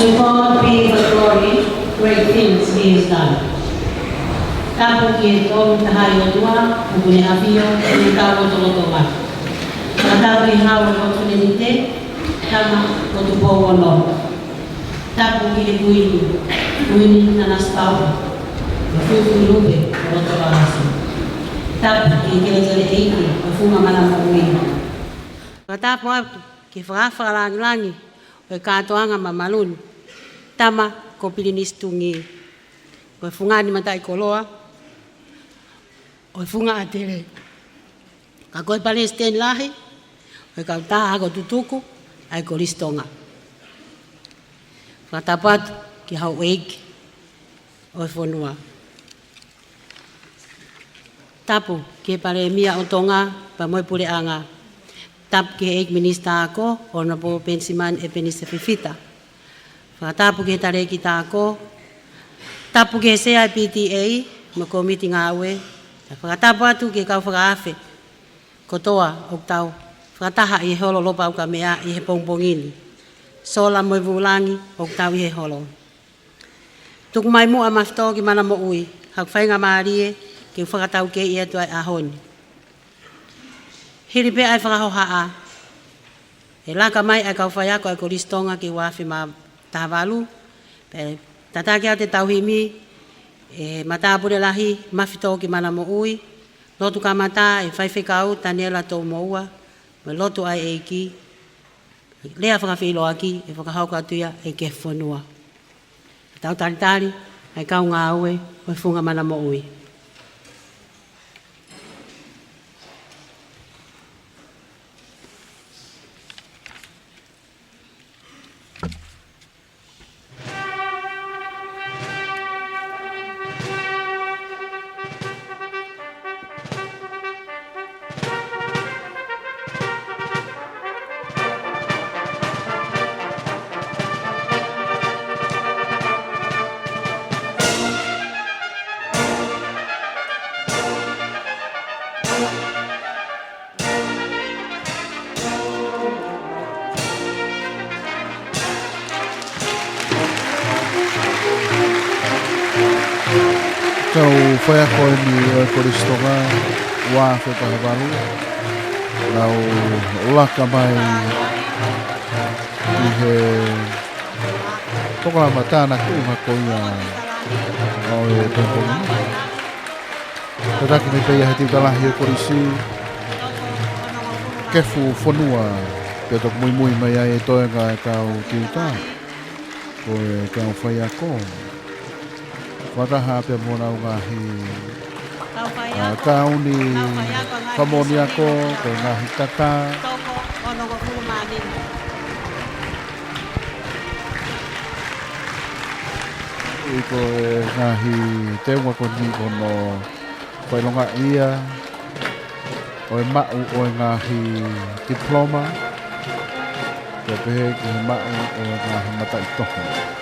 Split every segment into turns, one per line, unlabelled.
to God be the glory, great things He has done. Tapu ki e tolu tahai o tua, upune hawhio, e tau o tolotonga. Tapu ki hau e o tunenite, tama o tupo o no. Tapu ki e kuini nanastau, o fufu lupe o roto bahasi. Tapu ki e keletele eiki, o funga mana mo ui. Tapu atu ki Fakalangilangi, o e katoanga mamalun, tama ko pilinis Tungi. O e fungani matai koloa, o e funga atele. Ka koe Palestine lahi, o e kautaha ko tutuku, ai Kolisi Tonga. Whatapat ki hau eiki, o e whanua. Tapu ki e pare mia o Tonga, pa moi pule anga. Tapu ki e eiki minista ako, o na po pensiman e penisa fifita. Whatapu ki e tare ki ta ako. Tapu ki e CIPTA, ma komiti ngawe. Whakatapu atu ki e kau Fakaafe. Kotoa, o tau. Whakataha i Holo Lopaukamea i he pongpongini. Sola Moimoi o tau i he Holo. Tuku mai mua mafto ki mana mo ui. Hak whainga maarie ki whakatau ke i atu ai ahoni. Hiripe ai whakahohaa. E laka mai ai kau whaiako ai Kolisi Tonga ki wafi ma tahavalu. Tataki a te tauhimi, e matapure lahi, mafito ki mana mo ui. Lotu ka mata e whaiwhekau tanela tō moua. Me lotu ai eiki. Lea whakawhilo aki e whakahauka atuia e ke whanua. Tau taritari, ai kau ngā aue, o e whunga mana mo ui.
Kau whaiako ni o Kolisi Tonga, wā whetahawaru, lau laka mai i he tokalama tānaku hakoia o e pēpongi. Tataki me peia he tiutalahi o Kolisi, kefu whanua, pia tok Moimoi mai ai e toenga e kau tiuta, ko e kau whaiako. Wataha pia mona o ngahi kauni whamoni ako, ko ngahi tata. Iko e ngahi tewa ko ni kono whailonga ia, o e mau o e ngahi diploma, ko pehe ki he mau o e ngahi matai tohu.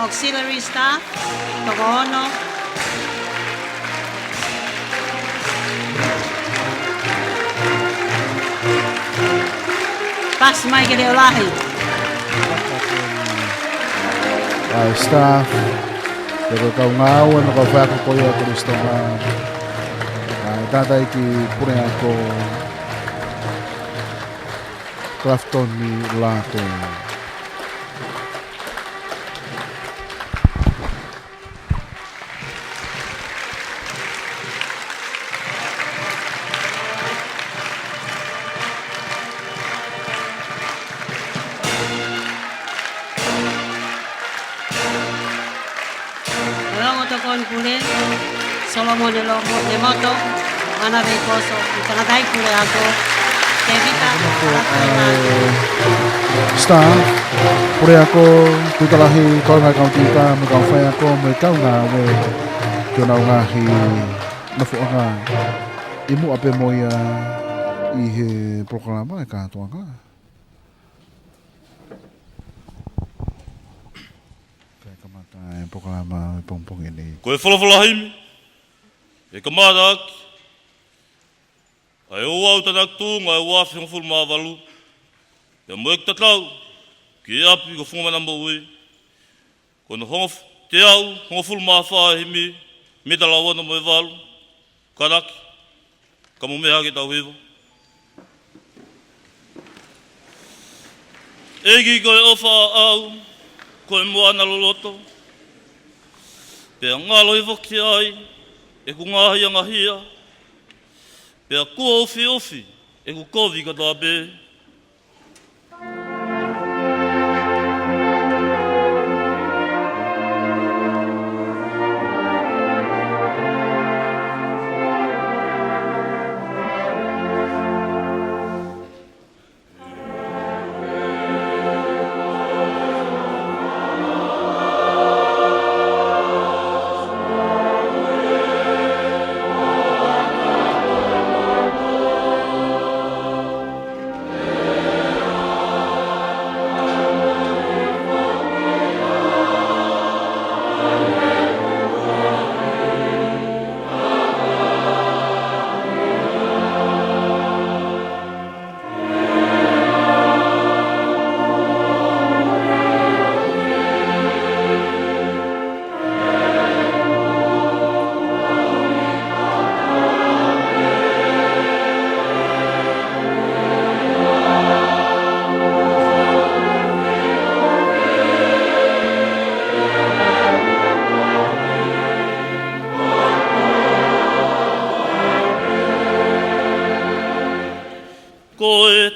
Auxiliary staff, Togono. Pas mai ke leo lahi.
Staff, pero kau ngau ano kau whako koe a Kolisi Tonga. Tātai ki pune ako Clafton ni Latu.
Kon pule, Solomon de moto, ana de coso, Tongatapu pule ako, Kevita,
Staff, pure ako, tutalahi, kau ngai kau tika, me kau whai ako, me kau ngā we, tio nau ngahi, na fuanga, imu ape moia, i he proklama e kātoanga. Proklama pongpong ini.
Koe whalawhalahim, e ka mātak, Ai Ouau Tanaki ngai wafi ngoful mavalu. Ya moek tatau. Ki api ko funga namba ui. Kono hongof te au ngoful mawha himi. Mitala wana mo valu. Karaki. Kamu mea ki tau hiva. Egi koe ofa au. Koe moana loloto. Pea ngalo i voki ai. E ku ngahi anga hia. Pea kua ofi ofi. E ku kovi ka tabe.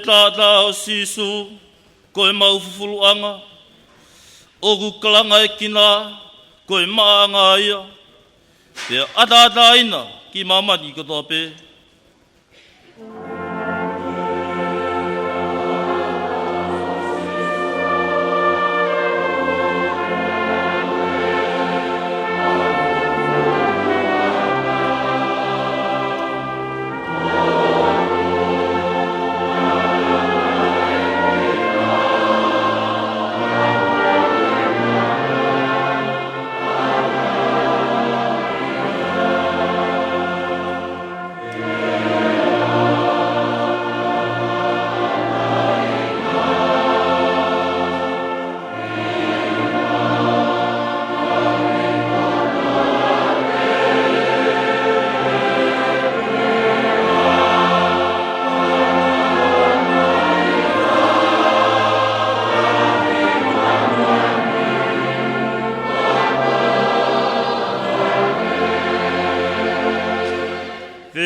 Tātao sisu, koe maufufuluanga, oku kalanga e kina, koe maanga ia, te atata ina ki mamani ko tope.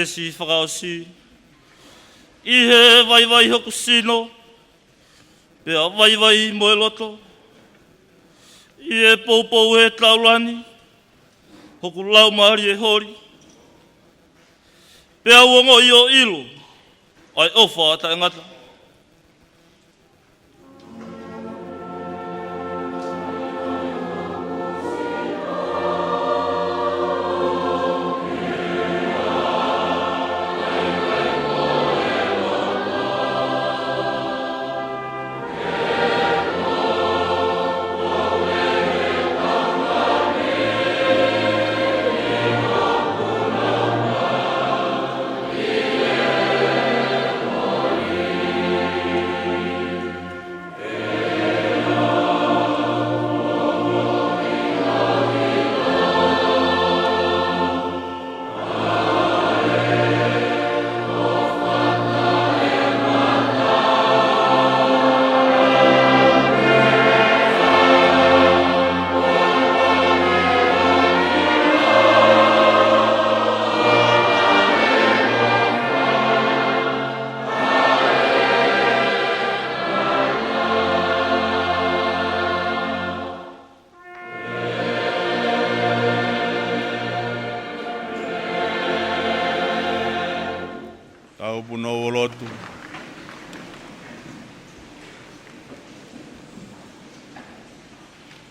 Si Fakaafe, I he vai hoku sino, pea vai moe loto, I he poupou he taulani, hoku lau maari e hori, pea uongo I o ilo, ai ofa ata e ngata.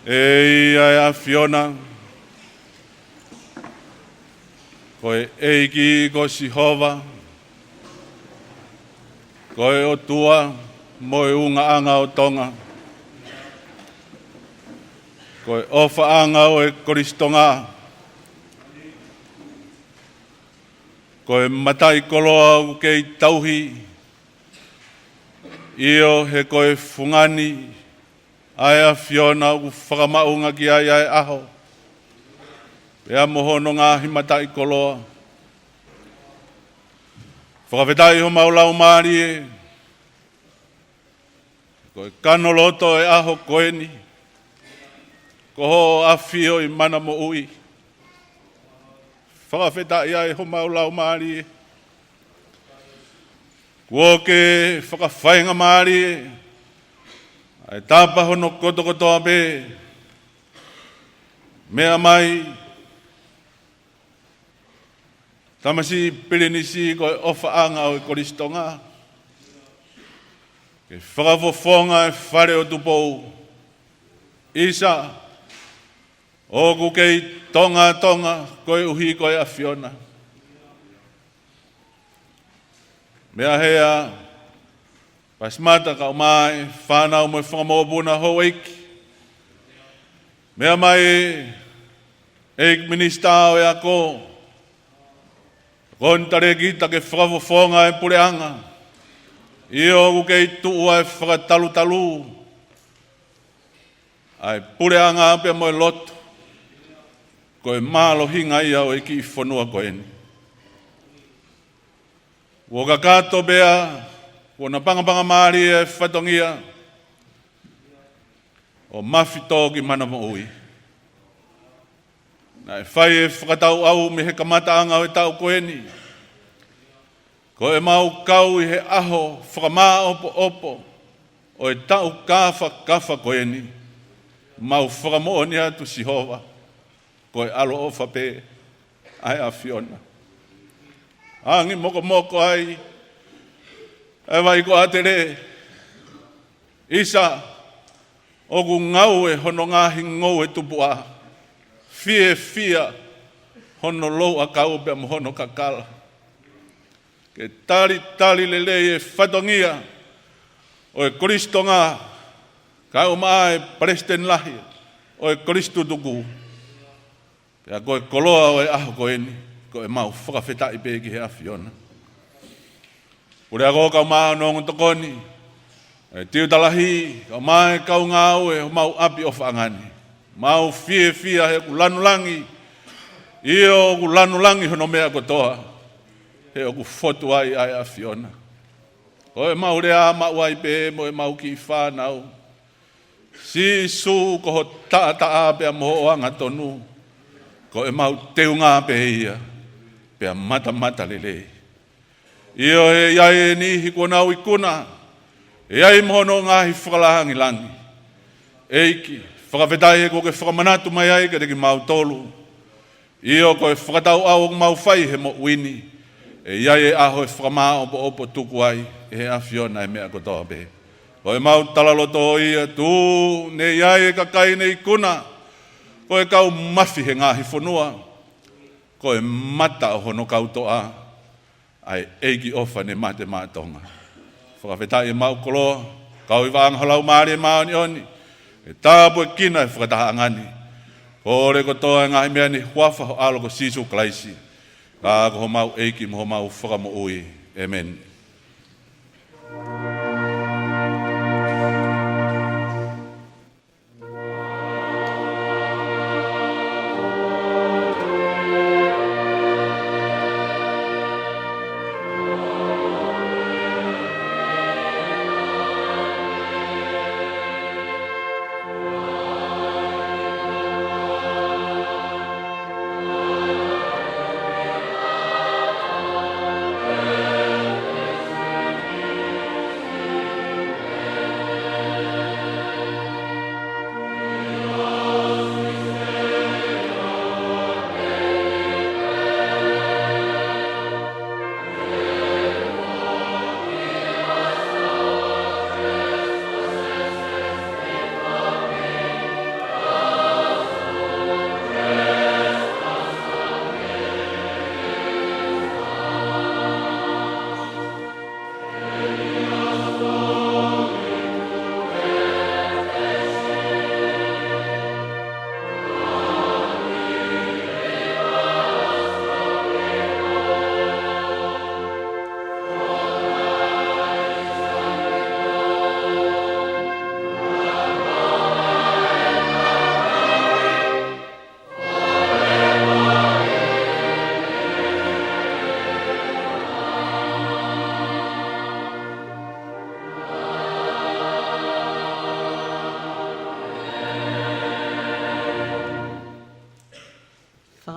Ei ai a Fiona, koe eiki ko Sihova, koe o tua moe unga anga o Tonga, koe ofa anga o e Kolisi Tonga,
Ko e matai koloa u kei tauhi. Io he koe fungani. Aia Fiona u whakamaunga ki ai ai aho. Pea mohono ngāhi matai koloa. Whakawhetai ho maulau maari e. Koe kanoloto e aho koeni. Koho awhio i mana mo ui. Whakawhetai ai ho maulau maari e. Kuoke whakawhainga maari e. Ai tāpa hono kotokotoa pe. Mea mai. Tamasi pirinisi koe ofa anga o Kolisi Tonga. Ke whakafofonga e whare o tupou. Isa. Oku kei tonga koe uhi koe a Fiona. Mea hea. Pasmata ka umai, whanau mo whakamopuna ho eiki. Mea mai, eik minista o e ako. Kontare kita ke whakafofonga e pureanga. Io ku kei tuua e whakatalu. Ai pureanga ape mo e lotu. Ko e malo hinga ia o eki i whanua koeni. Woka kato bea, Kona pangapanga maari e whatongia o mawhito ki mana mo ui. Nā e whai e whakatau au me he kamataanga o e tau koeni. Ko e mau kau i he aho whakamā opo o e tau kafa koeni. Mau whakamooni atu Sihova. Ko e alo o whape ai a Fiona. Angi moko ai. E vai ko atere, isa, o ku ngau e hono ngahi ngou e tupua, fia, hono lou a kau pe am hono kakala. Ke tali lele e whatongia, o e Kolisi Tonga, kau maa e presten lahi, o e Kolisi tutuku. Pea ko e koloa o e aho koeni, ko e mau whakawhetai pe ki he a Fiona. Ure ako kau maa nongo tokoni. E tiu talahi, kau maa e kau ngau e mau api o whaangani. Mau fia he ku lanulangi. Io ku lanulangi hono mea kotoa. He o ku fotu ai a Fiona. Ko e mau rea mau ai pe mo e mau ki whanau. Si su ko ho taa pe a moho anga tonu. Ko e mau teunga pe ia. Pe a mata lelei. Io e iai e nihi kona au ikuna. E iai mohono ngahi Fakalangilangi. Eiki, whakawhetai e ko ke whakamanatu mai ai ke reki mau tolu. Io ko e whakatau au o mau whai he mo wini. E iai e aho e whakamā opo tuku ai. E he a Fiona e mea kotoa pe. Ko e mau talaloto ia tu ne iai e kakai ne ikuna. Ko e kau mafi he ngahi whanua. Ko e mata o hono kau toa. Ai eiki ofa ne mate mātonga. Whakawhetai e mau koloa, kau i wāanga halau maari e maoni oni, e tāpu e kina e whakataha angani. Kore kotoa e ngahi mea ni huafa ho alo ko sisu klaisi. Ka ko ho mau eiki mo ho mau whakamo ui. Amen.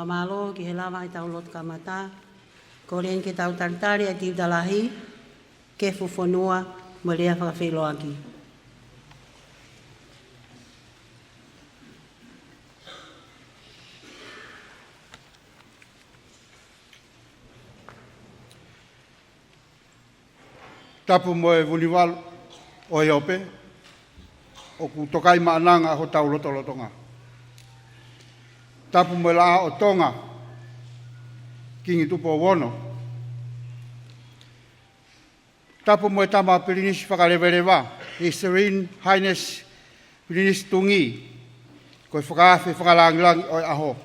whamalo ki he lava i tau Lopaukamea, ko ren ke tau taritari a tiu dalahi, ke fufonua mo lea whakawhiloaki.
Tapu mo e vuniwalu o e ope, o ku tokai maananga ho tau lotolotonga. Tapu mo e laa o Tonga, kingi tupo wono. Tapu mo e tama pirinisi whakarewerewa, e Serene, Highness, pirinisi Tungi, ko e Fakaafe, Fakalangilangi o e aho.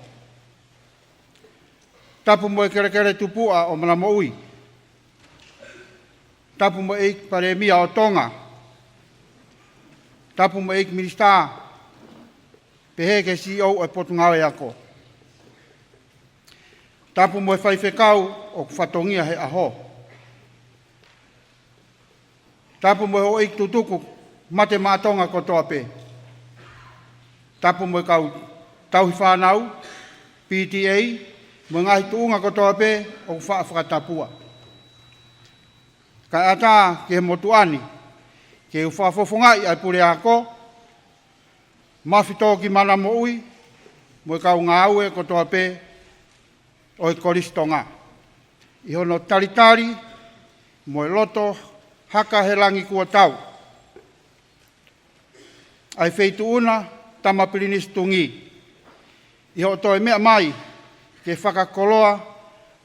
Tapu mo e kere tupua o Moimoi. Tapu mo e paremia o Tonga. Tapu mo e minista, pehe ke CEO o e Potungawe ako. Tapu mo e whaiwhekau o whatongia he aho. Tapu mo e o ik tutuku mate maatonga ko toa pe. Tapu mo e kau tauhi whanau, PTA, mo ngahi tuunga ko toa pe o whaafakatapua. Ka ata ke motuani, ke uwhafofongai ai pure ako, mawhito ki mana mo ui, mo e kau ngā aue ko toa pe o e Kolisi Tonga. I hono taritari, mo e loto, haka he langi kua tau. Ai feitu una, tama pirinis Tungi. I ho toi mea mai, ke whakakoloa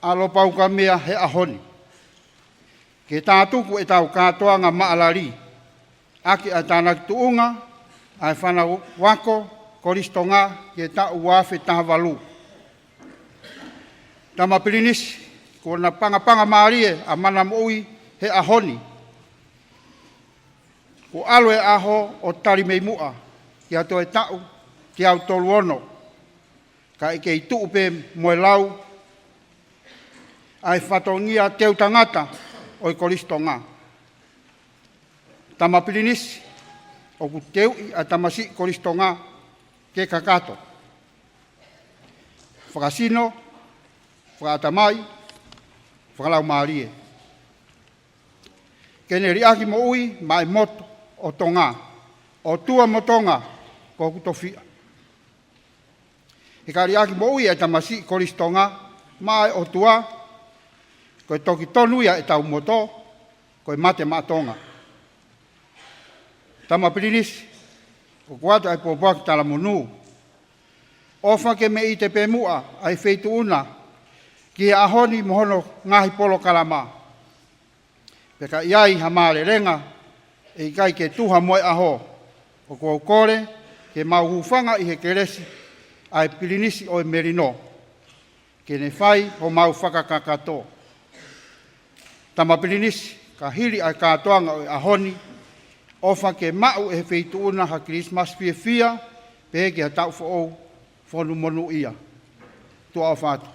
a Lopaukamea he ahoni. Ke tātuku e tau katoa ngā maalari. Aki a tānak tuunga, ai whana wako, Kolisi Tonga, ke tau wafe taha walu. Tama pirinis, ko na panga maarie a mana moui he ahoni. Ko alo e aho o tari mei mua, ki ato e tau, ki au tolu ono. Ka ike i tuupe moe lau, ai whatongia teu tangata o i Kolisi Tonga. Tama pirinis, o ku teu i a tamasi Kolisi Tonga ke kakato. Whakasino, whakatamai, whakalau maarie. Kene riaki mo ui, mai moto o Tonga, o tua mo Tonga, ko kutofia. E ka riaki mo ui e tamasi Kolisi Tonga, mai o tua, ko e toki tonu ia e tau moto, ko e mate maa Tonga. Tama pirinis, o kuata ai popoaki tala monu. Ofa ke me i te pemua, ai feitu una, ki ahoni mohono ngahi polo kalama. Peka iai hamare renga, e kai ke tuha moe aho, o kua kore, ke mau hufanga i he keresi, ai pirinisi o e merino, ke ne whai o mau whakakakato. Tama pirinisi, ka hiri ai katoanga o e ahoni, ofa ke mau e feitu una ha Christmas fia, pehe ke ha tau fo whonu monu ia. Tua o whātu.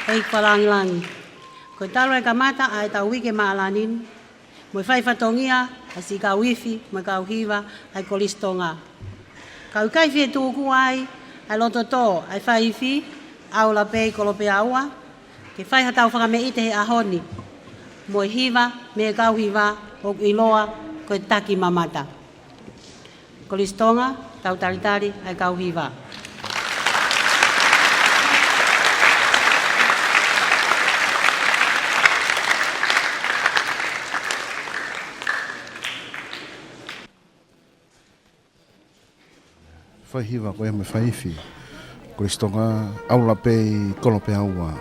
Hei Fakalangilangi. Ko talo e kamata ai tau wike maalanin, mo whai whatongia, ai si kau wifi, mo kau hiwa, ai Kolisi Tonga. Kau kai fie tūku ai loto tō, ai whai fi, au la pei kolope aua, ke whai hatau whakameite he ahoni, mo hiwa, me kau hiwa, o iloa, ko e taki mamata. Kolisi Tonga, tau taritari, ai kau hiwa.
Whahiwa koe me whaifi. Kolisi Tonga, au la pei kolope aua.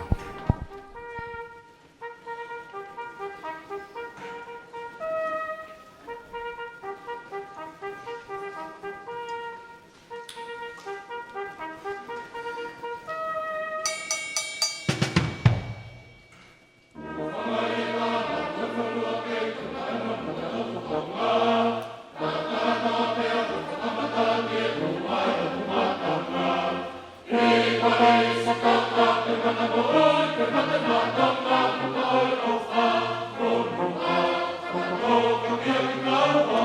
Oh,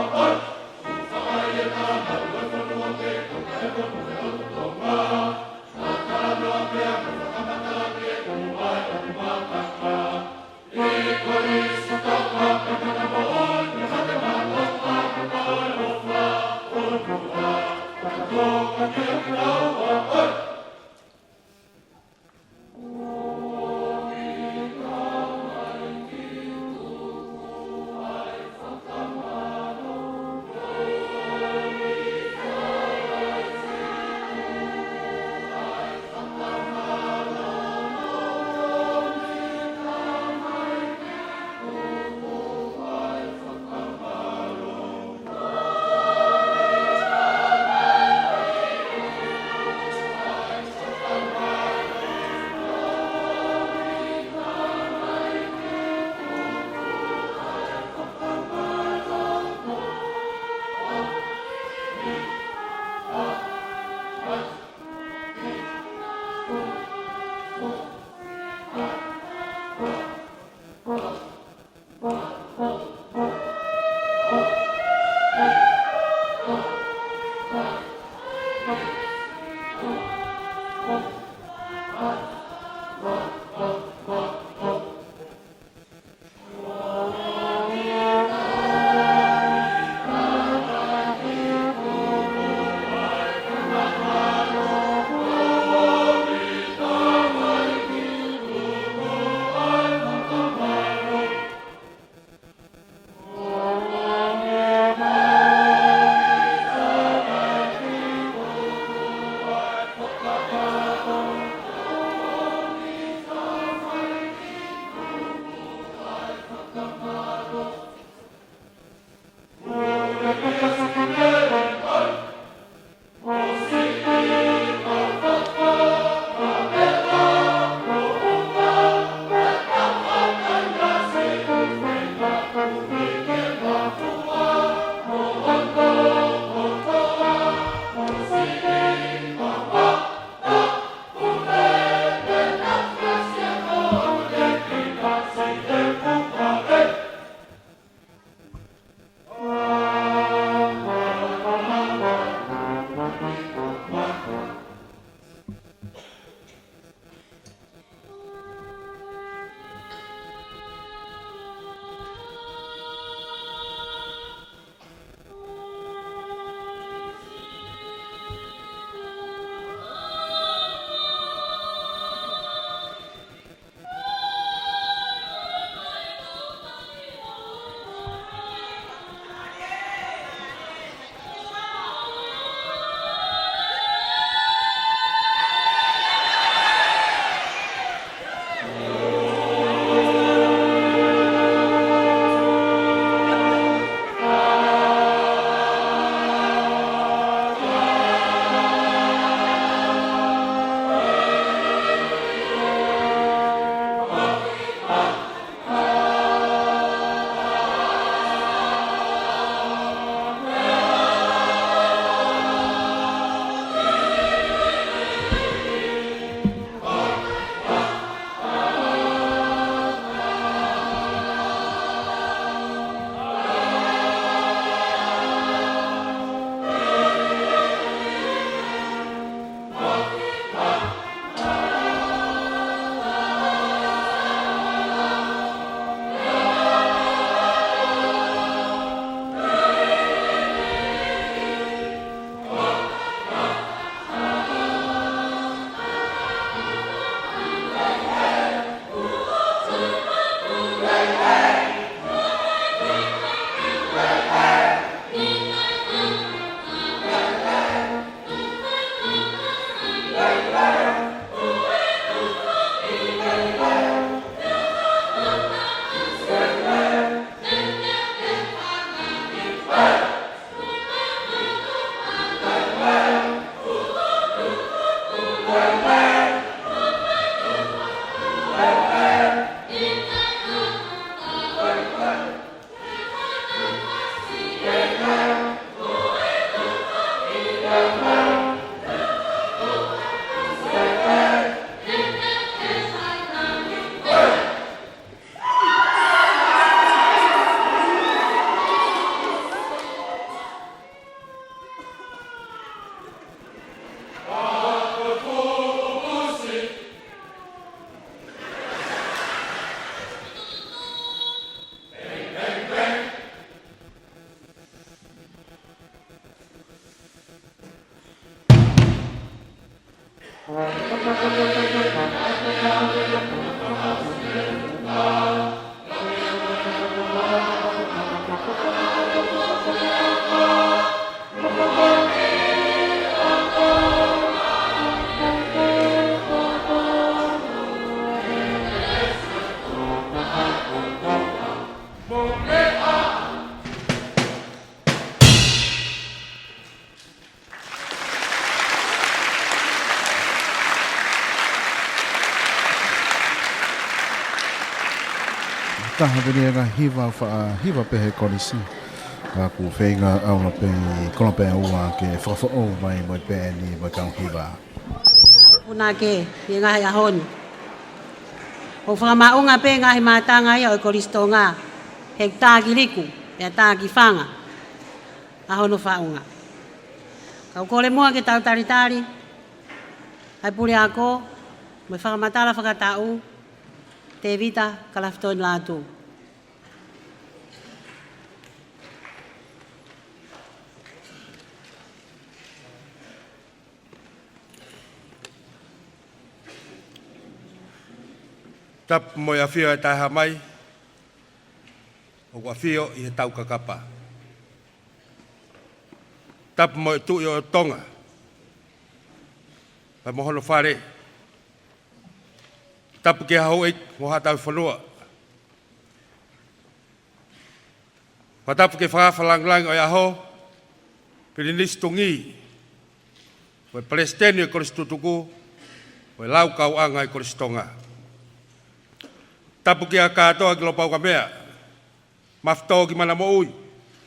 taha veni nga hiva pehe kolisi. Ka ku whenga au na pe kolope ua ke whakawhao mai mo pe ni mo kau hiva.
Una ke, i ngahi ahoni. O whakamaunga pe ngahi mātanga ia o Kolisi Tonga. He tāki riku, e tāki whanga. Ahono whaunga. Kau kore mua ke tau taritari. Hai puri ako, me whakamatala whakatau. Te vita kalafton Latu.
Tap mo ia fio e taha mai, o kua fio i he tau kakapa. Tap mo e tui o Tonga, pai mohono whare. Tap ke hau eik mo hatau whanua. Pa tap ke Fakalangilangi o iaho, pirinis Tungi, o e Palestini e Kolisi Tutuku, o e lau kauanga e Kolisi Tonga. Tapu ki a katoa ki Lopaukamea, maftoa ki mana mo ui,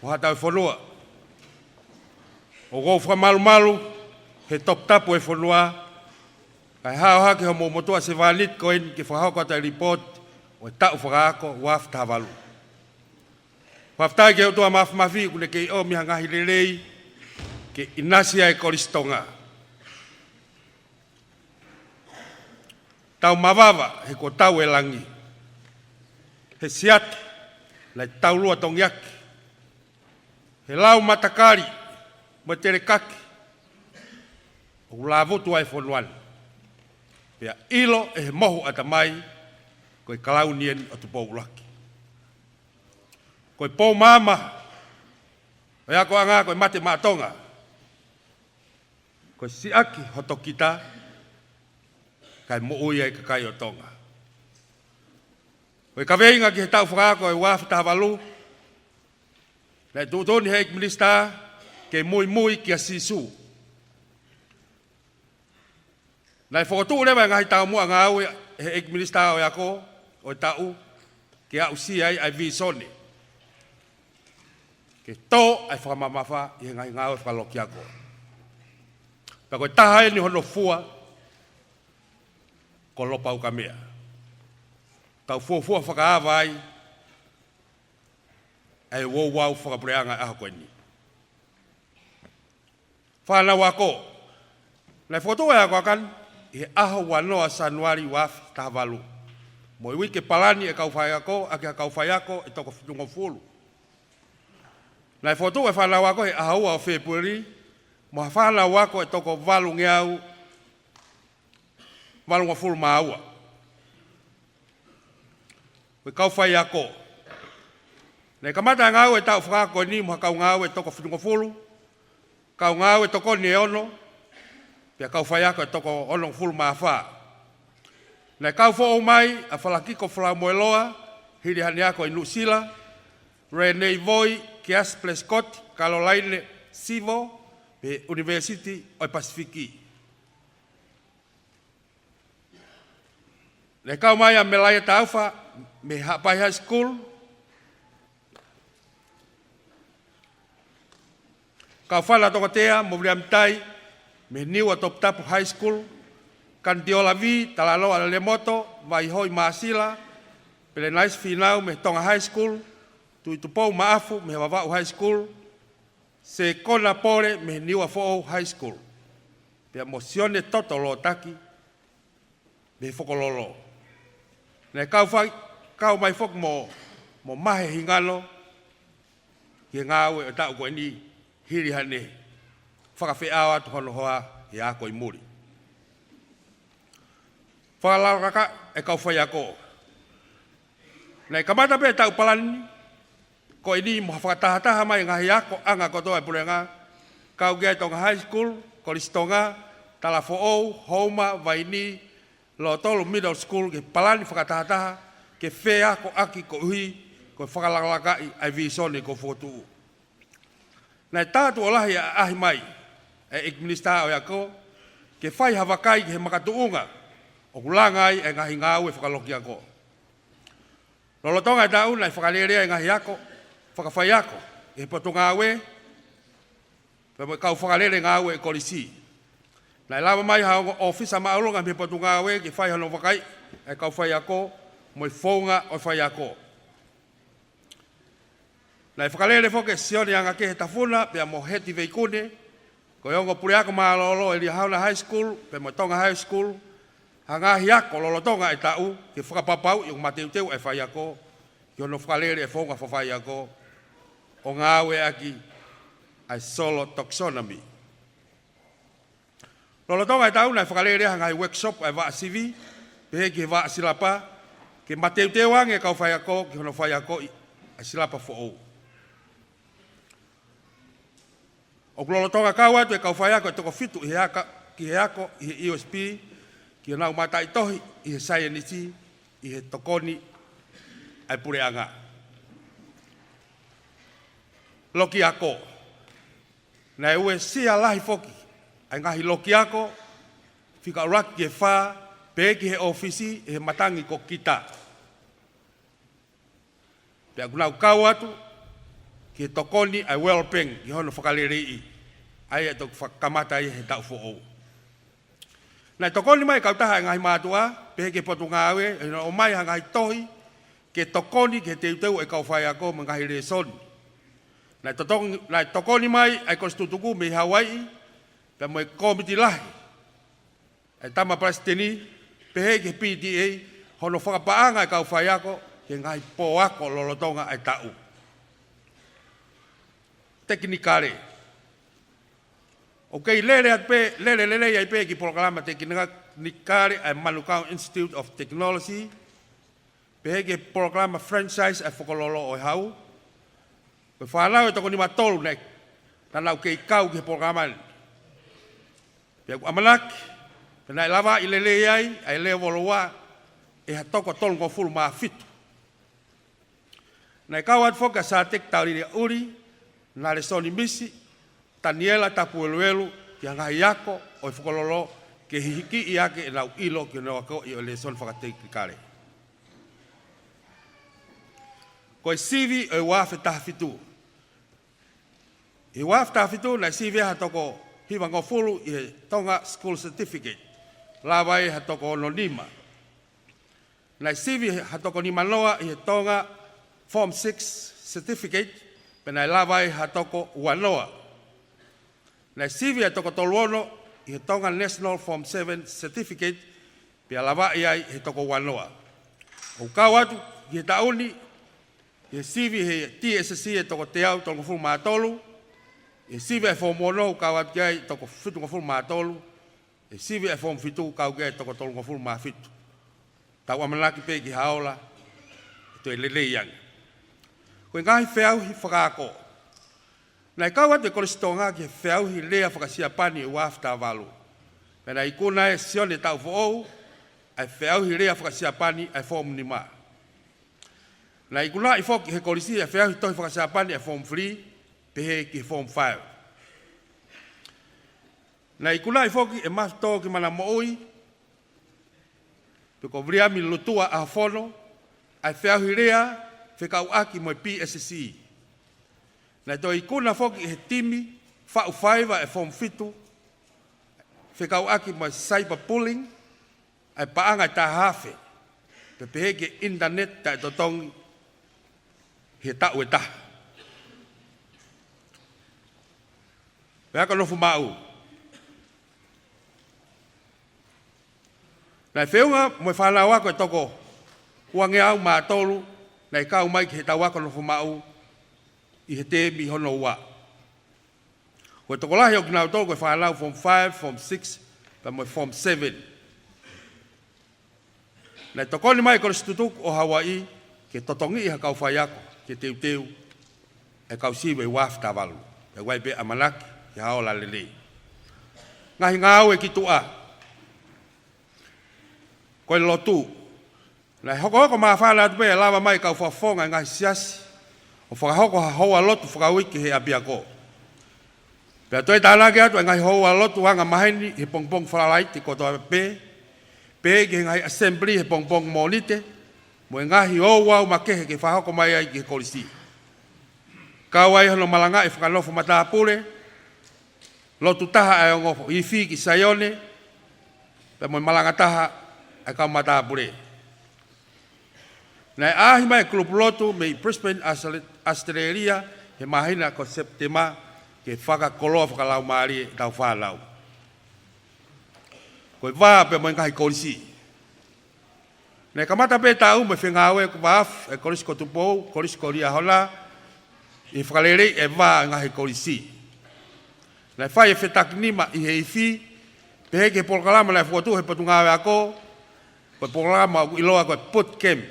o hatau e whanua. O gau whamalu, he top tapu e whanua, kai hao hake ho mo motua se vanit koin ki whahoko ata report, o e tau whakaako, waf tahavalu. Waftai ke utua mafi, kune ke o miha ngahi lelei, ke inasia e Kolisi Tonga. Tau mawava, he ko tau e langi. He siate, lai tau lua tongiaki. He lau matakari, mo tere kaki. O la votu ai whanuan. Pea ilo e he mohu ata mai, koe kalau nien o tu pou laki. Koe pou mama, o ako anga koe mate maatonga. Koe siaki hoto kita, kai mo ui ai kakai o Tonga. Koe kaweinga ki he tau whakaako e wafi tahavalu, lai tūtoni he ikminista ke Moimoi ki a sisu. Lai whakatū rewa ngahi tau mua ngā au he ikminista o ako, o tau, ke au si ai visone. Ke tō ai whakamamafa i he ngahi ngā au e whakaloki ako. Pea koe tahai ni hono fua, ko Lopaukamea. Tau fuafua whakaava ai, ai wau whakapureanga aho koe ni. Whanau ako, nei whakatoa ako akan, i he aho wanoa Sanuari wafi tahavalu. Mo iwi ke palani e kauwhai ako, ake a kauwhai ako, e toko whitungo fulu. Nei whakatoa e whanau ako, he ahaua o February, mo ha whanau ako e toko walu ngeau, walu ngafulu maaua. Koe kauwhai ako. Nei kamata ngau e tau whakako ni muha kau ngau e toko whitungo fulu. Kau ngau e toko ni e ono. Pia kauwhai ako e toko ono fulu maawha. Nei kau fo mai a whalakiko whala moeloa. Hiri hani ako i Nusila. Serene voi Kias Plescott, Caroline Sivo. Pe University o Pasifiki. Nei kau mai a melaya tauwha. Me hapai high school. Kau whala Tongatea, Mowriamtai, me niwa Tongatapu high school. Kan diola vi, talalo ala lemoto, vai hoi maasila. Pele nais finau me Tonga high school. Tui tupou maafu me wawau high school. Se kona pore me niwa fo'o high school. Pea mosione totolo taki. Me fokololo. Ne kau mai fok mo mahe hingalo. Ki ngau e tau koe ni hiri hane. Fakaafe awa tu hono hoa e ako i muri. Whakalaraka e kau whai ako. Nei kamata pe tau palani. Ko ini mo whakatahataha mai ngahi ako anga kotoa e purenga. Kau gai Tonga high school, Kolisi Tonga, Talafo'ou, Homa, Vaini, Lotolu middle school ke palani whakatahataha. Ke whea ko aki ko uhi, ko whakalalakai ai visone ko whotu. Nei tātu o lahi a ahi mai, e ikminista o ako, ke whai hawakai ke he makatuunga, o kulangai e ngahi ngāu e whakaloki ako. Lolo tonga e tau nai whakalere e ngahi ako, whakawhai ako, e poto ngā awe, pe mo kau whakalere ngā awe e Kolisi. Nai lava mai hao ofisa maulonga me poto ngā awe ki whai hano wakai, e kau whai ako, mo i whaunga o whai ako. Nai whakalere whoke sione anga ke he tafuna, pe mo heti veikune, ko iongo pure ako maa lolo e li hauna high school, pe mo tonga high school, hangahi ako lolo tonga e tau, ke whakapapau i mateu teu e whai ako, ki ono whakalere e whaunga whawhai ako, o ngā awe aki, ai solo taxonomy. Lolo tonga e tau, nai whakalere hangahi workshop e waa sivi, pe ki he waa silapa, ke mateu teu ang e kau whai ako, ki ono whai ako, ai silapa fo'ou. O lolo tonga kaua tu e kau whai ako e toko fitu ki he ako i he ESP, ki o nau mata i tohi i he sayanisi, i he tokoni ai pure anga. Loki ako, na e ue sia lahi foki, ai ngahi loki ako, whika uraki ki he wha, pe ki he ofisi, he matangi ko kita. Pea kunau kau atu, ki he tokoni ai wellpeng, ki hono whakalere i, ai e tok whakamata i he tau fo'ou. Nai tokoni mai kautaha e ngahi mātua, pe ke potu ngā awe, e o mai ha ngahi tohi, ke tokoni ke teuteu e kau whai ako ma ngahi re soni. Nai tokoni mai ai konstitutuku me Hawaii, pe mo e komiti lahi. E tama presteni, pe he ke PTA, hono whakapaanga e kau whai ako, ke ngahi po ako lolotonga ai tau. Teknikare. Ok, lere ai pe ki programa teknikare ai Manukau Institute of Technology, pe ke programa franchise ai whakololo o hau. Pe whanau e toko ni matolu nek, tanau ke ikau ki programa ni. Pe aku amalaki, pe nai lava i lele ai leo woloa, e ha toko tolu ko fulu maa fitu. Nai kau at foka sa tek tau uri uri, na le soni misi, Daniela tapu eluelu, ki hangahi ako, o i whakololo, ke hihiki i ake e nau ilo ki o ako i o le soni whakateki kare. Ko i sivi o i wafe tahafitu. I wafe tahafitu, na i sivi ha toko hiwango fulu i he Tonga School Certificate. Lawai ha toko ono nima. Na i sivi ha toko nima noa i he Tonga Form 6 Certificate, pena i lawai ha toko wanoa. Na sivi e toko toluono i he Tonga National Form 7 Certificate, pia lawa ai he toko wanoa. O kau atu, i he tauni, i he sivi he TSC e toko te au toko fulu mātolu, i he sivi e form 1 kau atu ai toko fitu fulu mātolu, i he sivi e form 2 kau ai toko tolu fulu māfitu. Tau amanaki pe ki haola, to e lele iang. Koe ngahi whiau hi whakaako. Nai kaua te Kolisi Tonga ki he whiau hi lea whakasia pani e wafta walu. Pena i kuna e sione tau fo'ou, ai whiau hi lea whakasia pani ai form ni maa. Nai kuna i whoki he Kolisi e whiau hi tohi whakasia pani ai form 3, pehe ki form 5. Nai kuna i whoki e mafto ki mana mooi, pe ko vriami lutua a whono, ai whiau hi lea whekau aki mo PSC. Nai toi kuna foki he timi, whau whaiva e form 5, whekau aki mo cyberbullying, ai paanga i Fakaafe, pe peheke internet ta e totongi, he tau e taha. Peaka nofu mau. Nai whiunga mo e whanau ako e toko, uange au maa tolu, nai kau mai ki he tau ako nofu mau, i he te mi hono ua. Koe toko lahi o ki nau tolu koe whanau form 5, form 6, pa mo form 7. Nai tokoni mai Kolisi tutuku o Hawaii, ke totongi i ha kau whai ako, ke teu, e kau siwe wafta walu, e waipe amanaki, ki haola lelei. Ngahi ngau e ki tua. Koe lotu. Nai hoko maa whana atu pe lava mai kau whafonga ngahi siasi, o whakahoko ha hoa lotu whakawiki he apiako. Pea toi tānake atu ngahi hoa lotu hanga maheni he pongpong whalalaiti kotoa pe ki ngahi assembly he pongpong monite, mo ngahi o wau makehe ke whahoko mai ai ke Kolisi. Kawai hono malanga e whakanofo matapure, lotu taha ai ngofo ifi ki Sayone, pe mo malanga taha ai kau matapure. Nai ahi mai klub lotu me Brisbane Australia he mahina ko September ke whakakoloa whakalau maari tau whalau. Koe wā pe mo ngahi Kolisi. Nai kamata pe tau me whengawe ko waaf e Kolisi ko tupou, Kolisi ko ria hola, i whakalere e wā ngahi Kolisi. Nai whai e whetaknima i he iwi, pe heke polkalama nai whuatu he patungawe ako, koe polkalama iloa koe put camp.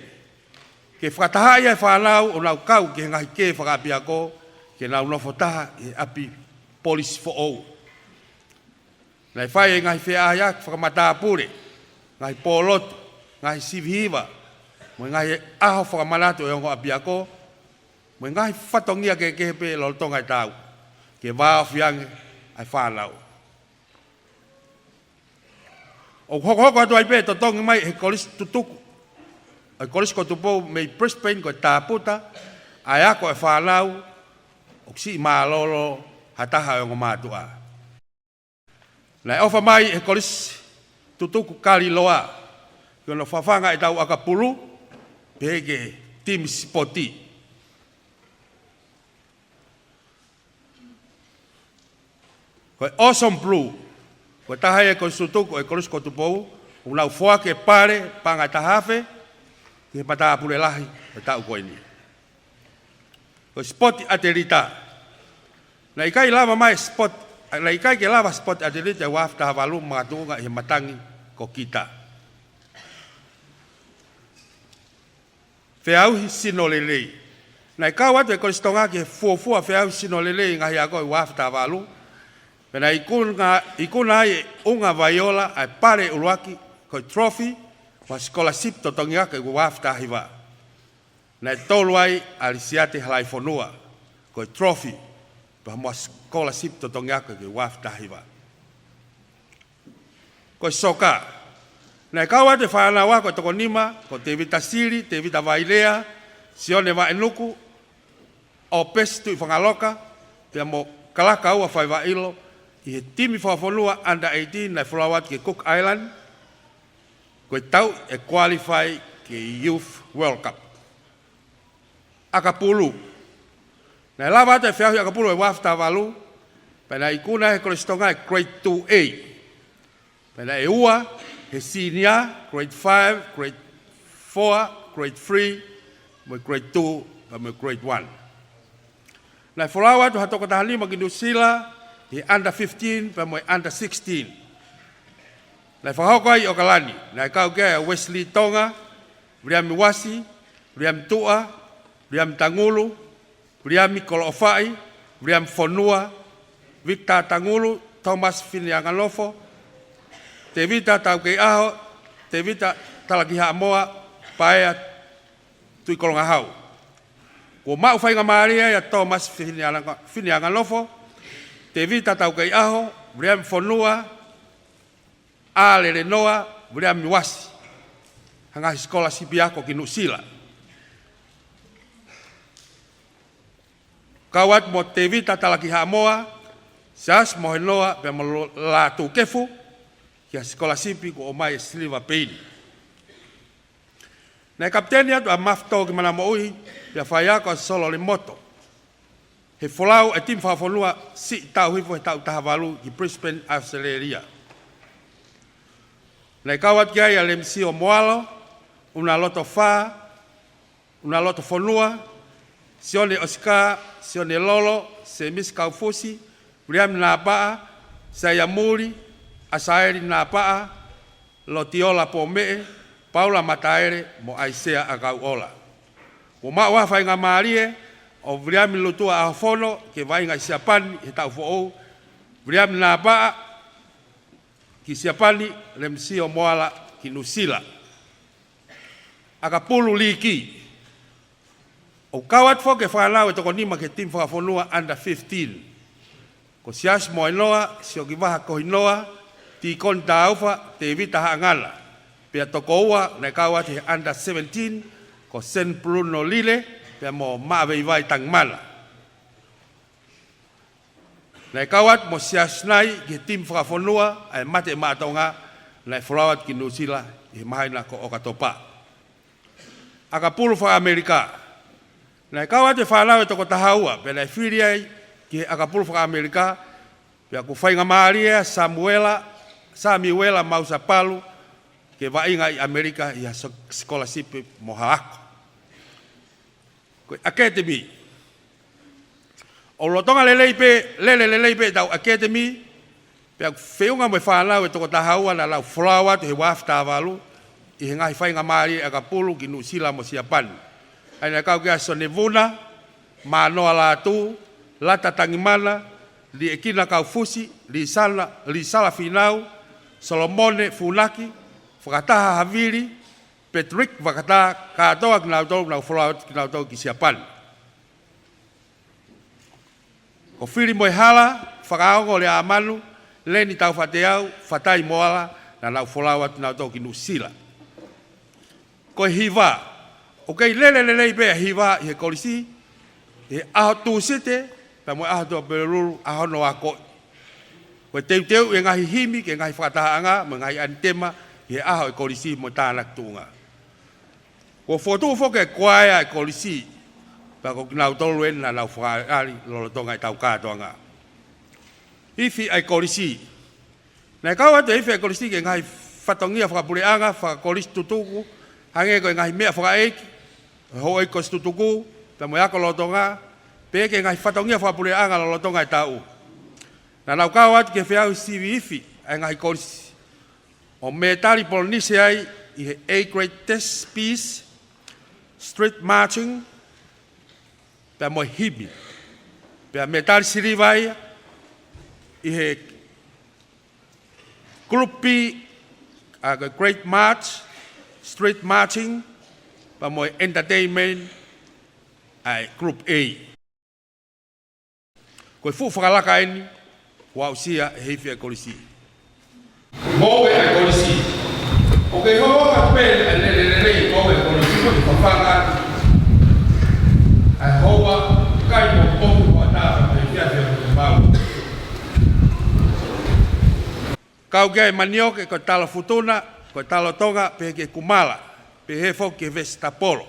Ke whakatahai e whanau o nau kau ke ngahi ke whakapi ako, ke nau nofo taha e api police for all. Nai whai e ngahi wheahiak whakamatapure, ngahi polotu, ngahi sivihiva, mo ngahi aho whakamanatu e ongo api ako, mo ngahi whatongia ke kehepe lolotonga i tau, ke wāo whiange ai whanau. O hoko atu ai pe totongi mai he Kolisi tutuku, ai Kolisi ko tupou mei Brisbane ko tāputa, ai ako e whanau, o si mālolo hataha e ongo mātua. Nai ofa mai he Kolisi tutuku kali loa, ki ono whawhanga e tau akapulu, pege team spoti. Koe awesome blue, koe tahai e Kolisi tutuku e Kolisi ko tupou, unau whoake pare, panga tahafe, ke matapure lahi e tau koe ni. Koe spoti atelita. Na ikai lava mai spot, na ikai ke lava spot atelita e wafta havalu mga tunga e matangi ko kita. Whiauhi sino lelei. Na ikau atu e Kolisi Tonga ke fuafua whiauhi sino lelei ngahi ako e wafta havalu. Pena ikuna ai unga vaiola ai pare uruaki koe trophy wa scholarship totongi ake ku wafta hiva. Na tolu ai alisiate halai fonua koe trophy pa mo scholarship totongi ake ku wafta hiva. Koe soka. Na kawa te whaana wa koe toko nima ko te vita siri, te vita vailea, sione wa enuku, o pestu i whangaloka, te mo kalaka ua whai wa ilo, i he timi whafonua under 18 na whalawat ke Cook Island, koe tau e qualify ke Youth World Cup. Akapulu. Na lava te whiahui akapulu e wafta walu, pena ikuna he Kolisi Tonga e grade 2A. Pena e ua, he senior, grade 5, grade 4, grade 3, mo grade 2, pa mo grade 1. Na whalawat tu hatoko tahalima ki New Zealand, he under 15, pa mo under 16. Na whahoko ai o kalani, na kau kea Wesley Tonga, Briami Wasi, Briami Tua, Briami Tangulu, Briami Kolofai, Briami Fonua, Victor Tangulu, Thomas Finiangalofo, te vita tau kei aho, te vita talakiha moa, paea tui kolonga hau. Ko mau whainga Maria ya Thomas Finiangalofo, te vita tau kei aho, Briami Fonua, ale renoa, Briami Wasi. Hangahi sekolah sipiako ki New Zealand. Kawat mo te vita talakiha moa, sas mo henoa, pe mo Latu kefu, kia sekolah sipi ko o mai Silva Pain. Na kapteni atu a mafto ki mana mo uhi, pia whaiako a solo le moto. He wholau e tim whafonua si tau hifo he tau tahavalu ki Brisbane Australia. Na kawat kia ia le msi o moalo, una loto wha, una loto fonua, sione Oscar, sione Lolo, se mis kaufusi, Briam na paa, saya muri, asaeri na paa, lotiola po mee, Paula mataere mo aisea agau ola. O maua whainga maarie, o Briam lutua a fono, ke vainga siapani, he tau fo'ou, Briam na paa, ki siapani, remsi o moala ki Nusila. Akapulu liki. O kawat fo ke whanau e toko nima ke tim whakafonua under 15. Ko sias mo inoa, si o kiwaha ko inoa, ti kon taufa te vita haangala. Pia toko ua, na kawat he under 17, ko Sen Bruno Lile, pe mo mawe vai tang mala. Nei kawat mo siasnai ki tim whakafonua ai mate maatonga nei whrawat ki New Zealand i mahaina ko Okatopa. Aka pulu wha Amerika. Nei kawat e whanau e toko tahaua pe nei whiri ai ki aka pulu wha Amerika pe aku whainga maaria Samuela Mausa Palu ke wainga i Amerika i a scholarship mo haako. Koe Academy. O lotonga lelei pe tau Academy, pe aku whiunga mo whanau e toko tahaua na lau flower to he wafta avalu, i he ngai whainga maari aka pulu ki New Zealand mo Siapani. Aina kau kia Sonevuna, Manoa Latu, Lata Tangimana, li ekina kau fusi, li sala finau, Solomone Funaki, Whakataha Haviri, Patrick Whakataha katoa ki nautau nau flower ki nautau ki Siapani. Ko whiri moe hala, whakaongo le amanu, leni tau whateau, whatai moala, na nau wholawat nau tau ki New Zealand. Ko hiva, o kei lelelelei bea hiva i he Kolisi, he aho tūsite, pa moe aho tua peruru, aho no a koi. Ko teu e ngahi himi, ke ngahi whakatahaanga, me ngahi antema, he aho e Kolisi mo tānak tūnga. Ko whotu whoke kwaea e Kolisi, pa ko nau tolu en na nau whakaari lolotonga i tau kātoanga. Ifi ai Kolisi. Nei kau atu ifi ai Kolisi ke ngai whatongia whakapureanga, whakakolisi tutuku, hange ko ngai mea whakaeiki, ho eiko tutuku, pa mo yako lolotonga, pe ke ngai whatongia whakapureanga lolotonga i tau. Na nau kau atu ke whiau sivi ifi ai ngai Kolisi. O me tari polonise ai i he A-grade test piece, street marching, pe mo hibi. Pe metal sirivai i he group B, great march, street marching, pe mo entertainment, group A. Koe fu whakalaka eni, wa usia heifi a Kolisi. Moe a Kolisi. O kei hoa ka pēle a lelelelei moe a Kolisi, ko i whawhanga ai hoa kai mo poku wa ta pe fiafia ko mau. Kau gai manioke ko talo futuna, ko talo tonga pe ke kumala, pe he fo ke Vestapolo.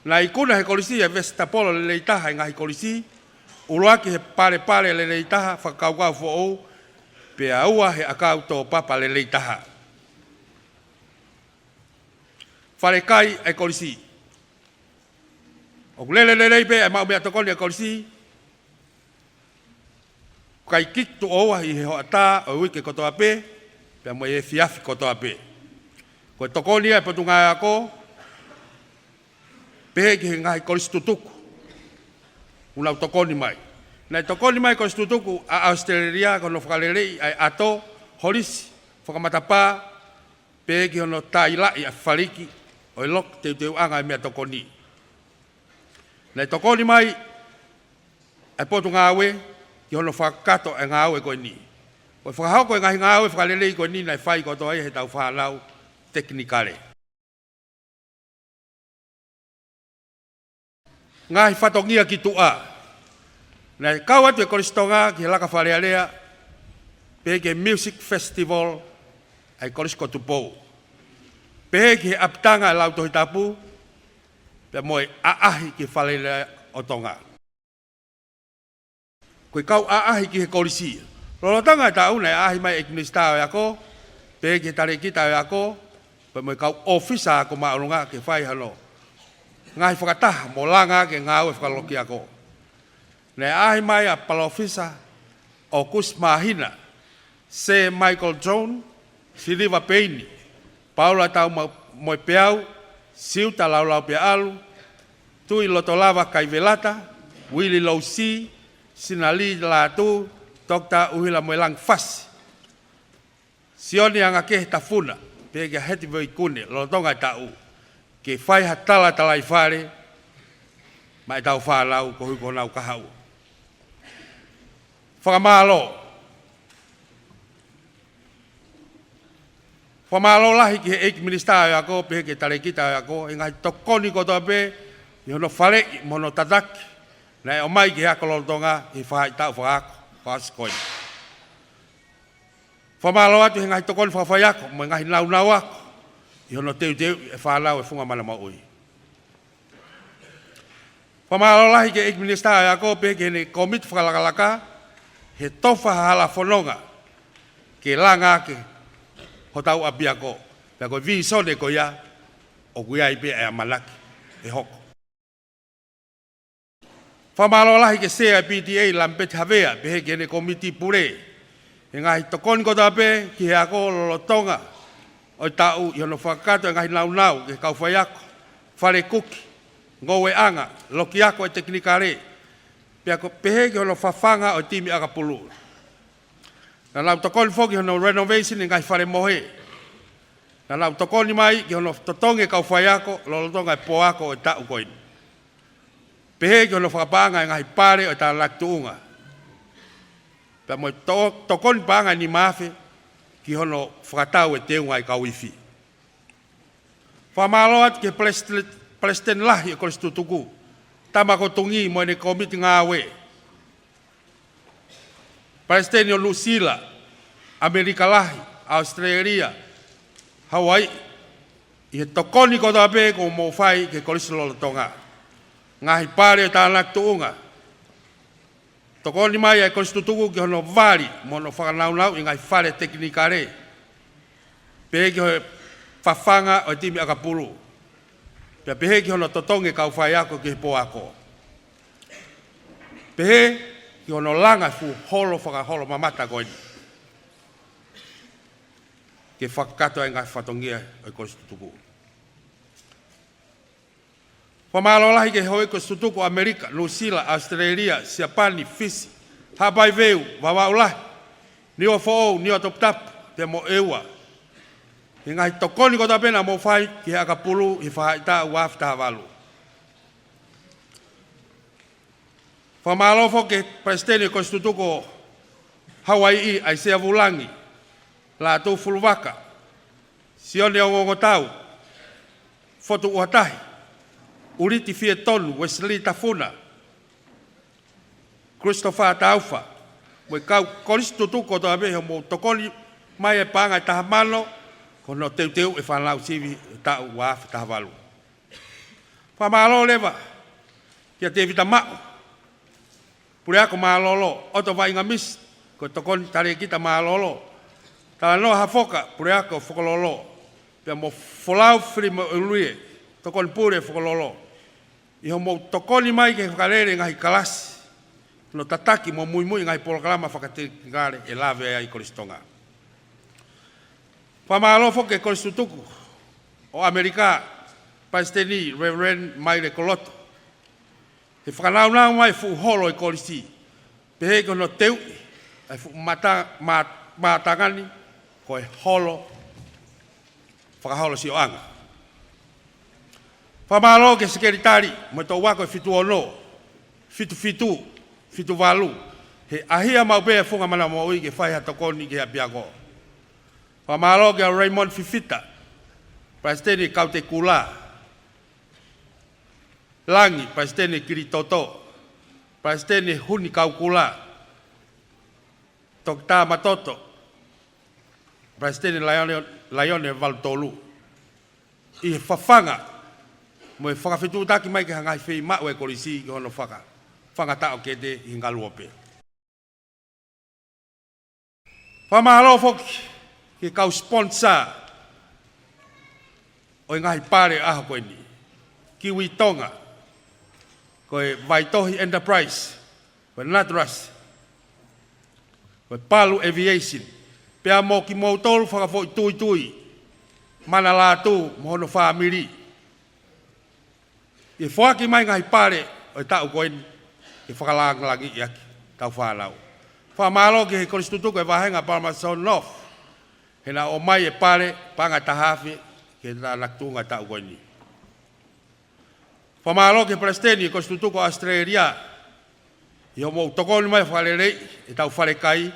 Na ikuna he Kolisi e Vestapolo le leitaha ngai Kolisi, uruaki he pare le leitaha whakaukau fo ou, pe aua he akau tō papa le leitaha. Wharekai e Kolisi. O lelelelei pe e mau mea tokoni a Kolisi, kai kitu oa i he hoata o wike kotoa pe, pe mo e fiafi kotoa pe. Ko tokoni e patunga ako, pe ki he ngai Kolisi tutuku. Unau tokoni mai. Nei tokoni mai Kolisi tutuku a Australia kono whakalelei ai ato, holisi, whakamatapa, pe ki hono tailai a whariki, o i lok teu anga mea tokoni. Nei tokoni mai, e potu ngā awe, ki hono whakato e ngā awe koe ni. Koe whakahoko e ngahi ngā awe whakalelei koe ni, nei whai koto ai he tau whanau teknikare. Ngahi whatongia ki tua. Nei kau atu e Kolisi Tonga ki he laka wharearea, pe ke music festival ai Kolisi Kotupou. Pe ki he aptanga e Latu pe moe aahi ki whalele o Tonga. Koe kau aahi ki he Kolisi. Lolotanga e tau nei aahi mai eknistao e ako, pe ki tare kita e ako, pe moe kau ofisa ako maurunga ke whai hano. Ngai whakataha mo langa ke ngau e whakaloki ako. Nei aahi mai a palofisa o Kus Mahina, Se Michael John, Siliva Peini, Paula tau moe peau, Siuta laulau pe alu, Tui Lotolava Kaivelata, Willy Lousi, Sinali Latu, Dr. Uhila Moelang Fas. Sioni anga ke tafuna, pe ke heti voi kune, lotonga tau, ke whai hatala talai whare, mai tau whalau ko hui ko nau kahau. Whakamalo. Whamalolahi ki he eiki minister ya ko, pe ke tare kita ya ko, ingai tokoni ko toa pe, i hono whare i mono tataki, na e o mai ki hea kololotonga, i whahai tau whaako, whaasikoi. Whamalo atu he ngai tokoni whawhai ako, mo ngai nau ako, i hono teu e whanau e whunga mana maui. Whamalolahi ki eiki minister ya ko, pe ke ne komit whakalakalaka, he tofa hala whanonga, ke langa ke, ho tau apia ko, pia ko vi sone ko ia, o kuia ipe e amalaki, e hoko. Whamalolahi ke sea PTA lampet havea, pehe ke ne komiti pure, e ngahi tokoni ko tape, ki he ako lolotonga, o tau i hono whakato e ngahi nau, ke kau whai ako, whare kuki, ngowe anga, loki ako e teknikare, pia ko pehe ke hono whawhanga o timi akapulu. Na lau tokoni foki hono renovation ngai whare mohe. Na lau tokoni mai ki hono totonge kau whai ako, lolotonga e po ako e tau koini. Pehe ki hono whakapanga ngai pare o ta laktuunga. Pea mo tokoni panga ni mafe ki hono whakatau e teunga i kau ifi. Whamaloat ke President lahi e Kolisi tutuku. Tama ko Tungi mo ne komiti ngawe. President o New Zealand, Amerika lahi, Australia, Hawaii, i he tokoni ko tape ko mo whai ke Kolisi lolotonga. Ngahi pare o tānak tuunga. Tokoni mai e Kolisi tutuku ki hono vari, mono whakanau i ngai whare teknikare. Pehe ki hono whawhanga o timi akapulu. Pea pehe ki hono totonge kau whai ako ki he po ako. Pehe ki hono langa fu holo whakaholo mamata koini. Ke whakato e ngai whatongia o Kolisi tutuku. Whamalolahi ke hoi Kolisi tutuku Amerika, New Zealand, Australia, Siapani, Fisi, Hapai Veu, Wawaulahi, Niwa Fo'ou, Niwa Tongatapu, te mo eua. I ngai tokoni ko tapena mo whai ki he akapulu i whahaita uafta havalu. Whamalofo ke Presidente Kolisi tutuku Hawaii ai sea vulangi, Latu fulwaka, Sione o ngotau, Fotu uatahi, Uriti fie tonu, Wesley Tafuna, Christopher Taufa, mo kau Kolisi tutuku to abe mo tokoni mai e panga tahamano, kono teu e whanau sivi tau waf tahavalu. Whamalo lewa, kia te vita mau, pure ako malolo, oto vai ngamis, ko tokoni tare kita malolo, tala no hafoka, pure ako whakololo, pia mo wholau whiri mo uruie, tokoni pure whakololo. Iho mo tokoni mai ke whakarere ngahi kalasi, no tataki mo Moimoi ngahi Polokalama whakatikare e lawe ai Kolisi Tonga. Whamalofo ke Kolisi tutuku o Amerika, Paisteni, Reverend Maire Koloto. He whakanau mai fu holo i Kolisi, pehe kono teu, ai fu matangani, ko e holo, whakaholo si o anga. Whamalo ke sekeritari, mo tō wako e fitu ono, fitu walu, he ahia maupea funga mana mo ui ke whaiha tokoni ke apiako. Whamalo ke Raymond Fifita, Presidente Kaute Kula, Langi, Presidente Kiritoto, Presidente Huni Kaukula, Tokta Matoto, Presidente Laione Valtolu. I whawhanga, mo e whakawhitu taki mai ke hangai whei mau e Kolisi ki hono whaka. Whangatao ke te hinga luope. Whamalo foki, ke kau sponsor o ngahi pare aho koe ni. Kiwi Tonga, koe Vaitohi Enterprise, koe Natras, koe Palu Aviation, pea mo ki moutolu whakafoi tui, mana Latu, mohono whaamiri. I whaki mai ngahi pare o tau koe ni, i Fakalangilangi i aki, tau whanau. Whamalo ke he Kolisi tutuku e wahenga Palmason North, he na o mai e pare, panga tahafi, ke na naktunga tau koe ni. Whamalo ke Presidente Kolisi tutuku Australia, i o mo tokoni mai whalerei, e tau wharekai,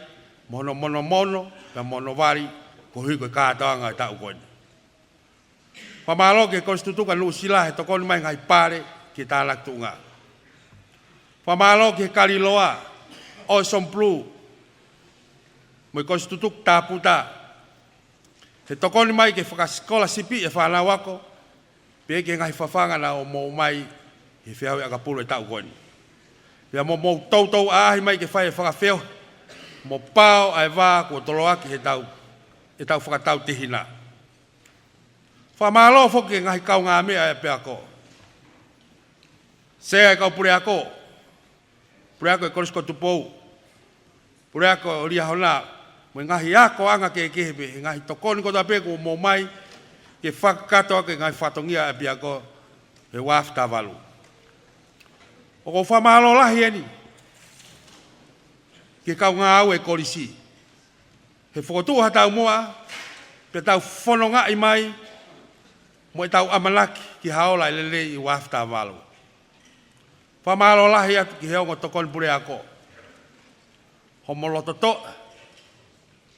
mono, pe mono vari, ko hui ko kātoanga tau koe. Whamalo ke konstitutuka nu sila he tokoni mai ngai pare ki tā laktu ngā. Whamalo ke kaliloa o somplu mo konstitutuk tāputa. He tokoni mai ke whakaskola sipi e whanau ako pe ke ngai whawhanga na o Moimoi he whiahui akapulu e tau koe. Pea mo tautou ahi mai ke whai e whakawheo mo pao ai wā kua toloaki he tau whakatau tihina. Whamalo whoke ngahi kau ngā mea e pia ko. Sea e kau pure ako e korisko tupou. Pure ako o ria hona mo ngahi ako anga ke kehepe ngahi tokoni ko tape ko Moimoi ke whakatoa ke ngahi whatongia e pia ko he wafta walu. O ko whamalo lahi eni ke kau ngā au e Kolisi. He whakotua tau moa, pe tau whanonga i mai, mo e tau amalaki ki haola i lele i wafta walu. Whamalo lahi atu ki heongo tokoni pure ako. Homoloto to,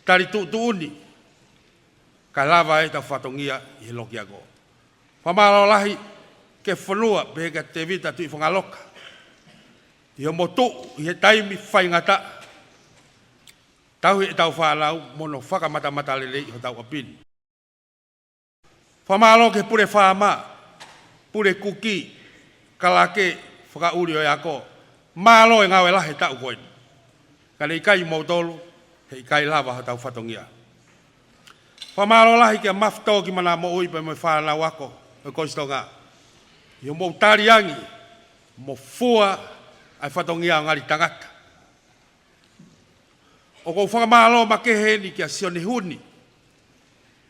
tari tuuni, ka lava e tau whatongia i he loki ako. Whamalo lahi ke whanua peheka te vita tui whangaloka. I ho motu i he taimi whaingata. Tau he tau whanau mono whakamata lele i ho tau apini. Whamalo ke pure whama, pure kuki, kalake whakauri o ako. Malo e ngawe lahe tau koe. Kane ikai mautolu, he ikai lava ho tau whatongia. Whamalo lahi ke mafto ki mana mo ui pe mo whanau ako, o Kolisi Tonga. I ho mou tariangi, mo fua, ai whatongia o ngari tangata. O kou whakamalo makehe ni kia sione huni.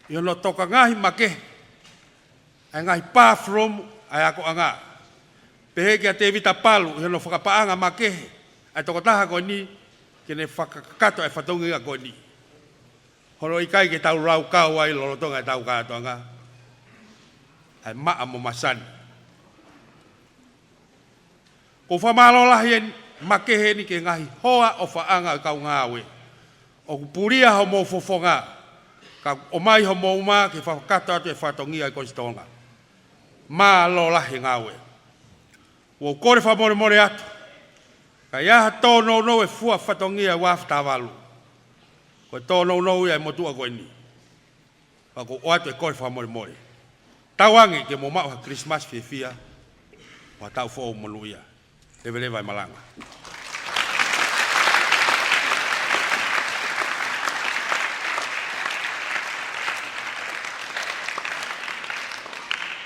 I ono toka ngahi makehe. Ai ngahi bathroom ai ako anga. Pehe kia te vita palu i ono whakapaanga makehe. Ai toko taha koe ni kene whakakato ai whatongia koe ni. Holo ikai ke tau rau kau ai lolotonga ai tau kāto anga. Ai maa mo masani. Ko whamalo lahi makehe ni ke ngahi hoa o whaanga kau ngāwe. O puria ho mo fofonga. Ka o mai ho mo uma ke whakata atu e whatongia i Kolisi Tonga. Mā lo lahi ngāwe. O kore whamore more atu. Ka iaha tōno no e fua whatongia wafta walu. Ko tōno no ia e motua koe ni. Ka ko o atu e kore whamore more. Tawangi ke mo mao ha Christmas fia. Wa tau fo o moluia. Leve vai malanga.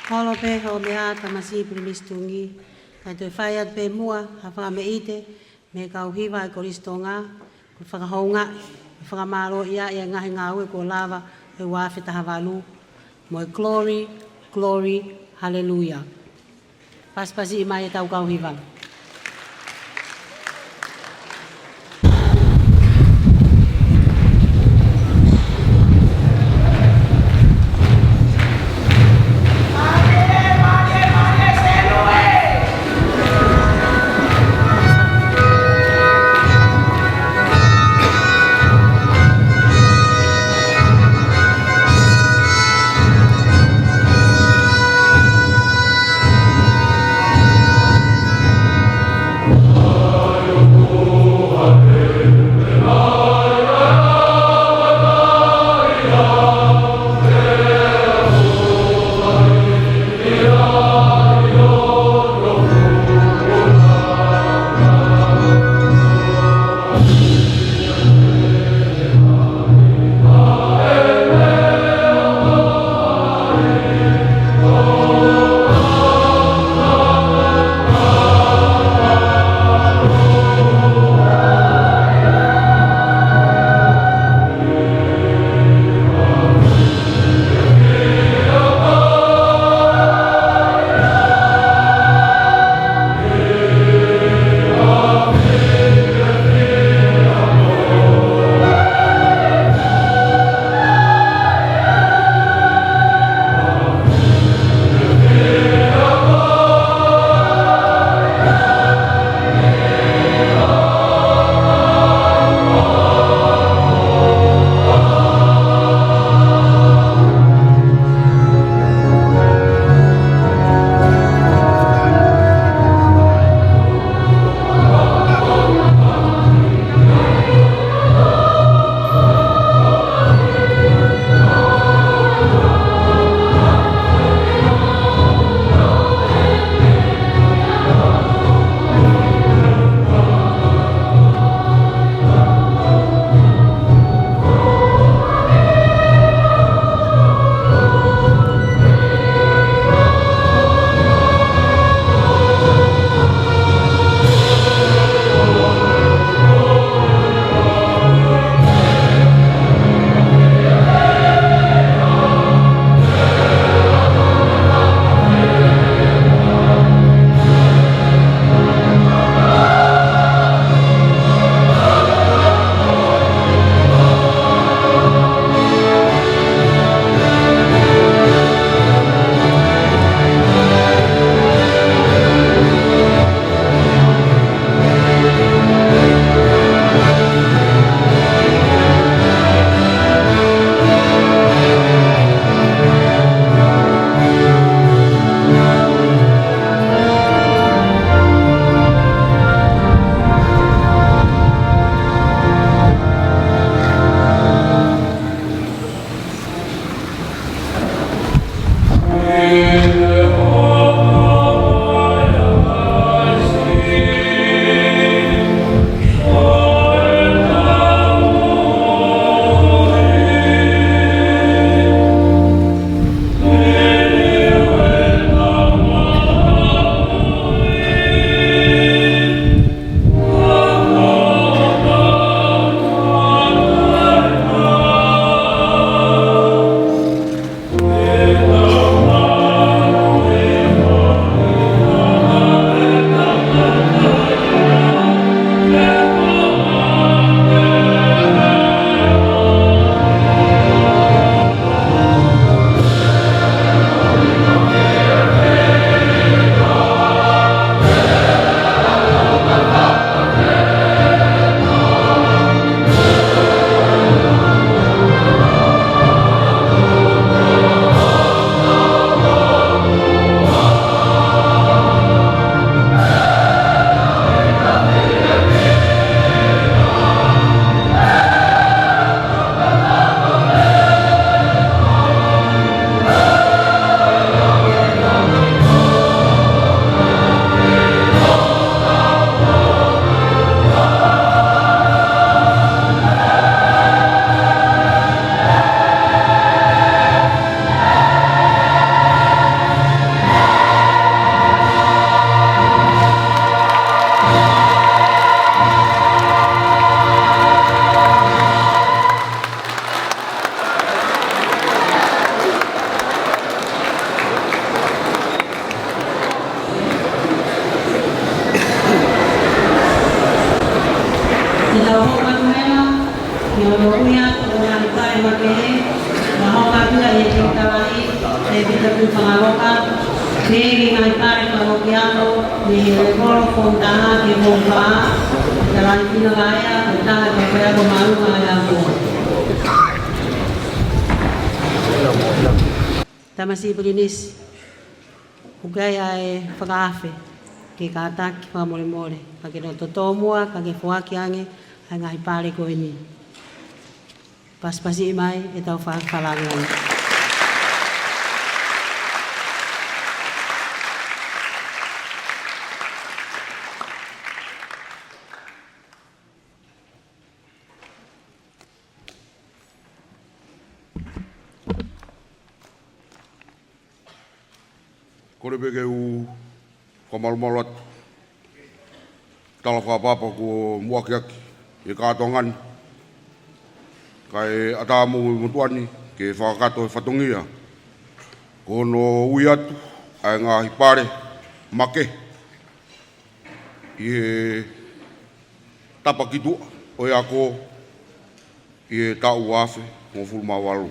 Holo pe ho mea tamasi primis Tungi. Kai toi whaiat pe mua ha whakameite me kau hiwa e Kolisi Tonga. Ko whakahounga, whakamaro ia e ngahi ngāue ko lava e wafe taha walu. Mo e glory, glory, hallelujah. Paspasi i mai e tau kau hiwa. kita tu pangaloka, ni ngai pare pangokiano, ni holo kontaha ki bomba, dalam kina gaya, kita kaya malu gaya ko. Tamasi berinis, ugaya Fakaafe, ki Ataki pa Moimoi, kage no totomua, kage fuaki ange, ngai pare ko ini. Pas-pasi mai itau Fakalangilangi.
Kore bege u kamalmalat tala apa ko muakiaki e katongan kai atamu mutuani ke whakato whatongia kono ui atu ai ngā hipare make i tapa kitua o ako i tau afe mo fulma walu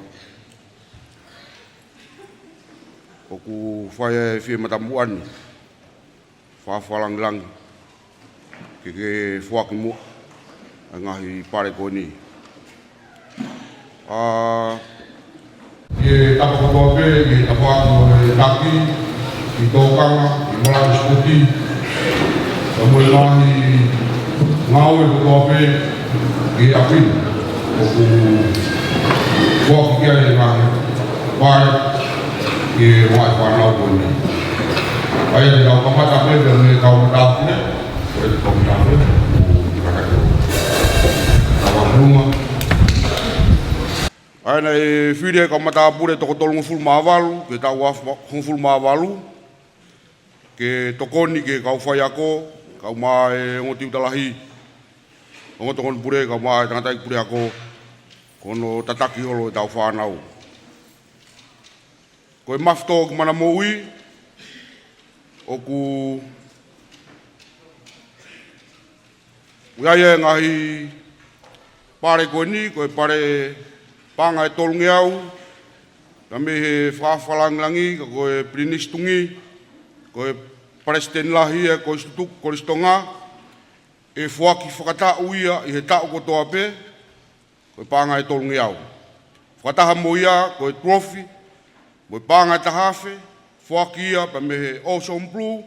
o ku whaia e whie matamuani Fakalangilangi ke whaki mua ai ngā hipare koni
Ye tapa Fakaafe, ye tapa Ouau Tanaki, ye tokanga, ye malaki skuti, ye Moimoi ngau e Fakaafe, ye apin, o ku kuaki kia e ngā pare, ye wai whanau koni. Ai e tau kamata pepe, me Tongatapu ne, o e Tongatapu, o kakako. Tawa runga.
Aina e whire ka Matapure toko tolungu fulma avalu, ke tau afu fulma avalu, ke tokoni ke kau whai ako, kau maa e ngoti utalahi, ngotokon pure, kau maa e tangatai pure ako, kono tataki holo e tau whanau. Ko e mafto ki mana moui, o ku uiaia ngahi pare koe ni, ko e pare panga e tolungi au, ka me he Fakalangilangi, ka koe Prinis Tungi, koe President lahi e koe Kolisi Tonga, e fuaki whakatau ia i he tau kotoa pe, koe panga e tolungi au. Whakataha mo ia, koe trophy, koe panga e tahafe, fuaki ia pa me he Ocean Blue,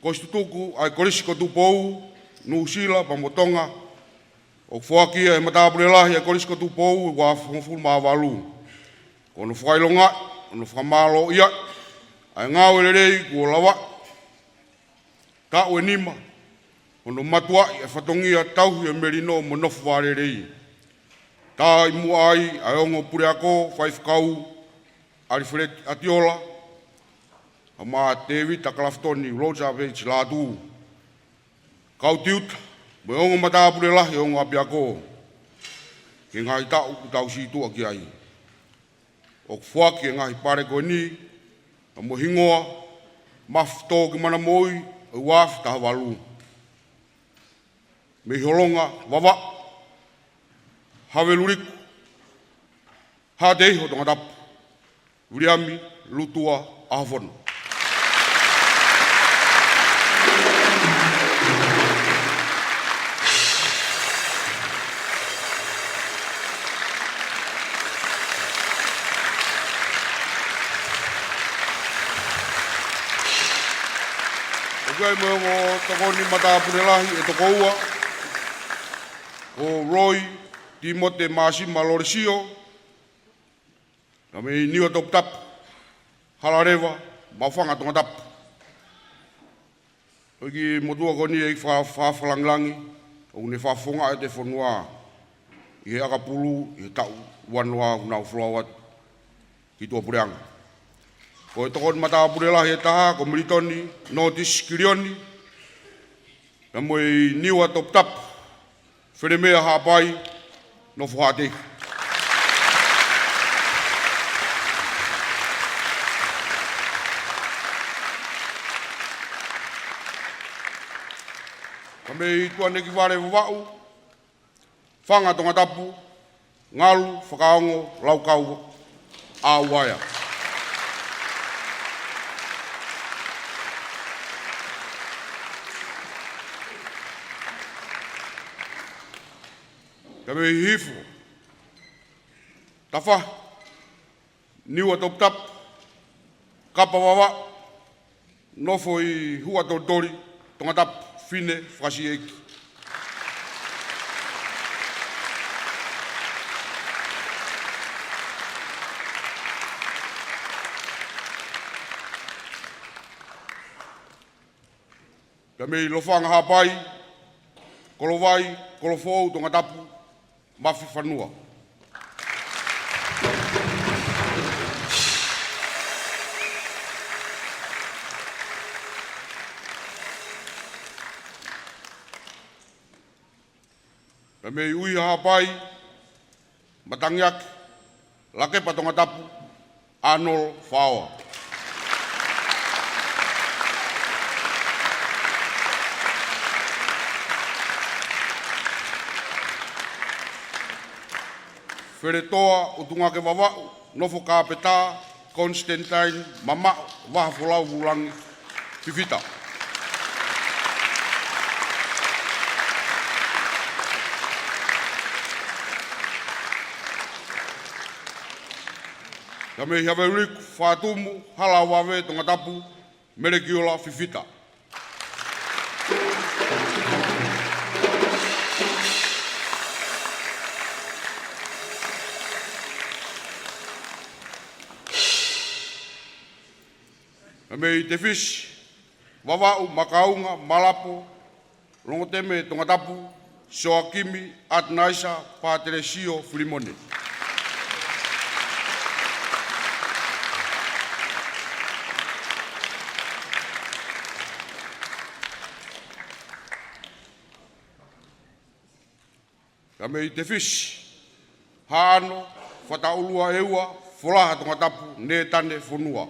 koe Stutuku, ai Kolisi Kotupou, Nusila, pa Motonga, o fuaki e Matapure lahi e Kolisi Kotupou, wa fulma avalu. Kono whailonga, kono whamalo ia, ai ngau e rei, kua lawa, tau e nima, kono matua e whatongia tauhi e merino mo nofu ware rei. Tā i mua ai, ai ongo pure ako, whaifkau, Arifret Atiola, a maa Tevi, Takalaftoni, Roja Vech, Latu, kau tiuta, mo ongo Matapure lahi, ongo api ako, ke ngai tau situa ki ai. O fuaki e ngahi pare koe ni, a mo hingoa, mafto ki mana moi, e waf taha walu. Me holonga, wawa, hawe luriku, hadeho Tongatapu, Uriami, Lutua, Ahavono. Koe mo tokoni Matapure lahi e toko ua, o Roy, Timote Masima Loresio, na me niwa Tongatapu, Halarewa, Mawhanga Tongatapu. Oiki motua koni e Fakalangilangi, o ne whafonga e te whanua, i he akapulu, i he tau wanua unau flawat, ki tua pureanga. Ko e tokon Matapure lahi e taha, ko Militoni, Notis, Kirioni, na mo i niwa Tongatapu, whenemea hapai, no fuhate. Ka me i tuane ki ware wawau, whanga Tongatapu, ngalu, whakaongo, laukau, a waia. Ka me hifu. Tafa. Niwa top. Kapa wawa. Nofo I hua tortori. Tongatapu fine frasi eki. Ka me lofanga hapai, kolovai, kolofou, Tongatapu, mafi whanua. Ka me ui hapai, matangiak, lake pa Tongatapu, anol whaoa. Wheretoa o tunga ke wawau, nofo kāpeta, Constantine, mama, waha wholau wulangi, whiwhita. Ka me hiawe riku, whātumu, hala wawe, Tongatapu, merekiola, whiwhita. Me te fish, wawau, makaunga, malapo, longoteme, Tongatapu, soakimi, atnaisa, pāteresio, Filimone. Ka me te fish, haano, whataulua eua, wholaha Tongatapu, ne tane whonua.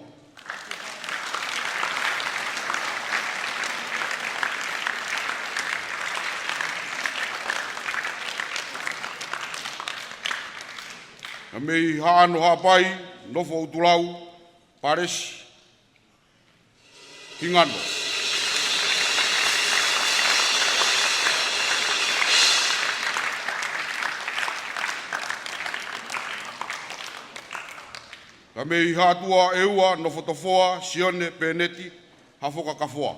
Ka mei haano hapai, nofo utulau, paresi, hingano. Ka mei hatua eua, nofo tofoa, sione, peneti, hafoka kafoa.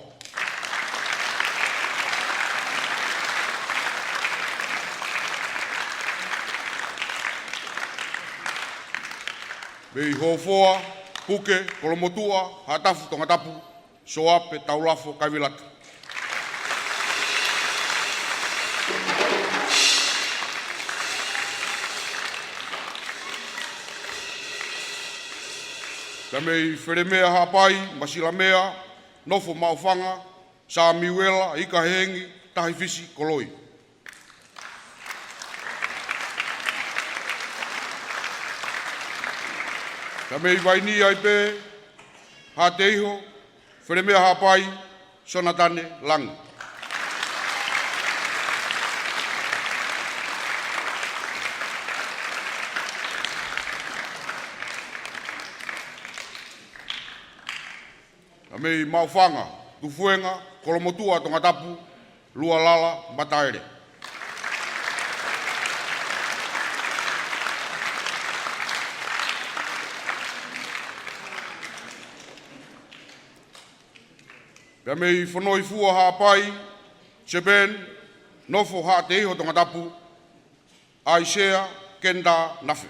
Mei hofoa, puke, kolomotua, hatafu, Tongatapu, soape, taulafo, kaivilaka. Ka mei wheremea hapai, masilamea, nofo maofanga, sa miwela, ika hengi, tahifisi, koloi. Ka mei vaini ai pe, ha teiho, wheremea hapai, sonatane langi. Ka mei maofanga, tufuenga, kolomotua, Tongatapu, lua lala, mataere. Ka mei whanoi fua hapai, Seben, nofo ha te iho Tongatapu, Aisea, Kenda, Nafe.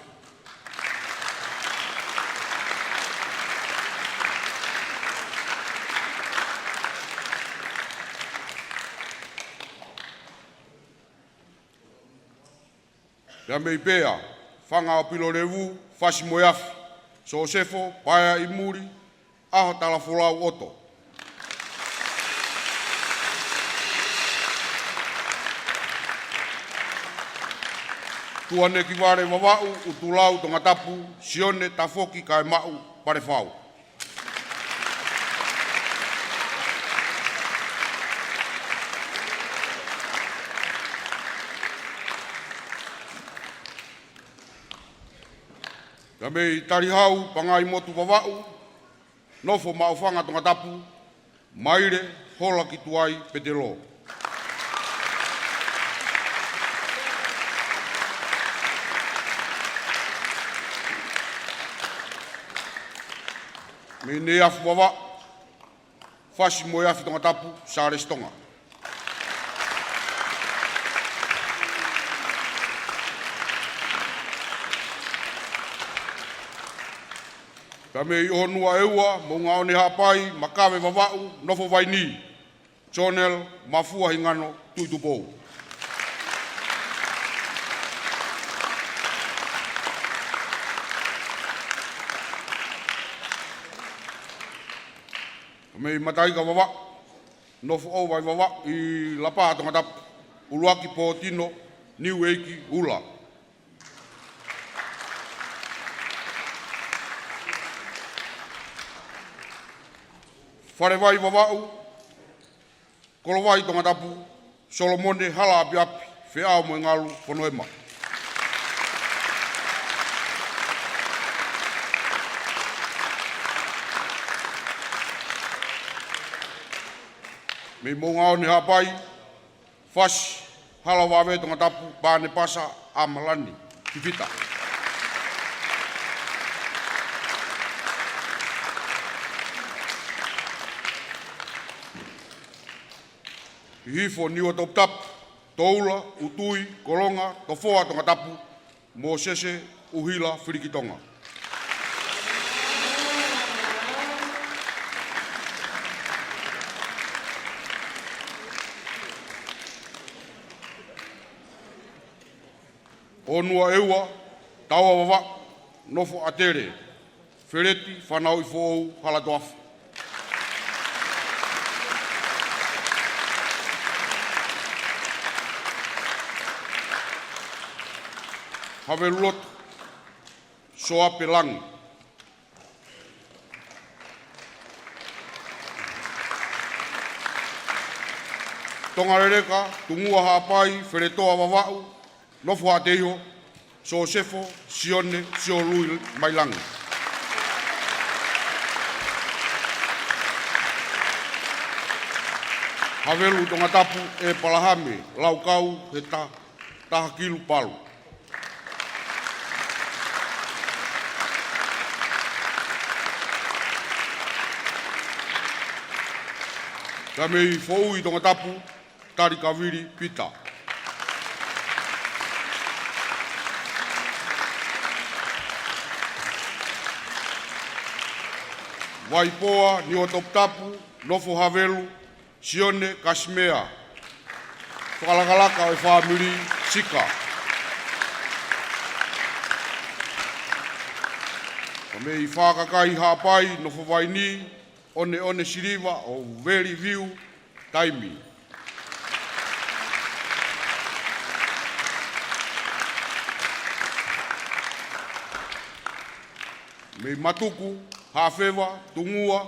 Ka mei pea, whanga o pilo rewu, whasi moiafi, so sefo, paia I muri, aho tala wholau oto. Tuane ki ware wawau, utulau, Tongatapu, sione, tafoki, kai mau, pare whau. Ka mei tarihau, pangai motu wawau, nofo maofanga Tongatapu, maire, hola ki tuai, petelo. Me ne afu wawa, fasi mo afi Tongatapu, Serene Tonga. Ka me i honua eua, mo ngā one hapai, makawe wawau, nofo waini, chonel, mafua hingano, tuitupou. Me i matai ka wawa, nofo o vai wawa, i lapa Tongatapu, uluaki po tino, niu eiki, ula. Whare vai wawau, kolo vai Tongatapu, Solomone hala api api, whiao mo ngalu ponoema. Me mo ngao ni hapai, whasi, hala wawe Tongatapu, bāne pasa, amalani, kipita. Hifo niwa Tongatapu, Paula, Utui, Kolonga, Tofoa Tongatapu, mo sese, uhila, whirikitonga. Onua eua, taua wawa, nofo atere, whereti, whanau i fōu, halatoafu. Hawe lotu, soape langi. Tonga rereka, tungua hapai, wheretoa wawau, nofo hateho, so sefo, sione, sio lui mai langi. Hawelu Tongatapu e palahame, laukau he tahakilu palu. Ka mei fōu i Tongatapu, tari kawiri pita. Waipoa ni o Tongatapu, nofo Hawelu, sione kasimea. Whakalakalaka o whamiri sika. Ka mei whakakai hapai, nofo waini, one siriva o very view taimi. Me matuku, hawhewa, tungua,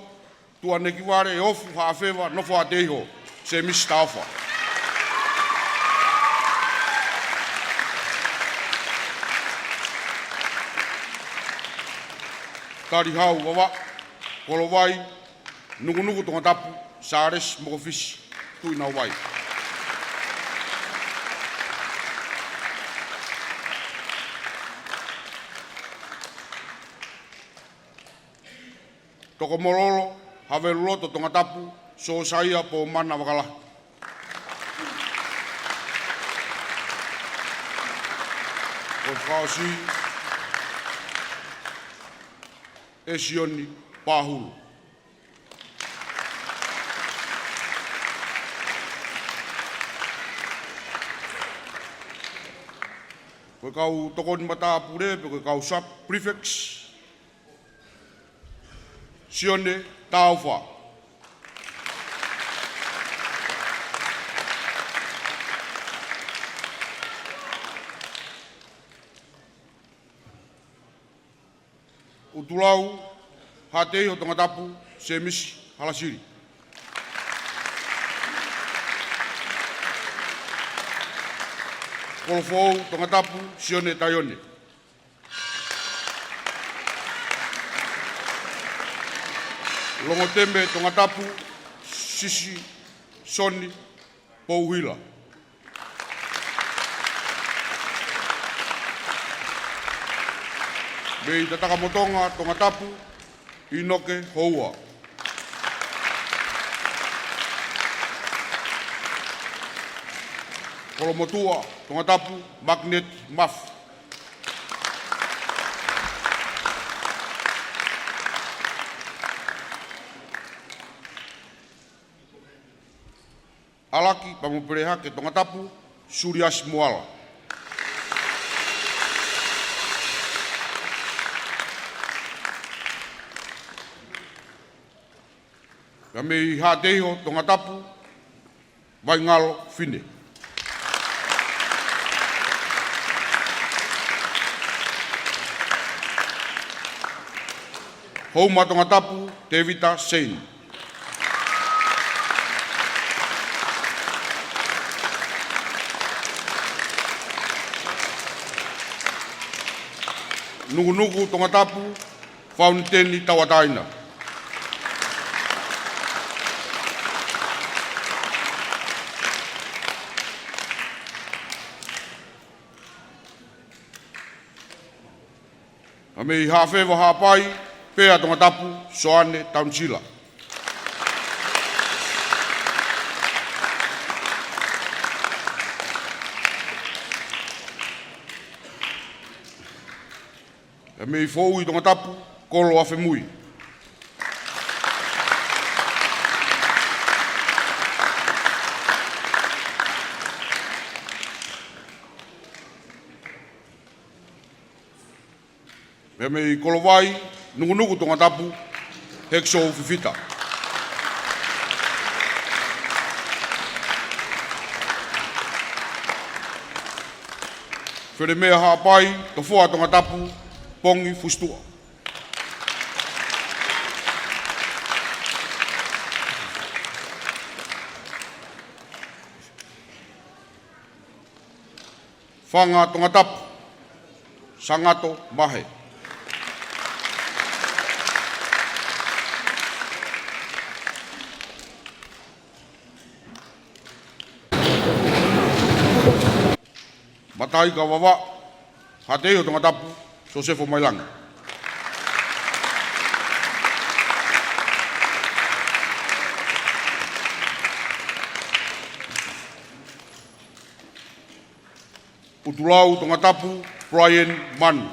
tua nekiware e ofu hawhewa, nofo ateho, se mistafa. Tari hau wawa, kolo vai, nuku Tongatapu, Serene mokofisi, tui na wai. Toko morolo, Hawelu loto Tongatapu, so saia po mana wakala. O whaosi, e sioni pāhulu. Koe kau tokoni mata apure, koe kau sub prefects, sione tauwha. Utulau, hatei o Tongatapu, se misi halasiri. Kolofou, Tongatapu, sione taione. Longotembe, Tongatapu, sisi, soni, pouhila. Mei tataka motonga, Tongatapu, inoke houa. Kolomotua, Tongatapu, Magnet, Maf. Alaki, pamupereha ke Tongatapu, Surias Moala. Kami hateho Tongatapu, Vaingalo, Fine. Houma Tongatapu, Tevita, Sein. Nugu Tongatapu, Fauniteni, Tawataina. Kami hawhewa hapai, pea Tongatapu, Soane, Townsila. Kami fōui Tongatapu, Kolo Awhemui. Kami Kolowai, Nugu Tongatapu, Hekso Fifita. Wheremea hapai, Tofoa Tongatapu, Pongi Fustua. Whanga Tongatapu, Sangato Mahe. Matai ka wawa, hateo Tongatapu, Sosefo Mailanga. Utulau Tongatapu, Brian Manu.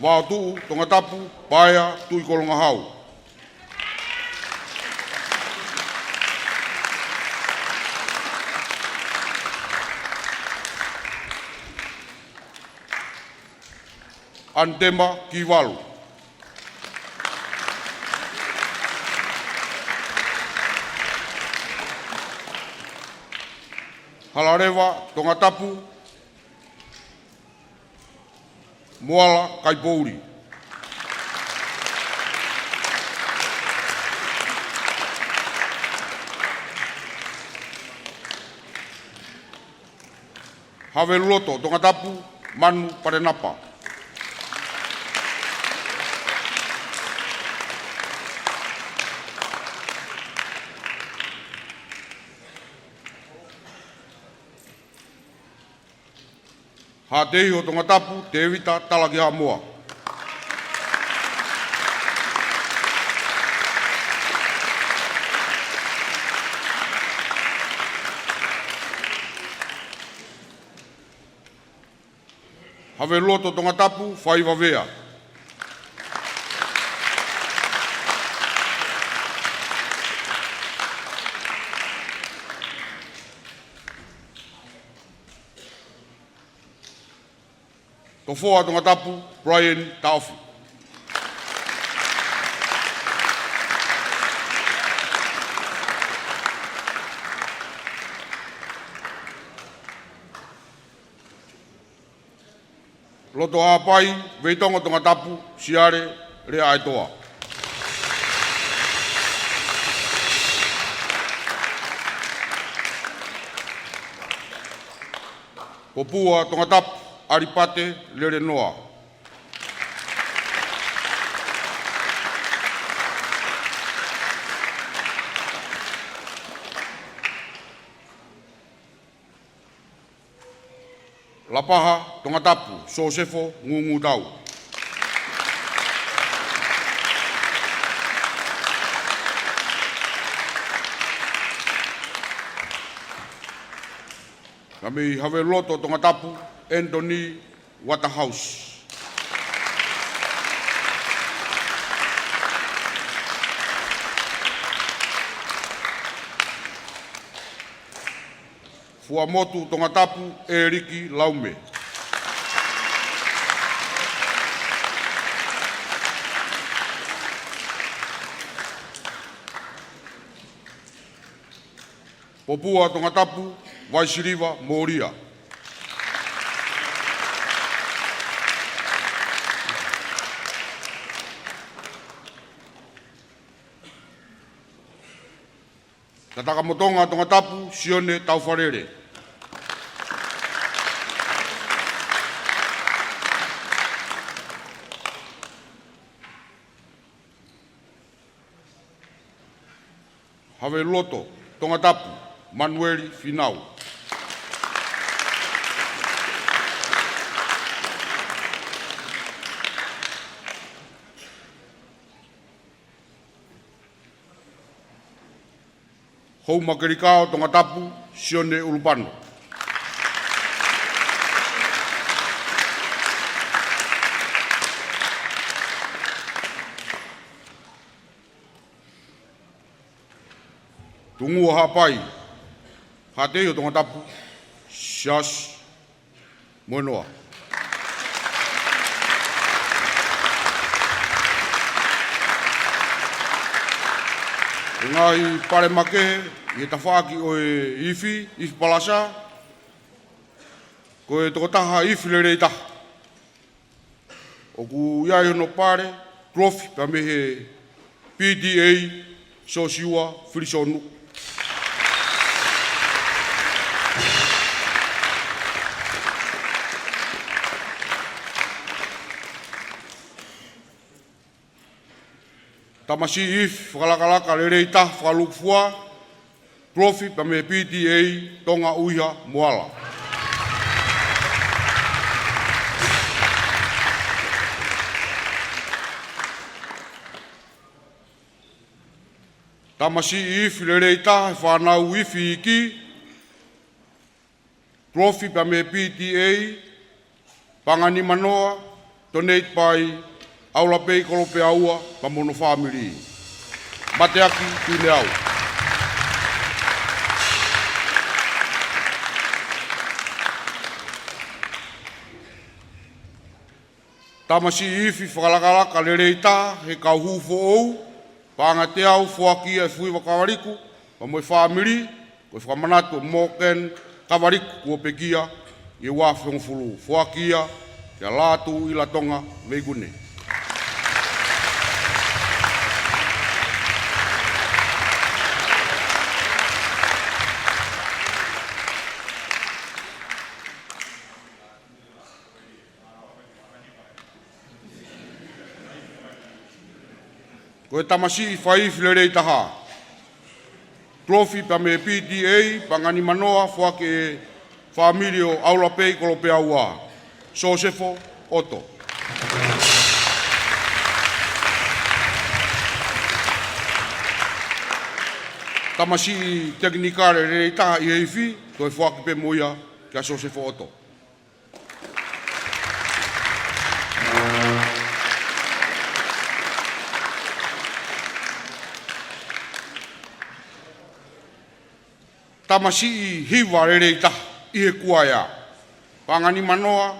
Watu Tongatapu, Paya Tui Kolongahau. Antema Kiwalu. Halarewa Tongatapu, Moala Kaipouri. Haveloto Tongatapu, Manu Parenapa. Hatehi Tongatapu, Tevita, Talaki Hamoa. Haveloto Tongatapu, Whaiwawea. Tofoa Tongatapu, Brian Taufi. Loto Hapai, Veitongo Tongatapu, Siare, Rea Aitoa. Kopua Tongatapu, Aripate, Lere Noa. Lapaha, Tongatapu, Sosefo, Ngungu Tau. Kami have loto Tongatapu, Anthony Waterhouse. Fuamotu Tongatapu, Eriki Laume. Popua Tongatapu, Vaisiriva Moria. Tatakamotonga Tongatapu, Sione Taufarere. Have loto Tongatapu, Manueli Finau. Hou Makerikao Tongatapu, Sione Ulupano. Tungu hapai, hateo Tongatapu, Sias Moinoa. Ngai pare make, i tawhaki o e ifi palasa, ko e tokotaha ifi lere itaha. O ku iai no pare, trophy pa mehe PDA, Sosiua, Firisonu. Tamasi if whakalakalaka lere ita whakalukfua, trophy pa me PTA Tonga Uiha Moala. Tamasi if lere ita whanau ifi iki, trophy pa me PTA Pangani Manoa, donate by Aula pei kolope aua pa mono family. Mateaki tine au. Tamasi ifi whakalakalaka lere ita he kauhufo ou, panga te au fuakia e fui wakawariku, pa moe family, koe whamanatu moken kawariku kua pekia, i wafengfulu fuakia, kia Latu i Tonga meigune. Koe tamasi whaifi lere i taha. Trophy pa me PTA, Pangani Manoa, whake e whamiri o Aula Pei kolope aua. Sosefo, Oto. Tamasi teknikare lere i taha i heifi, koe whake pe moia kia Sosefo, Oto. Tamasi i hiwa rere i taha i he kuaia. Pangani Manoa,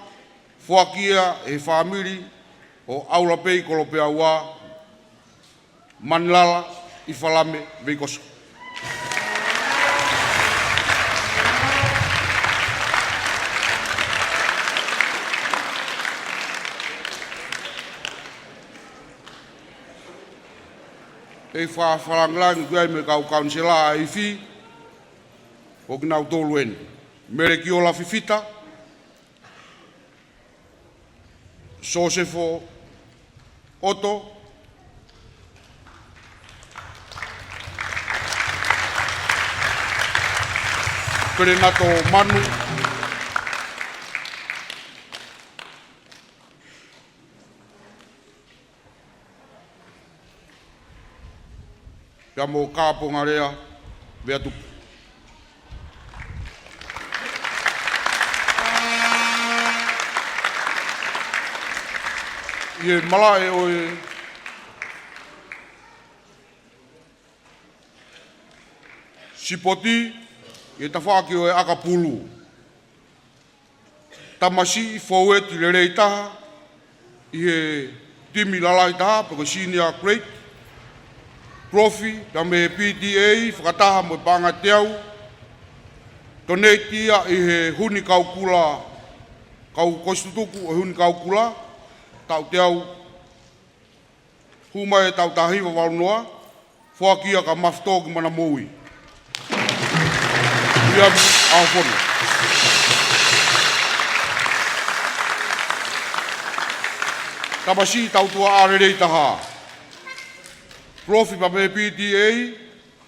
fuakia e whamiri o Aula Pei kolope aua, Manlala i whalame veikoso. E Fakalangilangi kuai me kau kaunsela a ifi, o gnau toluen. Mere ki o la fifita, Sosefo Oto, Perenato Manu, pia mo kāponga rea, vea tupu. Ie malae oe sipoti, ie tawhaki oe akapulu. Tamasi fōweti le reitaha, ie timi lalai taha, pako senior grade, trophy, tame PTA, whakataha mo panga teau, tonetia i he huni kaukula, kau kostutuku o huni kaukula, tau teau, humai tau tahiwa walnoa, whakia ka maftoki mana moui. Iam au whonu. Tamasi tau tua arerei taha. Profi pa me PTA,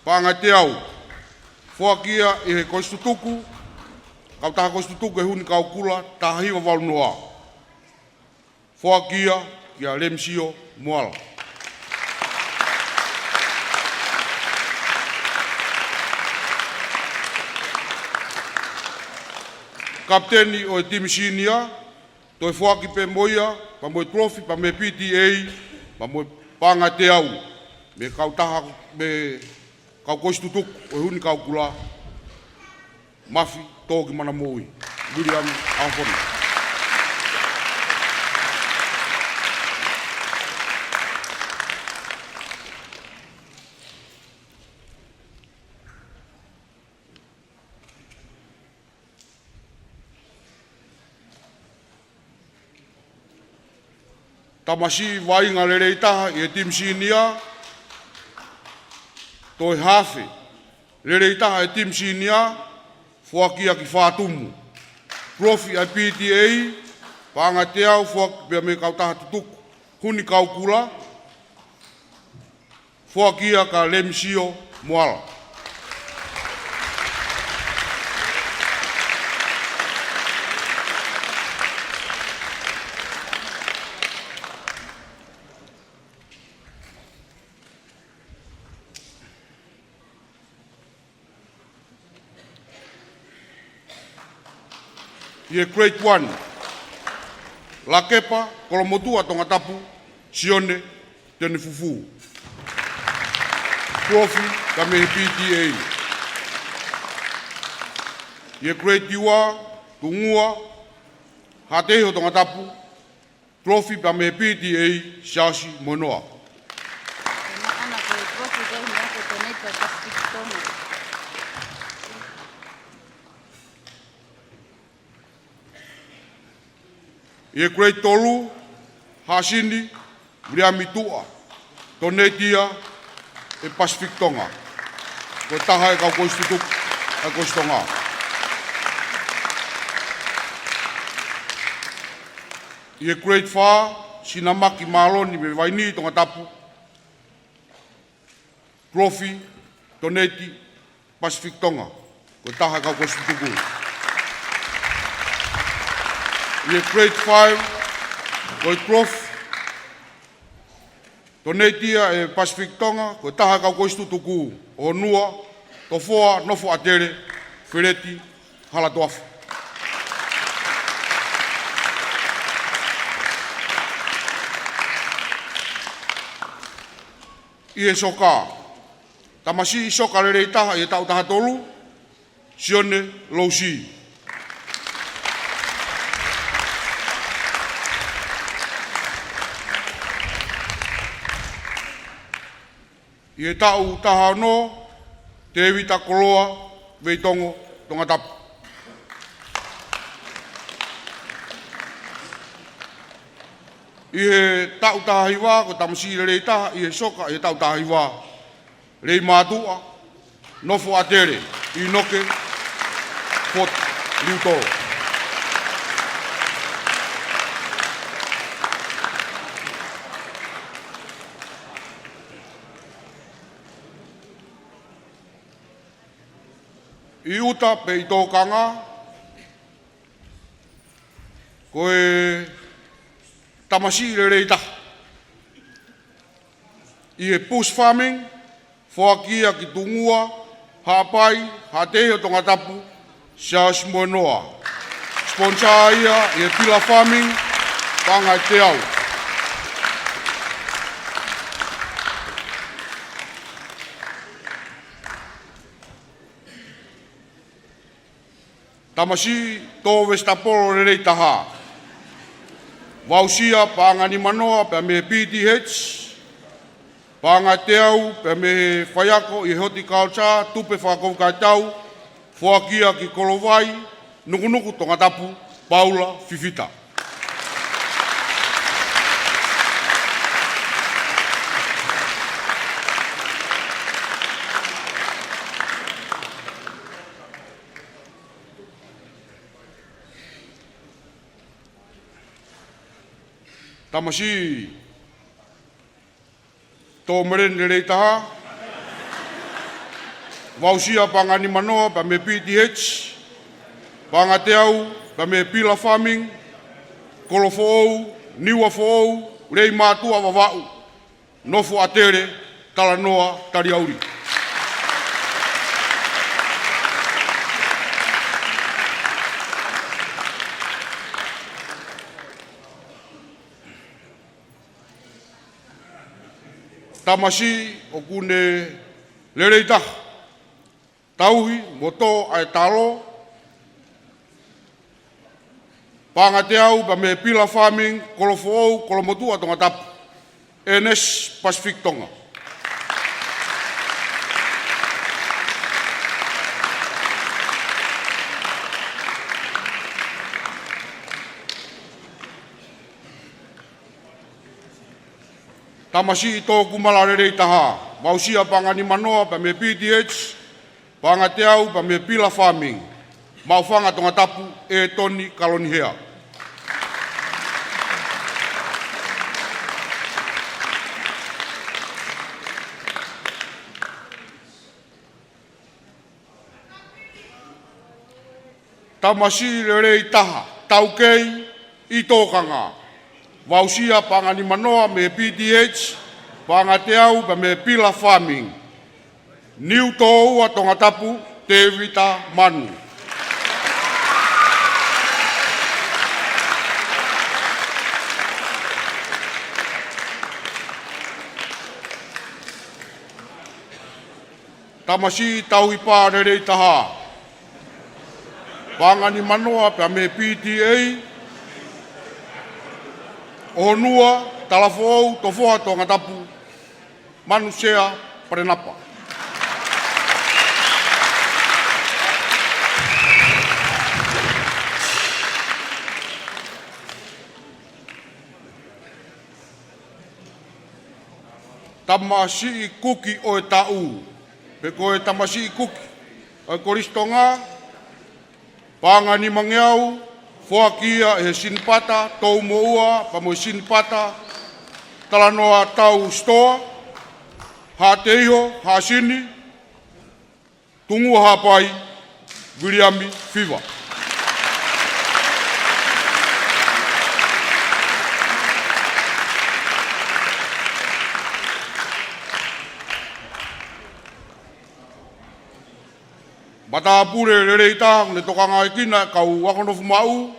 panga teau. Whakia i he kostutuku, kau taha kostutuku e huni kaukula, tahiwa walnoa. Whakia kia lemsio moala. Kapteni o timi sinia, toi whaki pe moia, pa moe trophy, pa me PTA, pa moe panga te au, me kau taha, me kau koistutuk, o huni kau kula, mafi, tōki mana moui. William Alfoni. Tamasi wainga le reitaha i e timsinia, toi hafe. Le reitaha e timsinia, whakia ki whātumu. Profi ai PTA, panga teau, whaki pia me kautaha tutuku, huni kaukula, whakia ka lemsio moala. Ie grade 1, Lakepa, Kolomotua, Tongatapu, Sione, Tene Fufu. Trophy, kame PTA. Ie grade 2, Tungua, Hateho, Tongatapu, Trophy, kame PTA, Shashi, Monoa. Ie grade tolu, Hasini, Mriamitua, Tonetia, e Pacific Tonga. Ko taha e kau koistutuk, e koistonga. Ie grade 4, Sinamaki Maloni, me Vaini, Tongatapu, Trophy, Toneti, Pacific Tonga. Ko taha e kau koistutuku. Ie grade 5, koi prof, tonetia e Pacific Tonga, koi taha kau koistutuku, o nua, tofoa, nofo atere, whireti, halatoafu. Ie soka, tamasi soka le reitaha e tau taha tolu, Sione Lousi. Ie tau taha no, te evita koloa, veitongo, Tongatapu. Ie tau taha hiwa, ko tamasi le reitaha, ie soka, ie tau taha hiwa. Rei mātua, nofo atere, i noke, Fort Liutoro. I uta pe i tōkanga, koe tamasi le reita. I e bush farming, Whakia ki tungua, hapai, hateo Tongatapu, Sias Monoa. Sponsor ia e Pila Farming, Pangai Te Au. Tamasi tō Westapolo re rei taha. Wausia pāngani manoa pe me PTH, pāngai te au pe me whaiako i horticulture, tupe whakau kai tau, whakia ki Kolowai, nukunuku Tongatapu, Paula, Fifita. Tamasi tō merene rei taha. Wausia pāngani manoa pa me PTH, pānga te au pa me Pila Farming, Kolofo ou, Niwa fo ou, rei mātua wawau, Nofo Atele, Talanoa, Tariauri. Tamasi o kune lereita. Tauhi, moto ai talo. Pānga te au pa me Pila Farming, Kolofo ou, Kolomotua Tongatapu. Highness Pacific Tonga. Tamasi tō kumala rei taha. Wausia pāngani manoa pa me PTH, pānga te au pa me Pila Farming. Mauwhanga Tongatapu e Toni Kalonihea. Tamasi rei taha. Taukei i tōkanga. Wausia pāngani manoa me PTH, pānga te au pa me Pila Farming. Niu tō ua Tongatapu, te vita manu. Tamasi tauhi pā rei taha. Pāngani manoa pa me PTA, Onua, talafou, tofoa Tongatapu, manusea, parenapa. Tamasi kuki o e tau, pe ko e tamasi kuki, o e Kolisi Tonga, pāngani mangeau, Whakia e sinpata, tau moua, pa mo sinpata, talanoa tau stoa, ha teiho, ha sini, tungu hapai, Williami Fiva. Bata pure rei tahang le tokanga ikina kau wakonofu mau,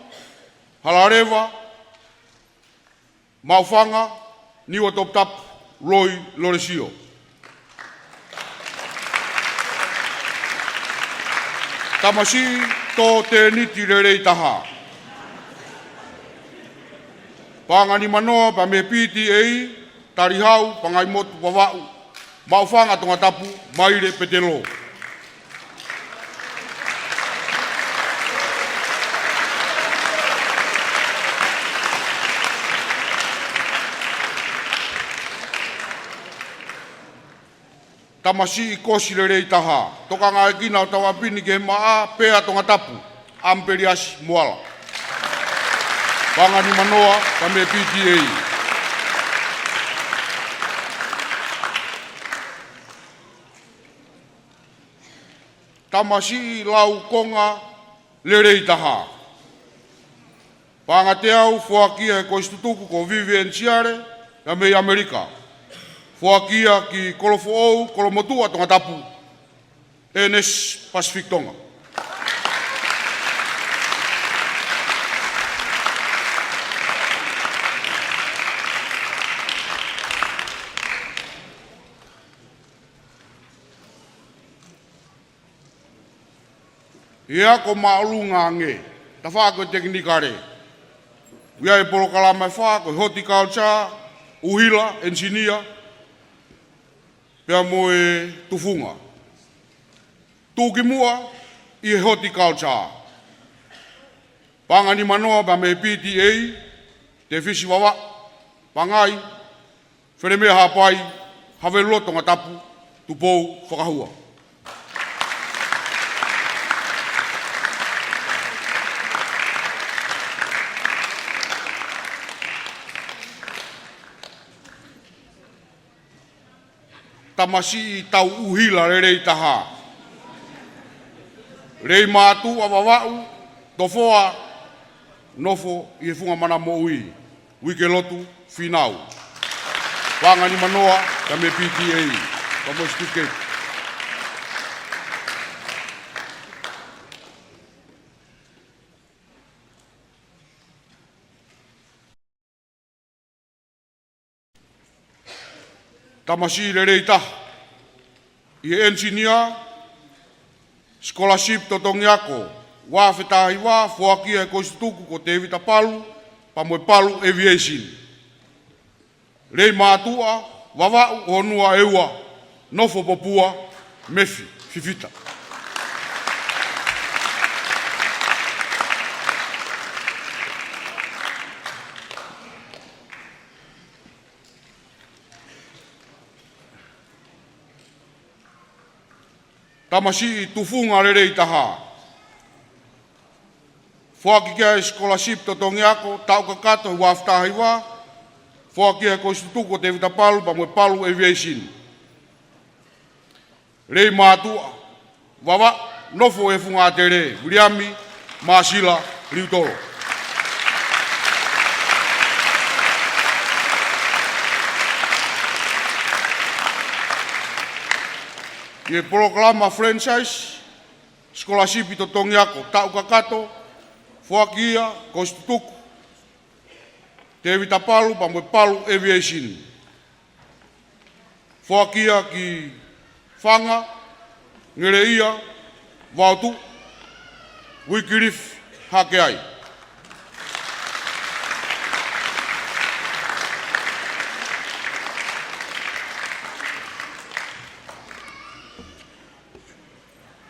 halarewa, maufanga, niwa toptap, loi loresio. Tamasi to te niti rei taha. Pāngani manoa pa me PTA, tarihau, pangai motu wawau, maufanga Tongatapu, maire petelo. Tamasi I kosi le rei taha. Toka ngā kina o tawa pini ke maa pēa Tongatapu. Amperias Moala. Pāngani manoa pa me PTA. Tamasi lau konga le rei taha. Pānga te au whakia e ko istutuku ko Vivian Ciare na me Amerika. Whakia ki Kolofo Kolomotua Tongatapu. Highness Pacific Tonga. Ia ko maulunga nge, ta whako teknikare. Ia e Polokalama whako, horticulture, uhila, engineer, pia mo e tufunga. Tūki mua i horticulture. Pangani manoa pa me PTA, te fisi wawa, pangai, whenemea hapai, hawelo Tongatapu, tupou whakahua. Tamasi i tau uhila rei taha. Rei mātu a wawau, tofoa, nofo i e funga mana mo ui. Wike lotu, whinau. Wangani manoa, ka me PTA. Ka mo stike. Tamasi rei taha. I e engineer, scholarship to Tongiako, wā whetahi wā, whakia e koistutuku ko te evita palu, pa moe palu aviation. Rei mātua, wawau honua eua, nofo popua, mefi, fifita. Tamasi i tufunga rerei taha. Whaki kia e scholarship to Tongiako, tau kakato i waftahi wā. Whaki kia e koistutuko te vita palu, pa moe palu aviation. Rei mātua, wawa, nofo e funga te re, Williami, Masila, Riutoro. I e Polokalama franchise, scholarship i to Tongiako, tau kakato, whakia, koistutuku, te evita palu, pa moe palu aviation. Whakia ki whanga, ngere ia, wautu, wikirif, hake ai.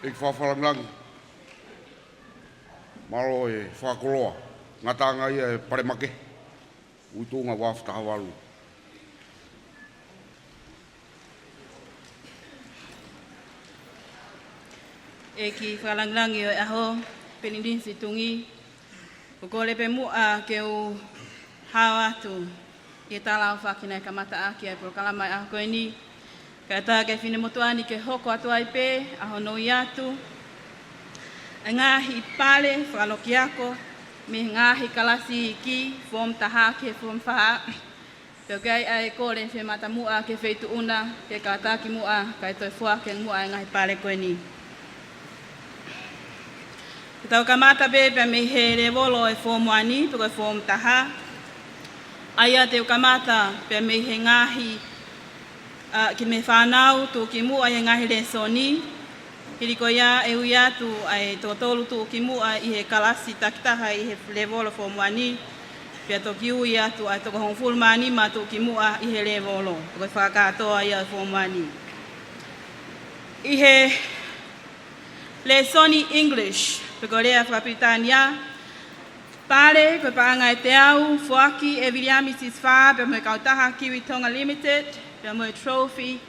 Ik Fakalangilangi. Malo e whakoloa. Ngatanga ia e paremake. Uitunga wafta hawalu.
E ki Fakalangilangi o aho, penindisi Tungi. Ukole pe mua ke u hao atu. I tala o whakina e kamata aki e Polokalama aho koe ni. Ka tā ke whine motuani ke hoko atu ai pē, aho noi atu. Ngāhi pale, whakaloki ako, me ngāhi kalasi ki, form taha ke form wha. Peo kai ai kore whi mata mua ke wheitu una, ke kātaki mua, kai toi fua ke mua e ngāhi pale koe ni. Ke tau kamata pē, pia me he rewolo e form wani, peko e form taha. Aia te kamata, pia me he ngāhi ki me whanau tō ki mua i ngahi lesoni. Hiri ko ia e ui atu ai tō tōlu tō ki mua i he kalasi takitaha i he levolo fōmuani. Pia tō ki ui atu ai tō hongfulu mani ma tō ki mua i he levolo. Tō whakatoa i a fōmuani. I he lesoni English. Peko rea whapitania. Pare, koe paanga e te au, Fuaki e Williami Siswha, pe me kautaha Kiwi Tonga Limited. Pia moe trophy,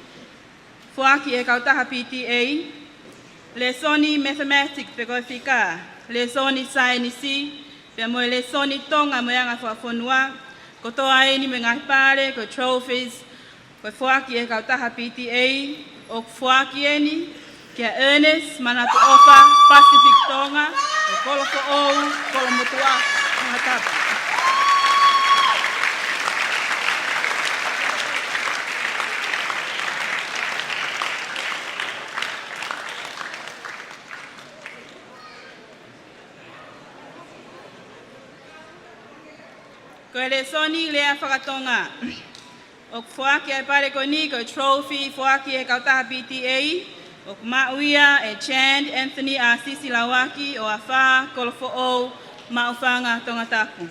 Fuaki e kautaha PTA, lesoni mathematics pe koe whika, lesoni sainisi, pia moe lesoni tonga moe anga whafonua, kotoa e ni me ngai pare, koe trophies, koe Fuaki e kautaha PTA, o Fuaki e ni, kia Highness, manatu ofa, Pacific Tonga, o koloko ou, kolomotua, Tongatapu. ele soni lea whakatonga. O fuaki e pare koni ko trophy fuaki e kautaha PTA. O mauia e Chand Anthony a Sisi Lawaki o awha kolofo o maufanga Tongatapu.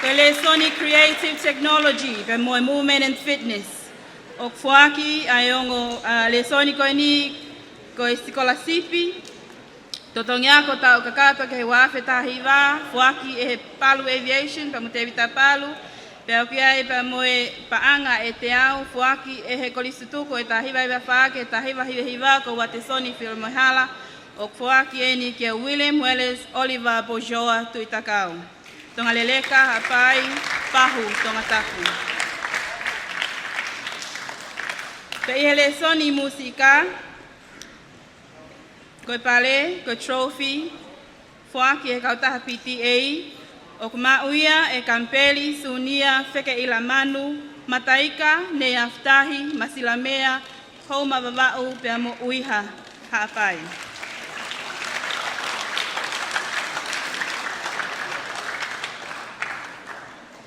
Ele soni creative technology pe moi movement and fitness. O fuaki ayongo le soni koni ko esikola sipi. Totongia ko tau kakato ke wafe tahiva fuaki e Palu Aviation pe mutevita Palu. Pea kia e pa moe paanga e te au fuaki e he Kolisi tuko e tahiva iwa whaake e tahiva hiva ko wate soni whil mohala o fuaki e ni kia William Welles Oliver Bojoa tuitakau. Tonga leleka hapai pahu Tongatapu. Pe ihele soni musika ko pale ko trophy fuaki e kautaha PTA o kumauia e kampeli sunia feke ila manu mataika ne aftahi masilamea homa babau pe amo uiha hapai.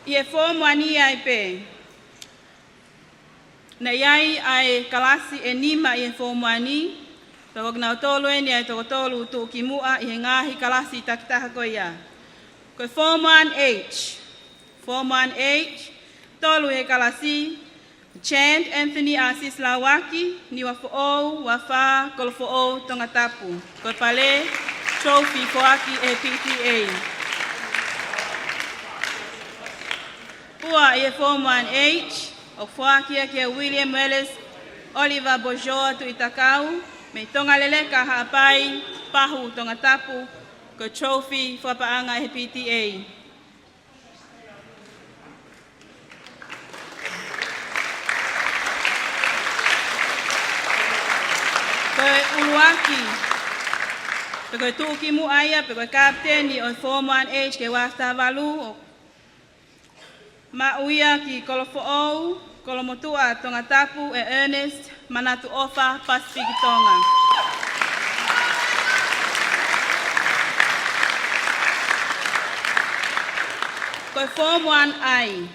Ie fomu ania e pe. Na iai ai kalasi e nima ie fomu ani. Tawag na otolu e ni ai tokotolu tu kimua i ngahi kalasi takitaha ko ia. Ko Form 1H. Form 1H. Tolu e kalasi. Chand Anthony Asis Lawaki. Ni wafo wafa kolofo Tongatapu. Ko pale trophy foaki e PTA. Pua e Form 1H. O foaki e William Welles Oliver Bojoa tu itakau. Me tonga leleka hapai pahu Tongatapu. Ko trophy whapaanga e PTA. Ko uluaki. Ko tuki mu aya, ko captain ni o Form 1H ke wasta valu. Mauia ki kolofo ou, kolomotua Tongatapu e Highness manatu ofa Pacific Tonga. Ko Form 1I.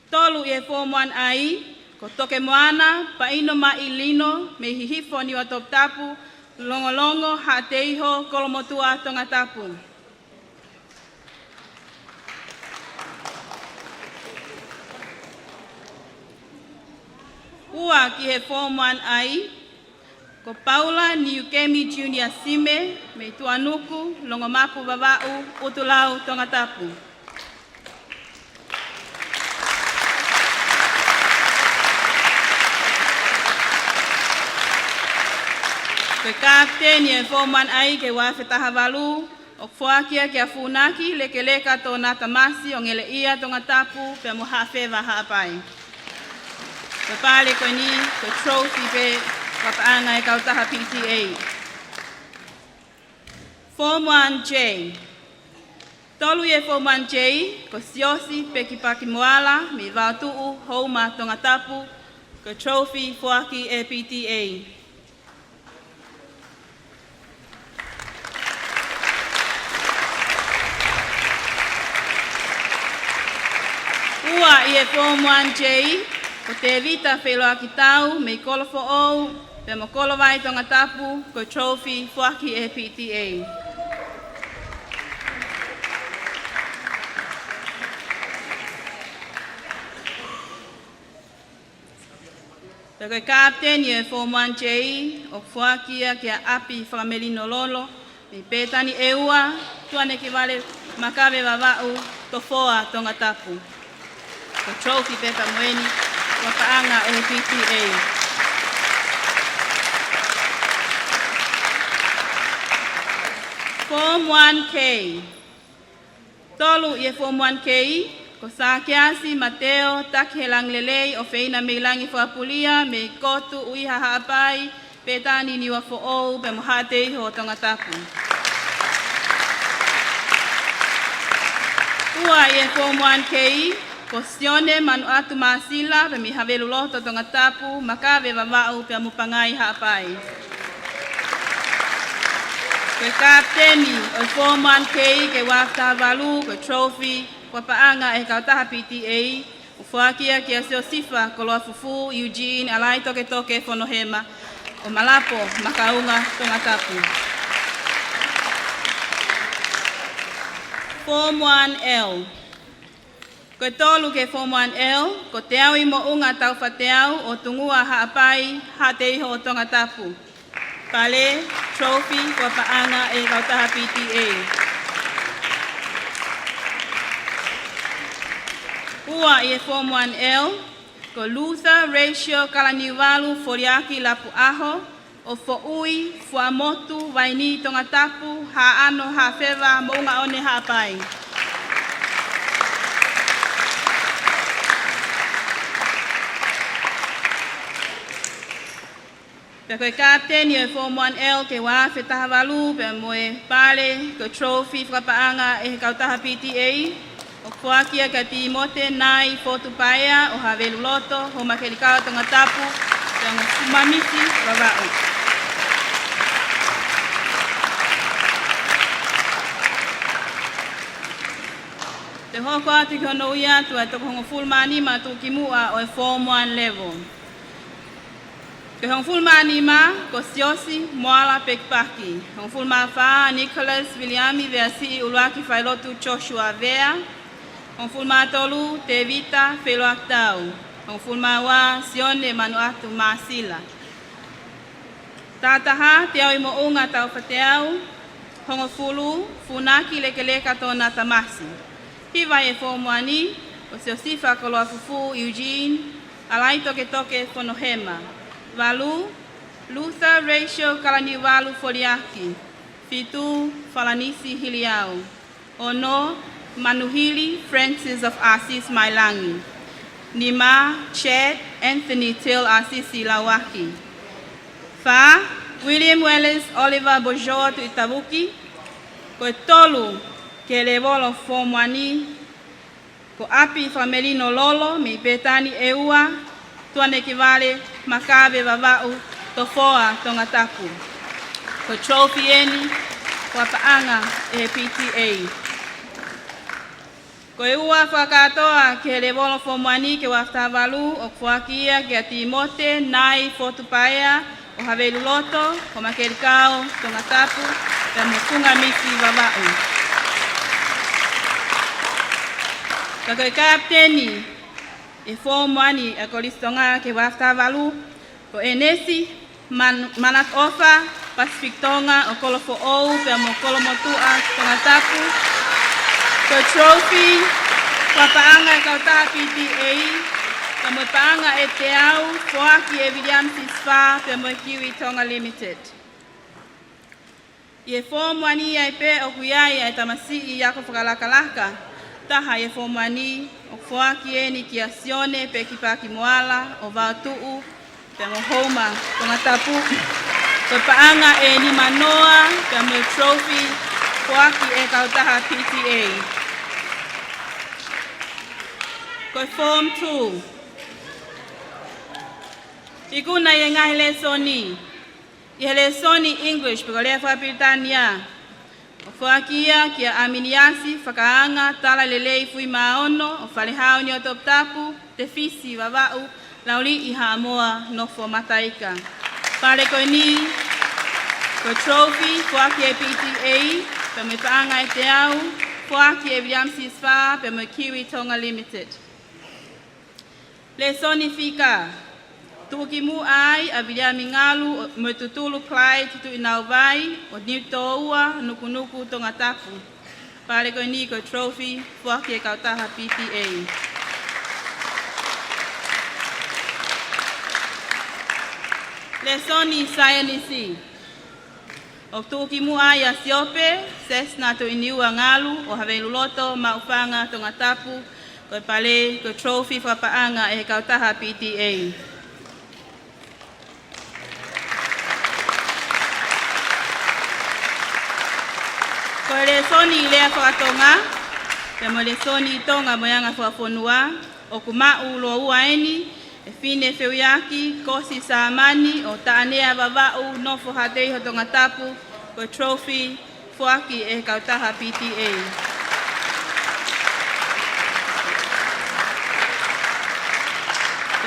Tolu e Form 1I, ko toke moana, paino mailino, me hihifo ni Tongatapu, longolongo hateiho kolomotua Tongatapu. Ua ki he Form 1I, ko Paula ni Ukemi Junior Sime, me tuanuku, longomapu babau, utulau Tongatapu. Ko captain ni Form 1I ke wafetaha valu, o fuakia ke afunaki, lekeleka to nakamasi, o ngele ia Tongatapu, pe mohafeva hapai. Ko pale ko ni, ko trophy pe wapaanga e kautaha PTA. Form 1J. Tolu e Form 1J, ko siosi pe kipaki moala, me vautuu houma Tongatapu, ko trophy fuaki e PTA. Ua i e Form 1J, ko te evita wheloa ki tau, me kolofo ou, pe mo kolovai Tongatapu, ko trophy fuaki e PTA. Pe koe captain i e Form 1J, o fuakia kia api whakamelino lolo, me petani e ua, tuane ki wale makawe wawau, tofoa Tongatapu. Ko trophy pepa moeni, wakaanga e PTA. Form 1K. Tolu i Form 1K, ko Sakiasi Mateo takhelang lelei o feina meilangi whapulia me kotu uiha haapai petani ni wafo ou pe mohate ho Tongatapu. Ua i Form 1K, ko sione manu atu masila pe mi havelu loto Tongatapu makawe wawau pe mupangai haapai. Koe kapteni o Form 1K ke wafta valu koe trophy kwa paanga e kautaha PTA o fuakia ki a seo sifa ko loa fufu Eugene alai toke toke whonohema o malapo makaunga Tongatapu. Form 1L. Ko tolu ke Form 1L, ko te au I mo unga tau whateau o tungua haapai ha te iho o Tongatapu. Pale, trophy, kwa paanga e kautaha PTA. Ua I Form 1L, ko Luther Ratio Kalaniwalu Foriaki Lapu Aho, o fo'ui, fuamotu, waini Tongatapu, ha ano, ha fewa, mo unga one haapai. Pe koe kapteni o Form 1L ke wā whetaha walu pe moe pale ko trophy whakapaanga e kautaha PTA o kuakia ka timote nai fotu paea o hawelu loto ho makelikao Tongatapu pe o kumamiti wawau. Te hoko atu ki hono ia tu a toko hongo fulmani ma tu ki mua o Form 1 level. Ke hong fulmani ma ko siosi moala pekpaki. Hong fulma fa Nicholas Williami vea si uluaki failotu Joshua vea. Hong fulma tolu te vita felo aktau. Hong fulma wa sione manuatu masila. Tataha te au imo unga tau whateau. Hongo fulu funaki lekeleka tona tamasi. Hiva e Form 1 o siosifa koloa fufu Eugene alai toke toke whonohema. Walu, Luther Ratio Kalaniwalu Foriaki, Fitu Falanisi Hiliau, Ono Manuhili Francis of Assis Mailangi, Nima Chad Anthony Till Assisi Lawaki, Fa William Wellis Oliver Bojoa tu Itabuki, Ko tolu ke levolo Form 1 ko api Famelino Lolo mi petani eua tuane kivale makabe vavau tofoa Tongatapu. Ko trophy eni kwa paanga e PTA. Ko eua whakatoa ke levolo Form 1 ke waftavalu o kuakia ke Timote nai fotupaea o havelu loto o makerikao Tongatapu e mufunga misi vavau. Kako kapteni e Form 1 e Kolisi Tonga ke waftavalu o enesi manat ofa Pacific Tonga o kolofo ou pe mo kolomotua Tongatapu. Ko trophy kwa paanga kauta PTA ka mo paanga e te au foaki e William Sisfa pe mo Kiwi Tonga Limited. Ye Form 1 ia pe o kuyai e tamasi i yako Fakalakalaka taha ye Form 1 o foaki e ni kiasione pe kipaki moala o vautuu pe mo homa Tongatapu. Ko paanga e ni manoa pe mo trophy foaki e kautaha PTA. Ko Form 2. Ikuna ye ngahi lesoni. Ye lesoni English pe kolea Britania. O fuakia kia aminiasi Fakaanga tala lelei fui maono o falehau ni o Tongatapu te fisi vavau lauli i hamoa nofo mataika. Pare ko ni ko trophy fuakia PTA pe me paanga e te au fuakia William Sisfa pe me Kiwi Tonga Limited. Lesoni fika. Tuki mu ai a Williami ngalu mo tutulu Clyde tu inauwai o nitoua nukunuku Tongatapu. Pare ko ni ko trophy fuaki e kautaha PTA. Lesoni sayanisi. O tuki mu ai a siope sesna tu iniua ngalu o havelu loto maufanga Tongatapu. Ko pale ko trophy whapaanga e kautaha PTA. Ko lesoni lea whakatonga, pe mo lesoni tonga moyanga whafonua, o kumau loa uaeni, e fine feuiaki, kosi saamani, o taanea vavau nofo hatei ho Tongatapu, ko trophy fuaki e kautaha PTA.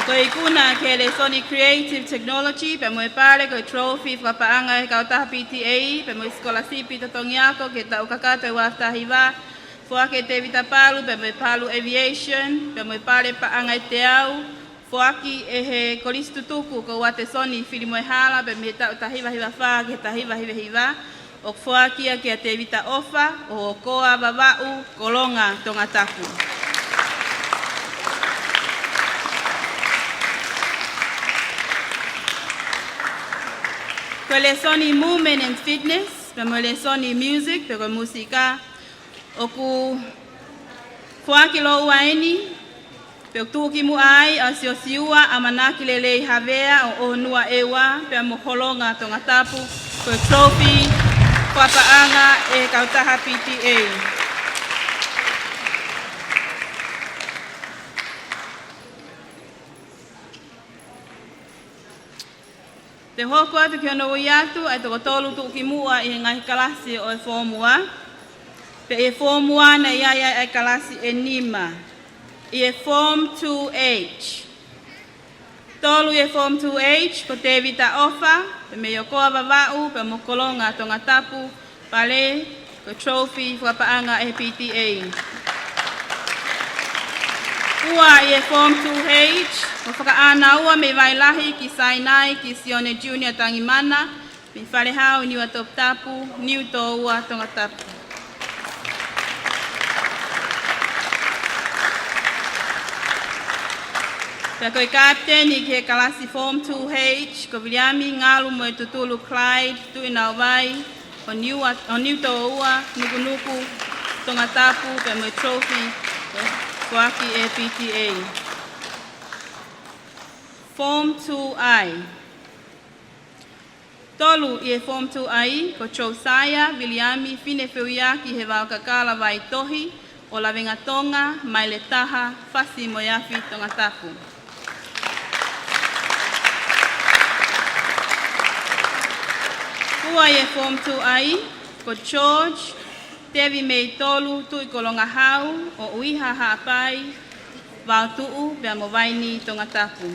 Ko ikuna ke le Sony Creative Technology pe mo pare ko trophy whapaanga e kautaha PTA pe mo scholarship to tongiako ke ta ukakata wa tahiva fuake te vita palu pe mo palu aviation pe mo pare paanga te au fuaki e he Kolisi tutuku ko wa te Sony filimo hala pe me ta tahiva hiva fa ke tahiva hiva o fuaki ke te vita ofa o koa babau kolonga Tongatapu. Ko le Sony Movement and Fitness, pe mo le Sony Music, pe ko musika, o ku fuaki lo uaini, pe tuki mu ai, a siosiua, a manaki le lei havea, o nua ewa, pe mo holonga Tongatapu, ko trophy, whapaanga e kautaha PTA. Te hoko atu ki ono ui atu, ai toko tolu tuki mua i ngahi kalasi o e fōmua. Pe e fōmua na ia e kalasi e nima. I e Form 2H. Tolu i e Form 2H, ko te vita ofa, pe me yokoa vavau, pe mokolonga Tongatapu, pale, ko trophy, whapaanga e PTA. Ua i e Form 2H, o whakaana ua me wailahi ki Sainai ki Sione Junior Tangimana, me wharehau niwa Tongatapu, niu tō ua Tongatapu. Pea koe captain i ke kalasi Form 2H, ko Viliami ngalu mo e tutulu Clyde, tui nau vai, o niu tō ua, nuku Tongatapu, pe mo trophy, Fuaki e PTA. Form 2I. Tolu i e Form 2I, ko Josiah, Viliami, Fine Feuiaki he wau kakala vai tohi, o la vengatonga, mai le taha, fasi moyafi Tongatapu. Ua i e Form 2I, ko George, Tevi mei tolu tui kolonga hau o uiha haapai wau tuu pea mo waini Tongatapu.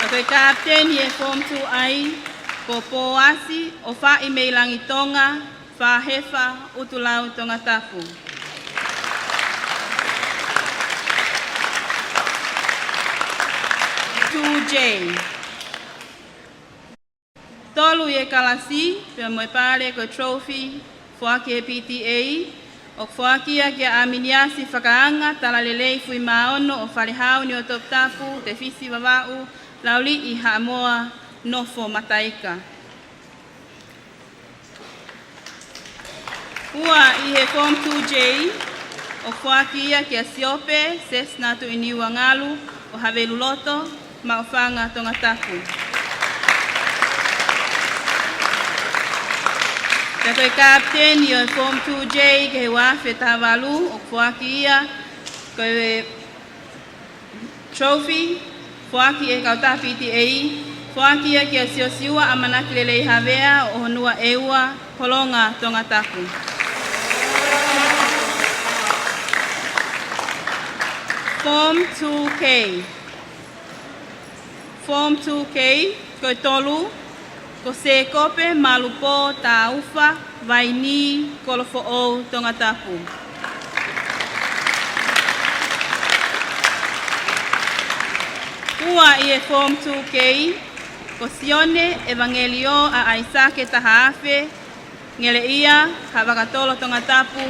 Koe captain i e Form 2I ko Poasi o wha i mei langi tonga wha hefa utulau Tongatapu. Tolu i e kalasi, pia moe pare ko trophy, fuaki e PTA, o fuakia kia aminiasi whakaanga, tala lelei fui maono o wharehau ni o Tongatapu, te fisi wawau, lauli i haamoa nofo mataika. Ua i he Form 2J, o fuakia kia siope, Cessna tu iniua ngalu, o haveluloto, ma o whanga Tongatapu. Te koe captain i o Form 2J ke he wafe tawalu o fuaki ia koe trophy, fuaki e kautaha PTA, fuaki ia kia siosiua a manaki lelei havea o honua eua holonga Tongatapu. Form 2K. Form 2K, koe tolu, ko se kope malupo ta ufa vaini kolofo o Tongatapu. Ua i e Form 2K, ko Sione Evangelio a Aisake Fakaafe, ngele ia hawakatolo Tongatapu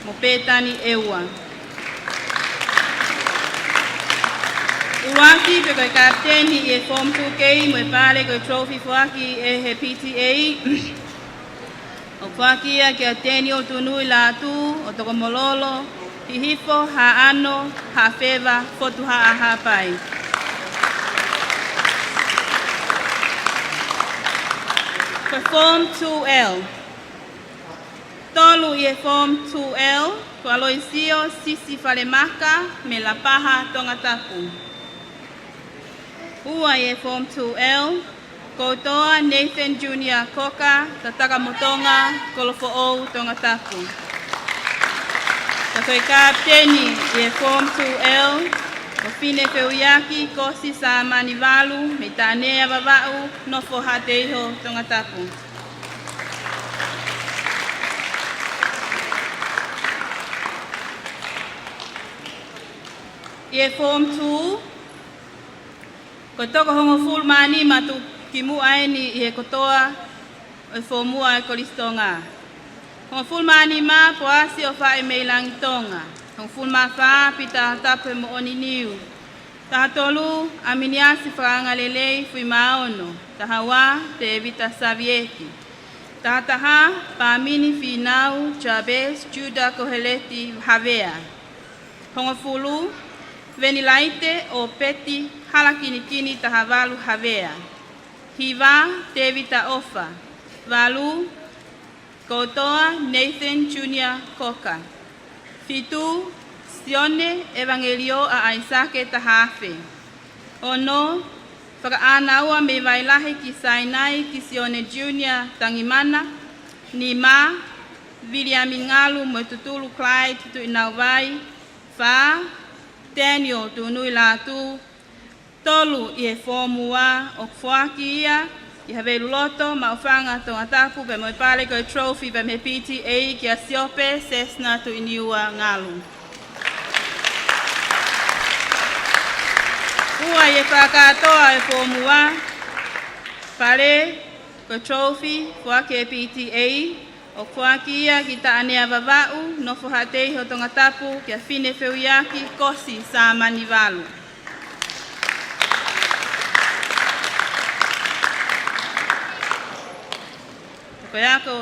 mo petani eua. Uaki pe koe kapteni i e Form 2K mo e pare koe trophy fuaki e he PTA. O fuaki ia ke ateni o tunui Latu, o toko mololo, hihifo, haano, hafeva, fotu haahapai. Koe Form 2L. Tolu i e Form 2L, ko Aloisio Sisi Falemaka me la paha Tongatapu. Ua i e Form 2L, ko Koutoa Nathan Jr. Koka, Tataka Motonga, Ouau Tongatapu. Ka koe kapteni e Form 2L, o Fine Feuiaki, Kosi sa Manivalu, me tānea wawau, nofo hateiho Tongatapu. E Form 2, ko toko hongo full mani matu ki muaini i kotoa o formua e Kolisi Tonga. Hongo full mani ma po asi o whae meilangi tonga. Hongo full ma wha pita tapu mo oni niu. Taha tolu aminiasi whaanga lelei fui maono. Taha wa te evita savieti. Taha taha paamini finau Jabez Juda Koheleti Havea. Hongo fulu Venilaite o peti halakinikini tahavalu havea. Hiva Tevita Ofa. Valu Koutoa Nathan Jr. Koka. Fitu Sione Evangelio a Isake Tahafe. Ono Fakaaanaua me vailahe ki Sainai ki Sione Jr. Tangimana. Nima Viliamingalu mo tutulu Clyde tu inauwai. Fa Daniel tu nui Latu, tolu i e formua o fuaki ia, i hawe luloto ma ufanga Tongatapu pe moi pale koe trophy pe me PTA ki a siope Cessna tu iniua ngalu. Ua i e whakatoa e formua, pale koe trophy fuaki e PTA, o fuaki ia ki ta anea vavau, nofo hatei ho Tongatapu ki a Fine Feuiaki Kosi sa Manivalu. Koe ako,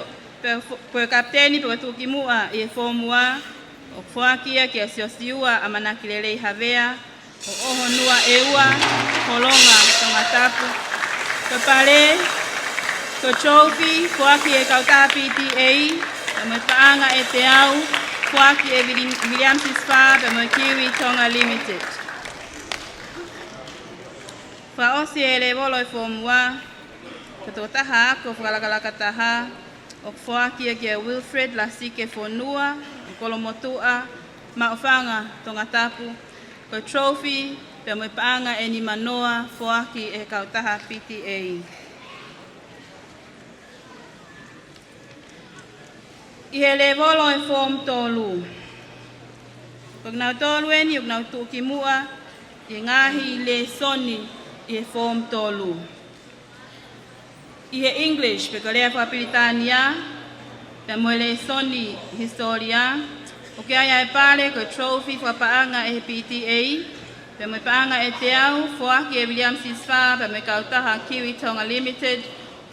koe kapteni pe tuki mua i e formua, o fuaki ia ki a siosiua a manakilelei havea, o oho nua eua, holonga Tongatapu. Koe pale, ko trophy fuaki e kauta PTA, pe mo paanga e te au, fuaki e William Sisfa, pe mo Kiwi Tonga Limited. Fa osi e le volo e formua, ka tō taha ako whakalakalaka taha, o fuaki e kia Wilfred Lasike Fonua, o Kolomotua, ma ofanga Tongatapu, ko trophy, pe mo paanga e ni manoa, fuaki e kautaha PTA. I he le volo e form tolu. Pag nau tolu eni, uk nau tuki mua, i ngahi le soni i he form tolu. I he English, pe ka lea whapilitania, pe mo le soni historia, o ke aia e pare ko trophy whapaanga e he PTA, pe mo paanga e te au, fuaki e William Sisfa, pe mo kautaha Kiwi Tonga Limited,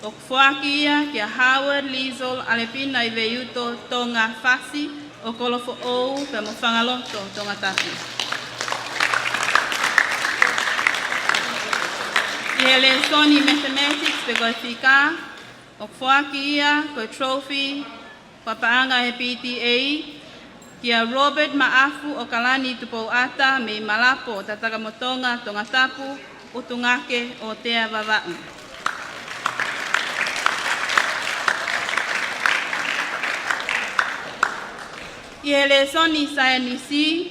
o fuaki ia ki a Howard Liesel alepina i veiuto Tonga Fasi o kolofo ou pe mo whangaloto Tongatapu. I he le soni mathematics pe koe whika o fuaki ia koe trophy papaanga he PTA ki a Robert Maafu o Kalani Tupou Ata me Malapo o Tataka Motonga Tongatapu utungake o Tea Vavau. I he le soni sayanisi,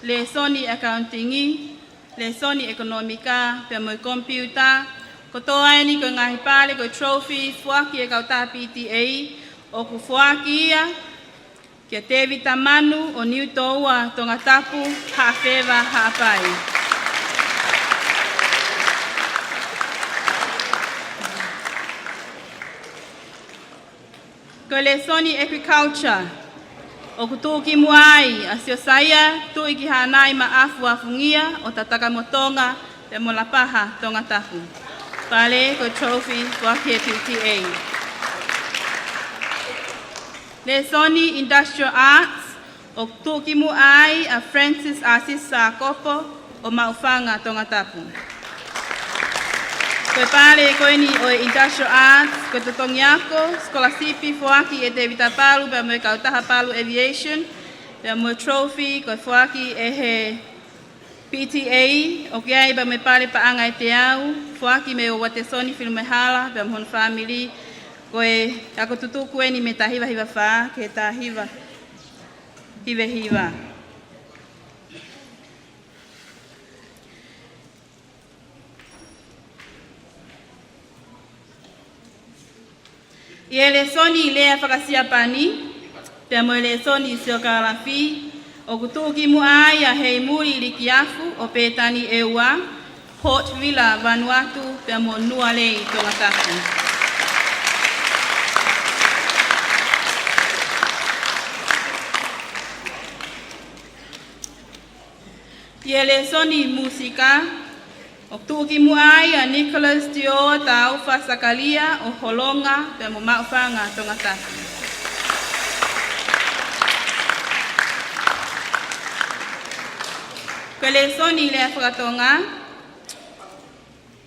le soni accountingi, le soni ekonomika, pe moi computer, ko toa ni ko ngahi pale ko trophy, fuaki e kauta PTA, o ku fuaki ia, kia tevi tamanu o niu toua Tongatapu, haafewa haapai. Ko le soni agriculture, o kutuki muai, a siosaya, tui ki hanai maafu afungia, o Tataka Motonga, pe mo lapaha Tongatapu. Pale ko trophy fuaki e PTA. Le soni industrial arts, o tuki muai, a Francis Asisa Kopo, o maufanga Tongatapu. Koe pare koe ni o industrial arts, koe tutongiako, skolasipi fuaki e te vitapalu, pe mo e kautaha palu aviation, pe mo trophy, koe fuaki e he PTA, o kia iba me pare paanga e te au, fuaki me o wate soni whilu me hala, pe mhon family, koe ako tutuku e ni me tahiwa hiwa wha, ke tahiwa hiwe hiwa. Ie le soni lea whakasia pani, pia mo le soni sio karafi, o kutuki mu ai a hei muri liki afu o petani eua, Port Vila, Vanuatu, pia mo nua lei Tongatapu. Ie le soni musika, o tuki mu ai a Nicholas Tio Taufa Sakalia o Holonga pe mo maufanga Tongatapu. Kele soni le whakatonga,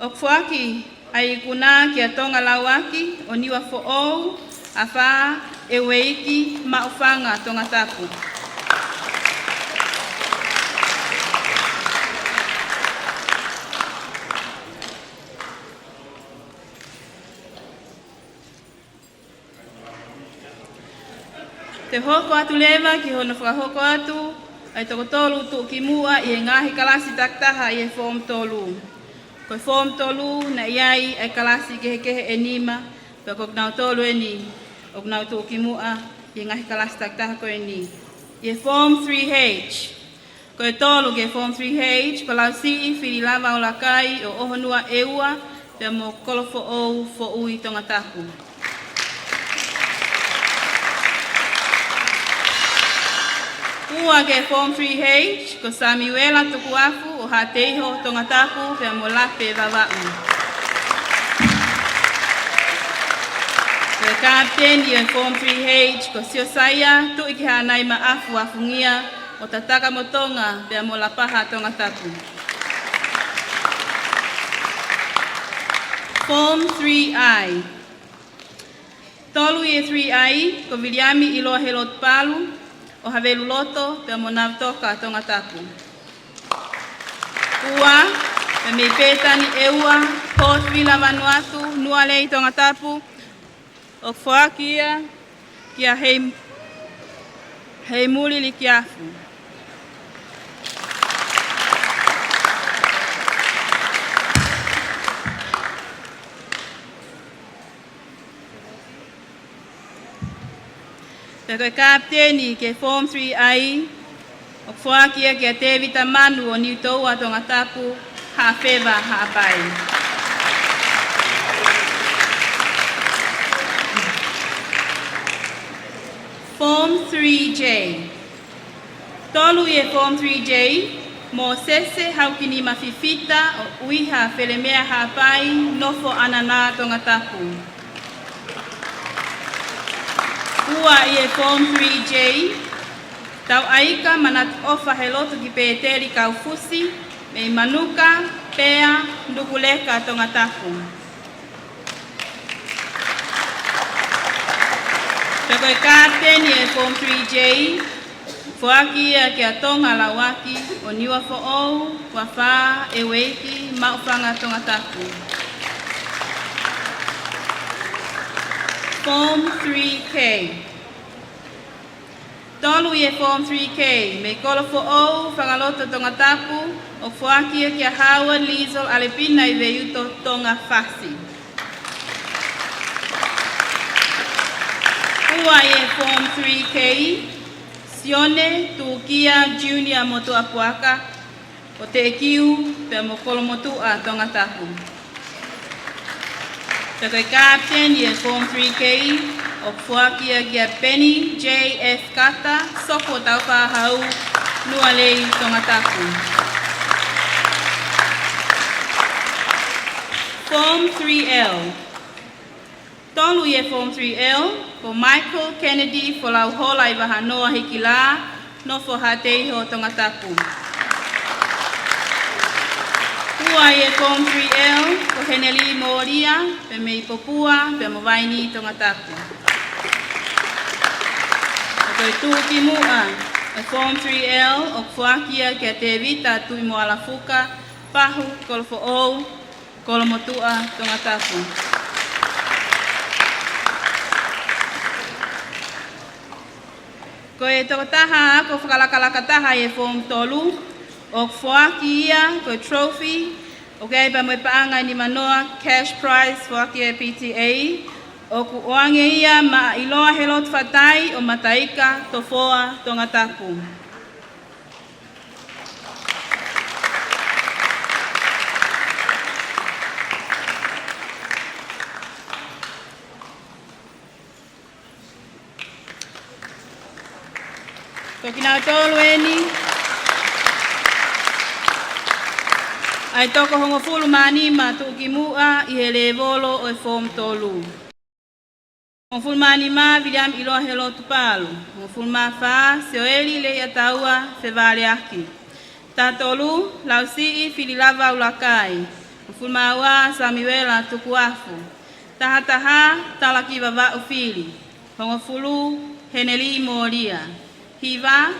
o fuaki ai kuna kia tonga lawaki o niwa fo'ou a wha e weiki maufanga Tongatapu. Te hoko atu lewa ki hono whakahoko atu, ai toko tolu tu ki mua i e ngahi kalasi taktaha i e form tolu. Koe form tolu na iai ai kalasi kehe e nima, pe kok nau tolu e ni, ok nau tu ki mua i e ngahi kalasi taktaha koe ni. I e form 3H. Koe tolu ke form 3H, palau si whiri lava o lakai o ohonua eua, pe mo kolofo ou fo ui Tongatapu. Ua ke form 3H, ko Samuela tuku afu o Hateiho Tongatapu pe mo lape vavau. Ko kapteni e form 3H, ko Siosaya tu iki hanai ma afu afungia o tataka motonga pe mo lapaha Tongatapu. Form 3I. Tolu e 3I, ko Viliami ilo helot palu, o havelu loto pe mo navtoka Tongatapu. Ua, pe me petani eua, Port Vila Vanuatu, nua lei Tongatapu, o whaakia kia hei muli li kiafu. Pe koe kapteni ke form 3I, o whaakia kia te vita manu o niu toua Tongatapu, ha whewa ha pai. Form 3J. Tolu e form 3J, mo sese haukini mawhifita o uiha whelemea ha pai, nofo anana Tongatapu. Ua i e form 3J, tau aika manat ofa he lotu ki peeteri kaufusi, me manuka, pea, ndukuleka Tongatapu. Peko e kapteni e form 3J, fuaki a kia tonga lawaki, o niwa fo'ou, wawha, e weiki, maufanga Tongatapu. Form 3K. Tolu i e form 3K, me kolofo ou whangaloto Tongatapu, o fuakia kia Howard Liesel Alepina i veiuto Tonga Fasi. Ua i e form 3K, Sione Tukia Junior Motu Apuaka, o te ekiu pe mo kolomotu a Tongatapu. Te koe kapten i e form 3K, o fuakia kia Penny J.F. Kata, soko tau whahau, nua lei Tongatapu. Form 3L. Tolu i e form 3L, ko Michael Kennedy fo lau hola i wahanoa hiki la, no fo Hateiho Tongatapu. Ua i e form 3L, ko Heneli Moria, pe me i popua, pe mo vaini Tongatapu. Ko i tūki mua, A Form 3L o kuakia kia te vita tui mo ala fuka, pahu, kolofo ou, kolomotua, Tongatapu. Ko e tokotaha ako whakalakalakataha e Form 3, o kuakia ia, ko trophy, o kei pa mo paanga ni manoa cash prize fuaki e PTA, o ku oange ia ma iloa helot fatai o mataika tofoa Tongatapu. Ko kina tolu eni, ai toko hongo fulu mani ma tuki mua I he le volo o e Form 3. Hongo fulu mani ma William iloa helo tupalu. Hongo fulu ma fa se o eli le ataua se vale aki. Ta tolu lau sii fili lava ulakai. Hongo fulu ma wa Samuela tukuafu. Tahataha talaki vava ufili. Hongo fulu heneli molia. Hiva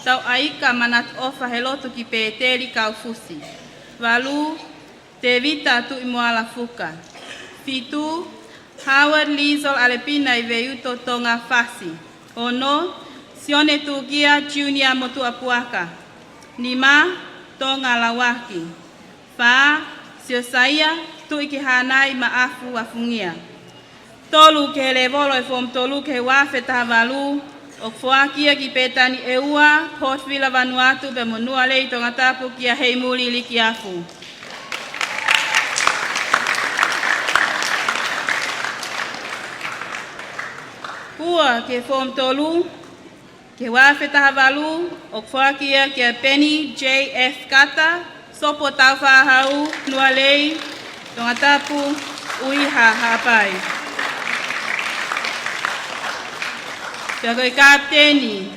tau aika manat ofa helotu ki peteli kaufusi. Valu, te vita tu imoala fuka. Fitu, Howard Lizol Alepina I veuto tonga fasi. Ono, Sione Tugia Junior Motua Puaka. Nima, tonga lawaki. Fa, Siosaia, tu ikihanai maafu wafungia. Tolu ke levolo e Form 3 ke wafe tahavalu, o fuakia ki petani eua, Port Vila Vanuatu be monua lei Tongatapu kia heimuli liki afu. Pua ke Form 3, ke wafe tahavalu, o fuakia kia Penny J.F. Kata, sopo tauwhahau, nua lei, Tongatapu, uiha hapai. Pia koe kapteni,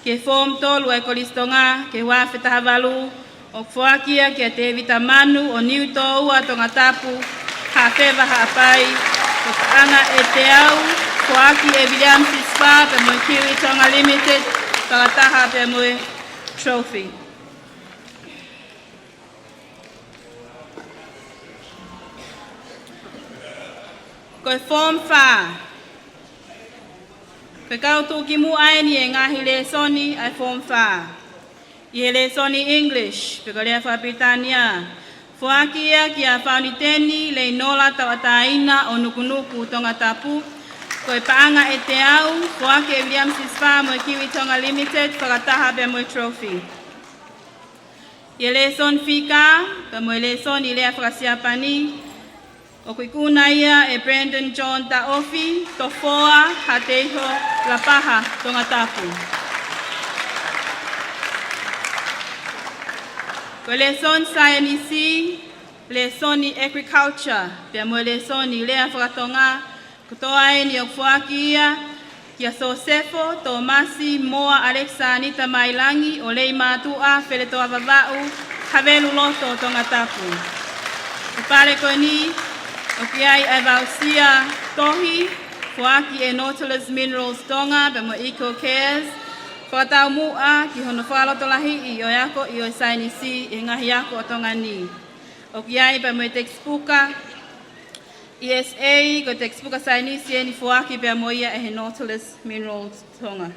ke Form 3 e Kolisi Tonga, ke wafe tahavalu, o fuakia kia te vitamanu o niu toua Tongatapu, hawhewa hapai, o taanga e te au, fuaki e William Sispa, pe moe Kiwi Tonga Limited, whakataha pe moe trophy. Koe Form 5, Pe kau tuki mu aini e ngahi le soni ai Form 5. I he le soni English, pe kalea Whapitania. Fuakia ki a whauniteni le nola tawataina o nukunuku Tongatapu. Koe paanga e te au, fuaki e William Sispa moe Kiwi Tonga Limited, whakataha pe moe trophy. I le son fika, pe moe le soni lea whakasiapani, o kuikuna ia e Brandon John Taofi, tofoa, hateiho, lapaha, Tongatapu. Ko le son sayanisi, le soni agriculture, pia mo le soni lea whakatonga, kutoa e ni o fuaki ia, kia Sosefo, Tomasi, Moa, Alexa, Anita Mailangi, o lei mātua, wheletoa vavau, havelu loto Tongatapu. Upare koe ni, o ki ai ai vausia tohi, fuaki e Nautilus Minerals Tonga, pe mo Eco Cares, whakatau mua ki hono whaloto lahi I o yako I o sainisi I ngahi yako o tonga ni. O ki ai pe mo I textbooka, ESA, ko textbooka sainisi e ni fuaki pe mo ia e he Nautilus Minerals Tonga.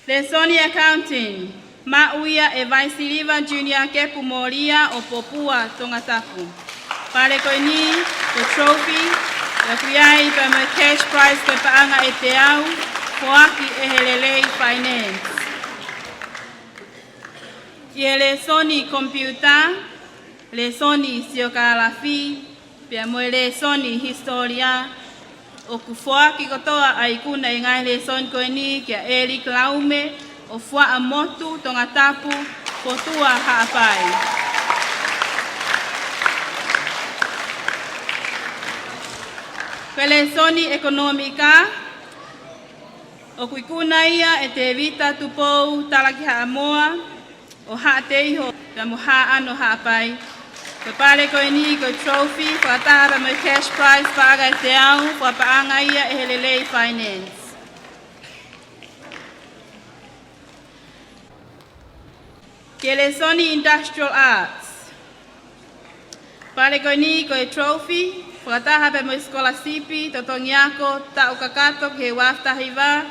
Le Sony Accounting, Mauia e Vaisiliva Junior Kepu Moria o Popua Tongatapu. Pare koe ni, ko trophy, e kuiai pa mo cash prize koe paanga e te au, Fuaki e helelei finance. I e le Sony computer, le Sony siokalafi, pia mo le Sony historia, o ku fuaki kotoa ai kuna I ngai le Sony koe ni kia Eric Laume, o fua a motu Tongatapu, potua haapai. Pele Sony Economica, o kuikuna ia e te vita tupou talaki haamoa, o haa teiho, pia mo haa ano haapai. Ko pare koe ni ko trophy, whakataha mo cash prize whaaga e te au, whapaanga ia e helelei finance. Kelesoni Industrial Arts. Pale koni ko e trophy, whakataha pe mo skola sipi, totongiako, ta ukakato ke wafta hiva,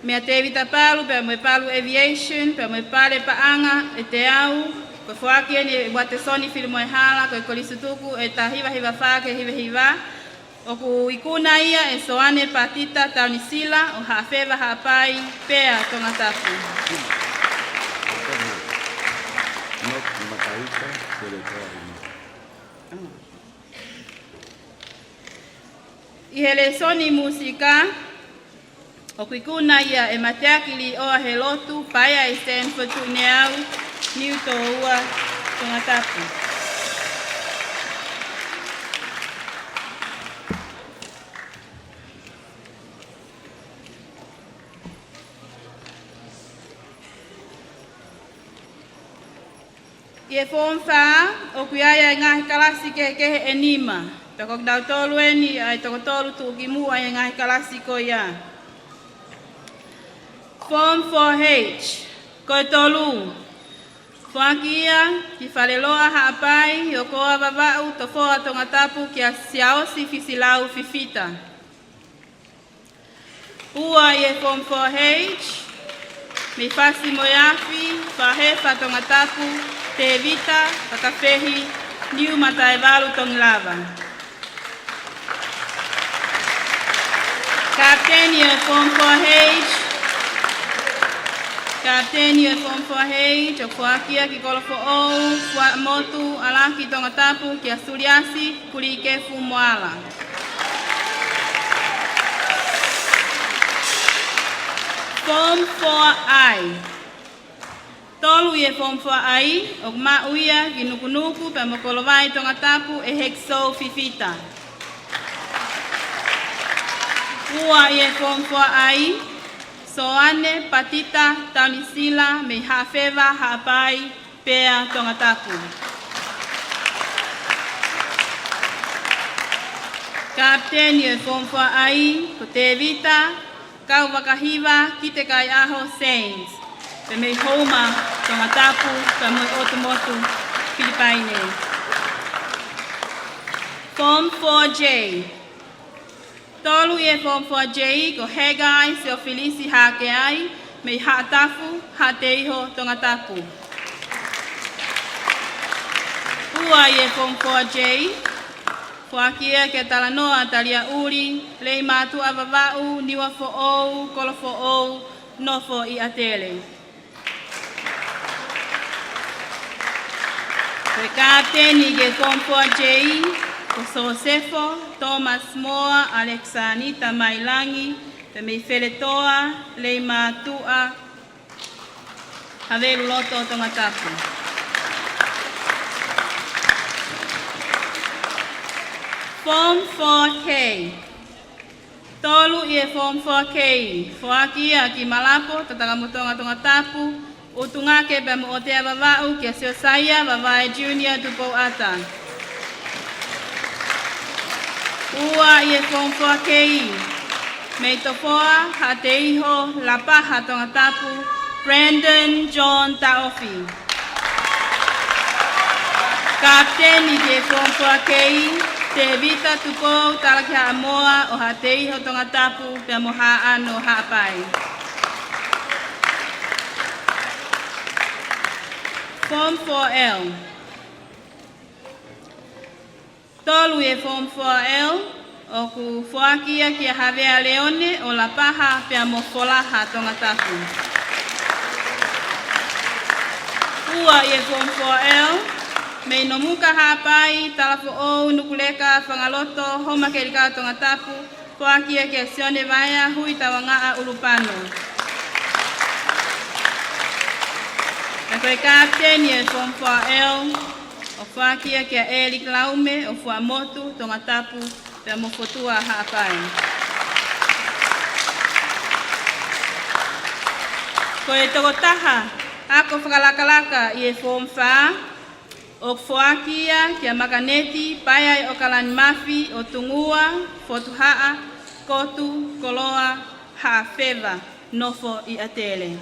mea te evita palu, pe mo palu aviation, pe mo pale paanga, e te au, ko whakia ni wate soni filmo e hala, ko e Kolisi tuku, e ta hiva hiva whake hiva hiva, o ku ikuna ia, e soane patita, tauni sila, o hawhewa hapai, pea Tongatapu. I hele soni musika, o kuikuna ia e mateakili oa he lotu, paia e Stanford tuineau, niu tō ua Tongatapu. I e whomwha, o kuiaia e ngahi kalasi ke enima. Tako dau tolu eni ai tako tolu tu ki mua e ngahi kalasi ko ia. Form 4H, ko e tolu. Whakia ki whaleloa haapai, o koa wawau to whoa Tongatapu ki a siaosi fisilau fifita. Ua i e Form 4H, me whasi moiafi, whahefa Tongatapu, te evita, Fakaafe, niu mata e walu Tongilava. Kapteni e Form 4H, Kapteni e Form 4H, o whakia ki kolofo ou, wha motu, alaki Tongatapu, ki a suriasi, kuri kefu moala. Form 4I. Tolu i e Form 4I, o ma uia ki nukunuku, pa mokolovai Tongatapu, e hekso fifita. Ua i e Form 4I, soane, patita, taunisila, me hawhewa, hapai, pea Tongatapu. Kapteni i e Form 4I, ko te evita, kau wakahiva, ki te kai aho Saints, pe me homa Tongatapu, pe mo otomotu, Filipaine. Form 4J. Tolu i e Form 4J, ko Hegai, se o Filisi hakeai, me haatafu, hateiho Tongatapu. Ua i e Form 4J, whakia ke talanoa talia uri, lei mātua wawau, niwa fo ou, kolofo ou, nofo i Atele. Koe kapteni ke Form 4J, ko Sosefo, Thomas Moa, Alexanita Mailangi, te mei wheletoa, lei mātua, haveru loto Tongatapu. Form 4K. Tolu i e Form 4K. Whakia ki Malapo, tatagamutonga Tongatapu, utungake pe mo otea wawau ki a Seosaya, wawae Junior Tupou Ata. Ua i e Form 4K. Mei topoa, ha te iho, lapaha Tongatapu, Brandon John Taofi. Kapteni ki e Form 4K. Te evita tupou talaki haamoa o ha te iho Tongatapu pe mo haa ano haapai. Form 4L. Tolu e Form 4L o ku whakia ki a Havea Leone o la paha pe mo folaha Tongatapu. Ua e Form 4L. Mei no muka hapai, talafo ou, nukuleka, whangaloto, homa kerika Tongatapu, whakia ki a sione vaya, hui tawangaa ulupano. E koe kapteni e Form 4L, o whakia ki a Eli Klaume, o Fuamotu, Tongatapu, pe mo fotua hapai. Koe tokotaha, ako whakalakalaka i e Form 4, o whakia ki a makaneti, paia o kalani mafi, o tungua, fotuhaa, kotu, koloa, hawhewa, nofo i Atele.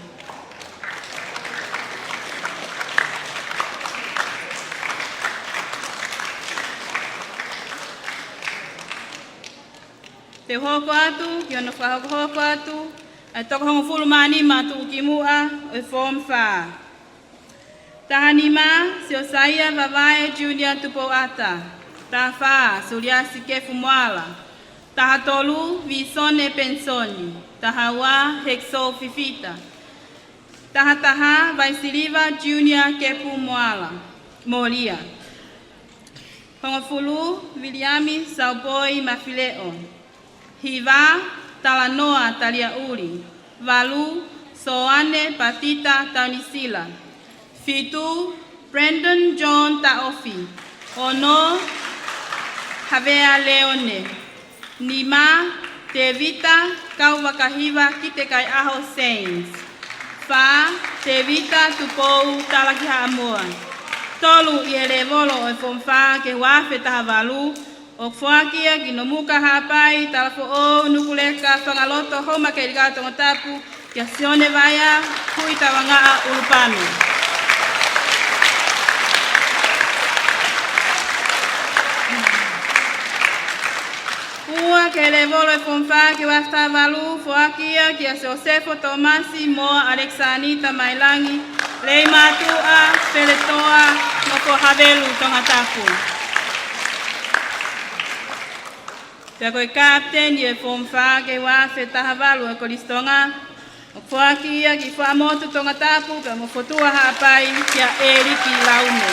Te hoko atu, ki ono whahoko atu, ai toko hongo fulumani matu ki mua o Form 5. Tahanima, Siosaia Vavae Junior Tupo Ata. Tafa, Suliasi Kefu Mwala. Tahatolu, Visone Pensoni. Tahawa, Hexo Fifita. Tahataha, Vaisiliva Junior Kepu Mwala. Molia. Hongofulu, Viliami Saupoi Mafileo. Hiva, Talanoa Taliauli. Valu, Soane Patita Taunisila. Fitu, Brandon John Taofi. Ono, Havea Leone. Nima, Tevita, Kauwakahiva Kitekai Aho Saints. Fa, Tevita Tupou Talakiha Amoa. Tolu Ielevolo e Fonfa ke wafe tahavalu. O fuakia ginomuka hapai talafo o nukuleka whangaloto homa ke rika Tongatapu kia sione vaya hui tawangaa ulupanu. Ua ke levolo e Fonfa ke wasta valu fuakia kia Josefo Tomasi Moa Alexanita Mailangi Lei Matua Peletoa Moko Havelu Tongatapu. Pea koe kapten i e Form 5 ke wafe tahavalu e Kolisi Tonga. O fuaki ia ki whaamotu Tongatapu pea mo fotua haapai kia Eriki Laume.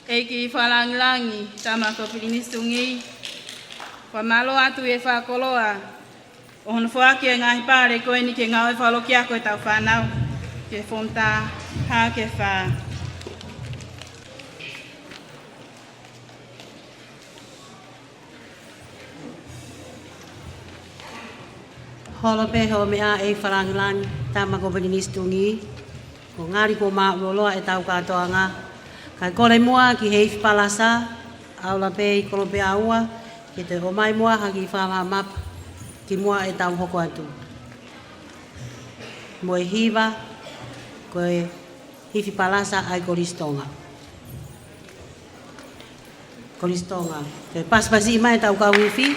Eiki Fakalangilangi tama ko Tungi. Whamalo atu e whakoloa. O hono fuaki e ngahi pare koe ni ke ngau e whalokia koe tau whanau. Ke fonta ha ke fa.
Holo pe ho mea e Fakalangilangi tama ko Tungi. Ko ngari ko maa uoloa e tau katoanga. Kai kore mua ki hei palasa. Aula pe i kolope aua. Ke te homai mua haki whaama map. Ki mua e tau hoko atu. Moe hiva. Koe hifi palasa ai Kolisi Tonga. Kolisi Tonga. Koe paspasi mai tau kau hifi.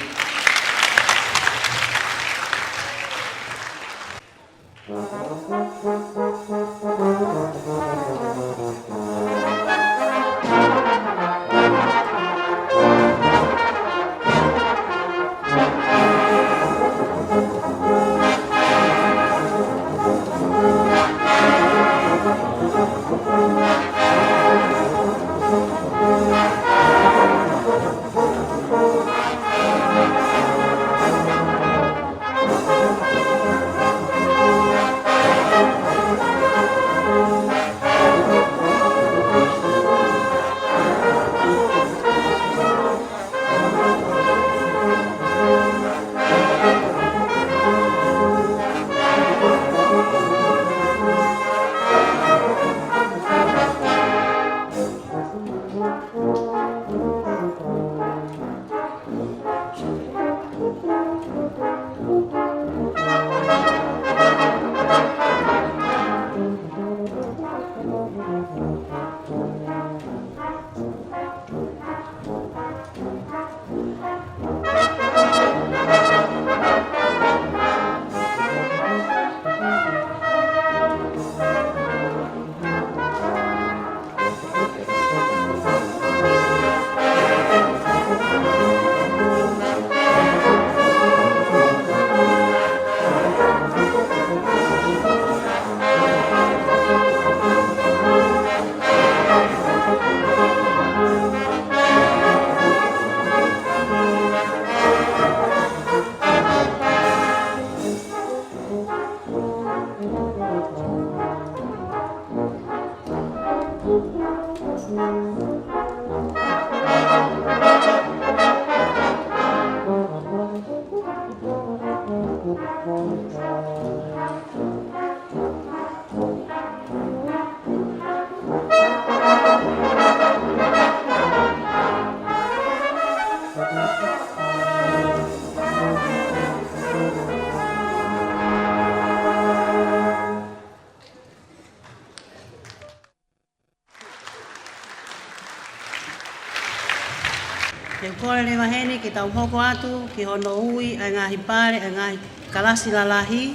Te kore le wahene ki tau hoko atu, ki hono ui, ai ngahi pare, ai ngahi kalasi lalahi,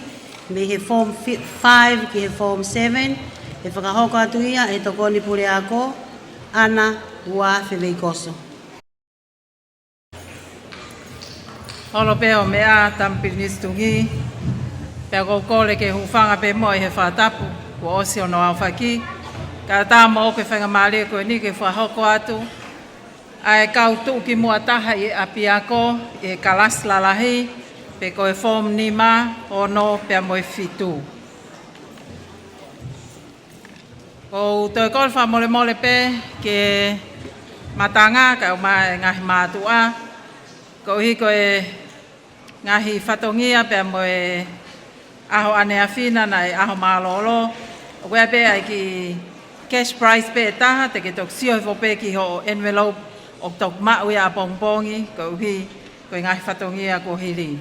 me he form 5 ki he form 7, e whakahoko atu ia e tokoni pure ako, ana ua whiweikoso.
Holo peo mea tampinis Tungi, pea kōkole ke hufanga pe mo i he whātapu, kua osi ono au whaki, ka tā mo ke whenga mālia koe ni ke whahoko atu, ai kau tuki mua taha i api ako, i kalas lalahi, pe koe form nima, ono pea moe fitu. Ko toi kolfa mole mole pe, ke matanga, ka umai ngahi mātua, ko hiko e ngahi whatongia pea moe aho anea whina na e aho mālolo, o koe pe ai ki cash prize pe taha, te ke tok sio hifo pe ki ho envelope, o tok mau ia pongpongi, ko uhi, ko ngahi whatongia ko hiri.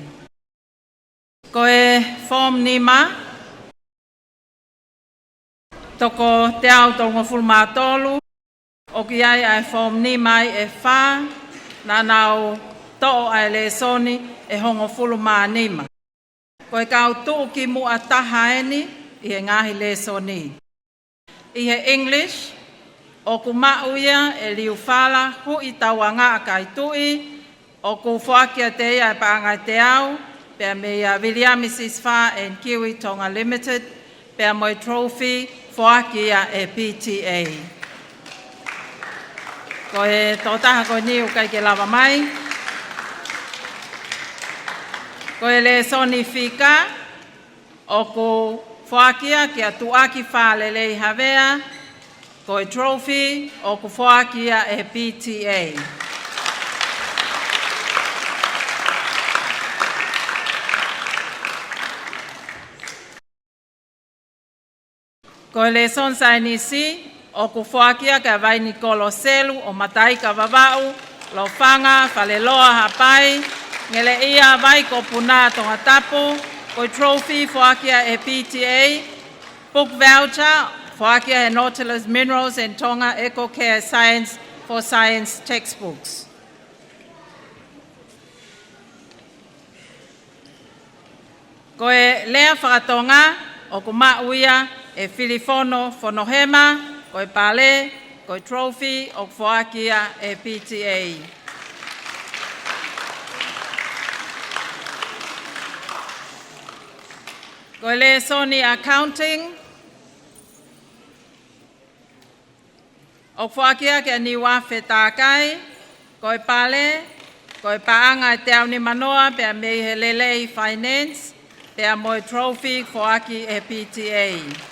Ko e form nima, toko te au tonga fulma tolu, o ki ai form nima e wha, na nau to'o ai le soni e hongo fulma nima. Ko e kau tuki mua taha eni, i he ngahi le soni. I he English, o ku mauia e liu whala hu i tawanga a kai tui, o ku whakia te ia e paangai te au, pea mea William Mrs. Fa and Kiwi Tonga Limited, pea moe trophy whakia e PTA. Ko e tōtaha ko niu kai ke lava mai. Ko e le soni whika, o ku whakia kia tuaki whale lei havea, ko e trophy o ku whakia e PTA. Ko e le son sainisi, o ku whakia ka vaini koloselu o matai ka vavau, lo whanga, whale loa hapai, ngele ia vai ko puna Tongatapu, ko trophy whakia e PTA, book voucher, whakia e Nautilus Minerals and Tonga Eco Care Science for Science textbooks. Ko e lea whakatonga, o ku mauia e Filifono Fonohema, ko e pale, ko e trophy o whakia e PTA. Ko e le soni accounting, o whakia ke ni wafe tākai, ko e pale, ko e paanga e te au ni manoa, pea mei he lelei finance, pea moe trophy whaaki e PTA.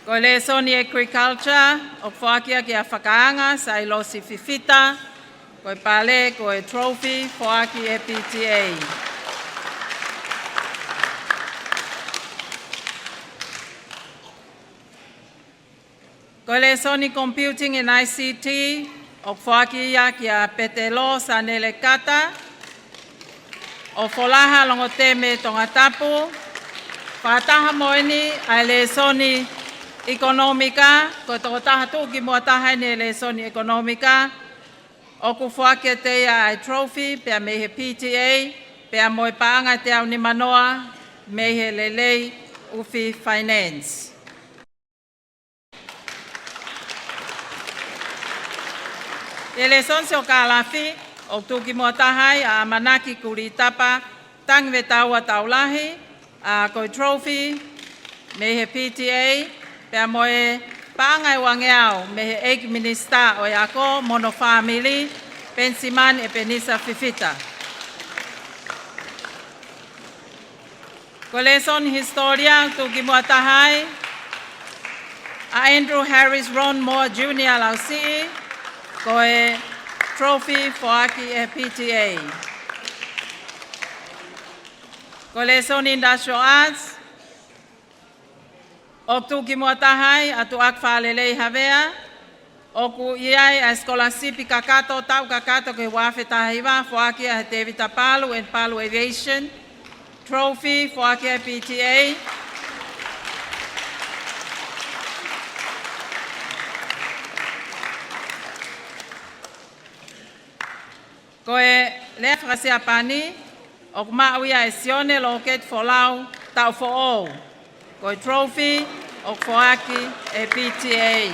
Ko e le soni agriculture, o whakia ke a whakaanga, sa i losi fifita, ko e pale, ko e trophy whaaki e PTA. Ko le soni computing and ICT, o whaaki ia ki a petelo sa nele kata, o folaha longo teme Tongatapu, whataha moeni ai le soni ekonomika, ko tokotaha tuki mua taha ni le soni ekonomika, o ku whaaki te ia ai trophy, pea me he PTA, pea moe paanga te au ni manoa, me he lelei ufi finance. E le sonse o kālafi, o tuki mua tahai a manaki kuri tapa, tangwe taua taulahi, a koi trophy, me he PTA, pea moe paangai wangeau, me he egg minister o yako, mono family, pensiman e penisa fifita. Ko le son historia, tuki mua tahai, a Andrew Harris Ron Moore Jr. Lausi, ko e trophy whaaki e PTA. Ko le son industrial arts, o tuki mua tahai atu ak whalelei havea, o ku iai a scholarship kakato tau kakato ke wafe tahiwa whaaki e David Palu and Palu Aviation, trophy whaaki e PTA. Ko e lea whakasea pani, o kumauia e sione loket folau tau fo o. Ko e trophy o foaki e PTA.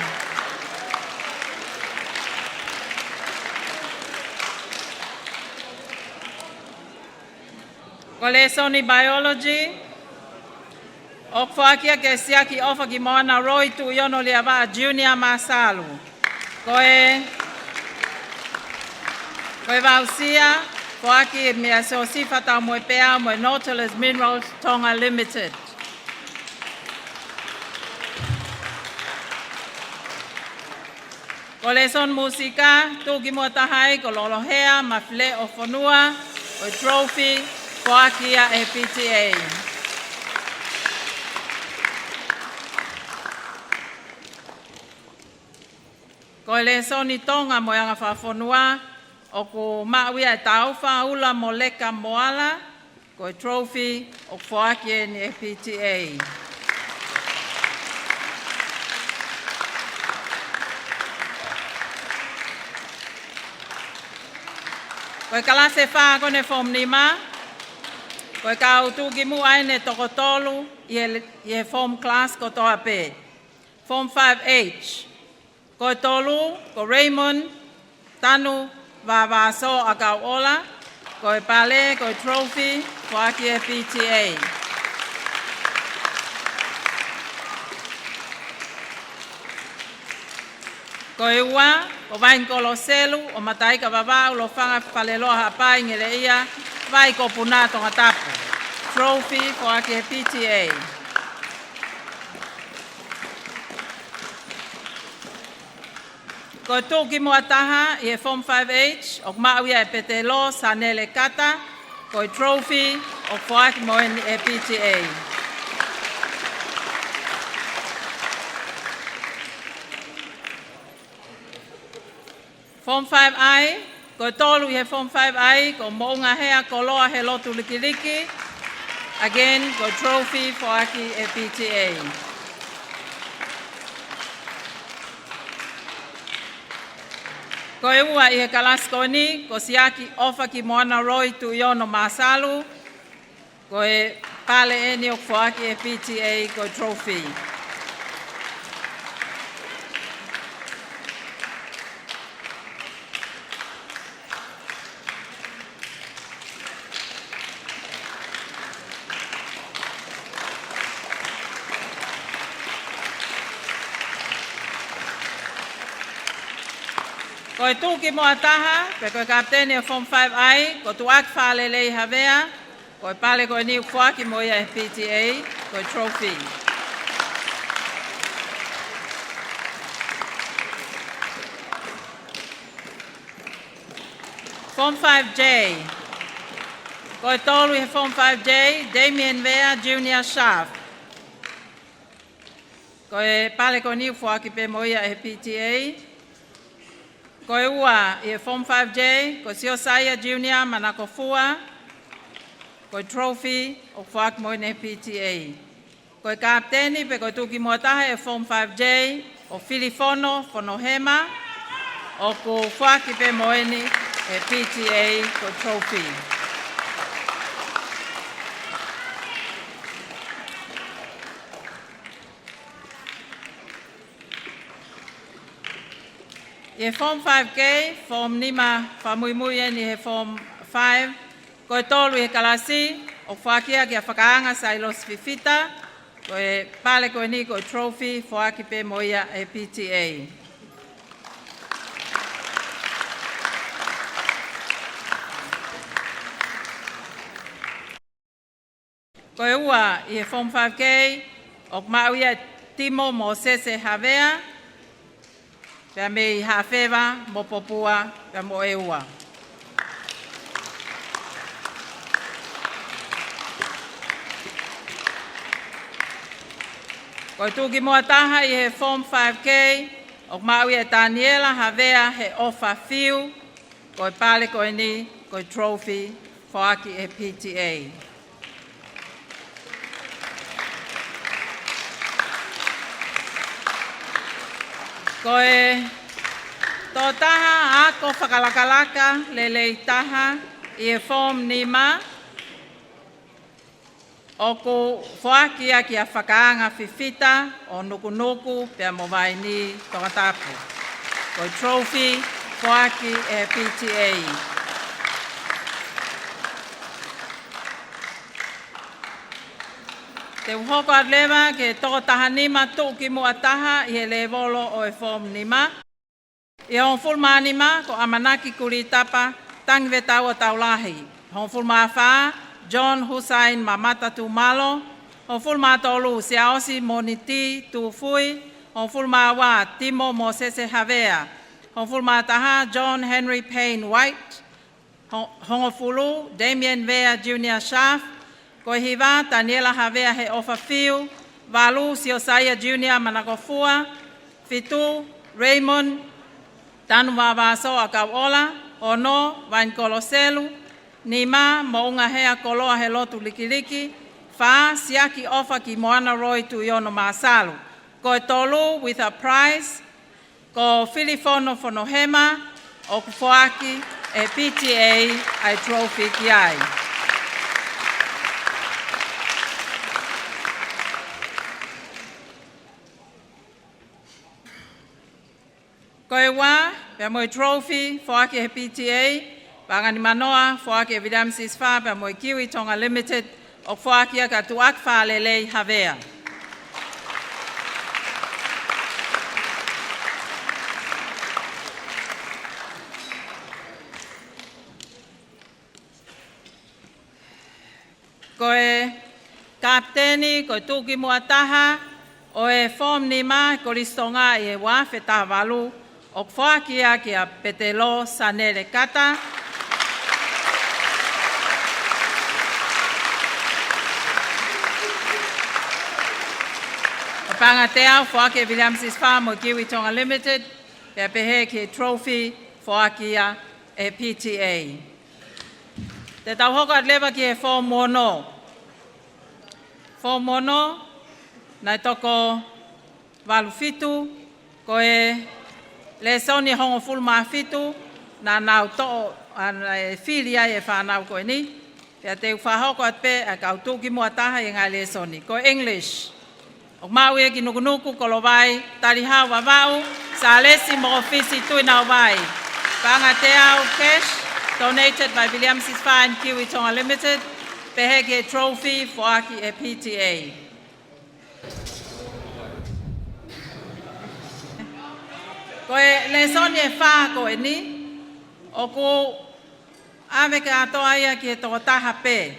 Ko le soni biology, o foakia ke siaki ofa ki moana roi tu iono le ava junior masalu. Ko e vausia, foaki e mea so sifata mo e pea mo e Nautilus Minerals Tonga Limited. Ko le son musika, tuki mo tahai ko lolohea, mafle o fonua, o trophy, foakia e PTA. Ko le soni tonga mo yanga whafonua, o ko mauia e tauwha ula mo leka moala, ko e trophy o foakia ni e PTA. Ko e kalase wha kone form nima, ko e ka utuki mu aine toko tolu i e form class ko toa pe. Form 5H. Ko e tolu, ko Raymond, tanu, vavaso a kau ola, ko e pale, ko e trophy, ko aki e PTA. Ko e ua, ko vain koloselu, o matai ka vavau, lo whanga paleloa hapai ngere ia, vai ko puna Tongatapu. Trophy, ko aki e PTA. Ko tūki mua taha i e Form 5H, o kumauia e petelo sanele kata, ko i trophy o whaaki moen e PTA. Form 5I, ko tolu i e Form 5I, ko mounga hea ko loa he lotu likiliki, again, ko trophy whaaki e PTA. Ko e ua i he kalaskoni, ko siaki ofa ki moana roi tu iono masalu, ko e pale eni o whaaki e PTA ko trophy. Ko e tūki moa taha, pe koe kapteni o Form 5I, ko tuak whale lei havea, ko e pale koe niu whaki moia e PTA, ko e trophy. Form 5J, ko e tolu i Form 5J, Damien Vea Junior Shaft. Ko e pale koe niu whaki pe moia e PTA, ko e ua i e Form 5J, ko Siosaya Junior Manakofua, ko e trophy o whaak moine PTA. Ko e kapteni pe ko e tuki moataha e Form 5J, o Filifono Fonohema, o ko whaaki pe moine e PTA ko trophy. I e Form 5K, Form Nima Whamuimuia ni he Form 5, ko e tolu i he kalasi, o whakia ki a whakaanga sa ilos fifita, ko e pale ko e ni ko e trophy, whaaki pe moia e PTA. Ko e ua i he Form 5K, o kumauia Timo mo sese havea, pea me i hawhewa, mo popua, pea mo e ua. Ko e tūki moa taha i he Form 5K, o maui e Daniela Havea he ofa fiu, ko e pale ko e ni, ko e trophy, whaaki e PTA. Ko e Tō taha ako whakalakalaka lelei taha I e form nima o ko whaakia ki a whakaanga whiwhita o nukunuku pia mo vai ni Tongatapu. Ko trophy whaaki e PTA. Te uhoko at lewa ke toko taha nima tuki mua taha I he levolo o e form nima. I hon fulma nima ko amanaki kuri tapa tangve tau o taulahi. Hon fulma wha John Hussein Mamata Tumalo. Hon fulma tolu Siaosi Moniti Tufui. Hon fulma wa Timo Mosese Havea. Hon fulma taha John Henry Payne White. Hon fulu Damien Vea Jr. Schaff. Ko hiva Daniela Havea he ofa fiu. Valu Siosaya Jr. Manakofua. Fitu Raymond Tanu Vavaso Akawola. Ono Vain Koloselu. Nima Mounga Hea Koloa he lotu likiliki. Fa Siaki ofa ki Moana Roy tu Yono Masalu. Ko tolu with a prize. Ko Filifono Fonohema. O kufoaki e PTA ai trophy ki ai. Ko e wā, pia moi trophy foaki e PTA. Pangani manoa foaki e Vidam Sisfa pia moi Kiwi Tonga Limited. O foaki a ka tuak wha lelei Havea. Ko e kapteni, ko e tuki mua taha, o e form nima, Kolisi Tonga I e wā whetā walu, o whaakia ki a Petelo Sanere Kata. O panga te au, whaakia William Sisfa mo Kiwi Tonga Limited, pia pehe ki trophy whaakia e PTA. Te tau hoko at lewa ki e form mono. Form mono, nai toko walu fitu, ko e le soni hongo fulma fitu, na nau to e filia e whanau koe ni. Pia te whahoko at pe a kautuki mua taha I ngai le soni. Ko English. O mau e ki nukunuku kolo vai, tariha wawau, sa lesi mo ofisi tui nau vai. Panga te au cash, donated by William Sisfa and Kiwi Tonga Limited, peheke trophy for Aki e PTA. Ko e le soni e wha ko e ni, o ko ave ka atoa ia ki e toko taha pe.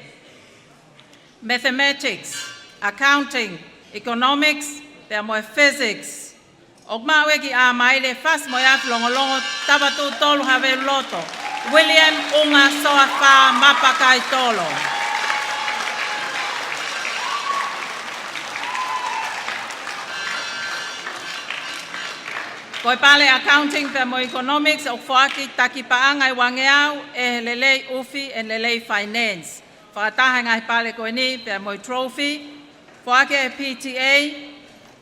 Mathematics, accounting, economics, pea mo e physics. O mawe ki a maile fas mo ia flongolongo tabatu tolu have loto. William Unga Soa Wha Mapakai Tolo. Koe pale accounting pe mo economics o whaaki taki paanga I wangeau e lelei ufi e lelei finance. Whaataha ngai pale koe ni pe mo trophy. Whaake e PTA.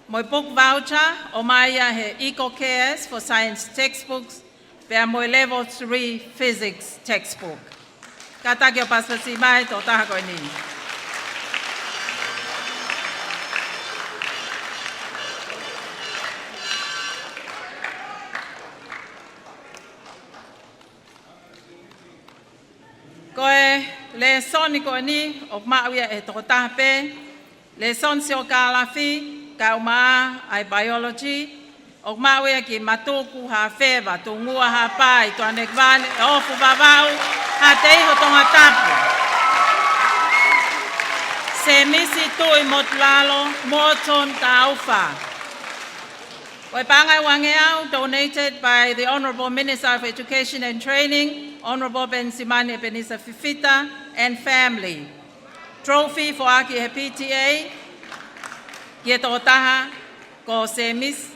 Mo book voucher o maia he Eco Cares for science textbooks. Pea mo level 3 physics textbook. Katake o paspasi mai to taha koe ni. Koe le soni koe ni o mauia e toko taha pe. Le son si o ka alafi, ka umaa ai biology. O mauia ki matuku ha whewa, tu ngua ha pai, tu anekwani, ofu vavau, ha te iho Tongatapu. Se misi tui motlalo, moton ta aufa. Wai pangai wangeau, donated by the Honourable Minister of Education and Training, Honourable Ben Simani Benisa Fifita, and family. Trophy for Aki he PTA, ki e totaha, ko se misi,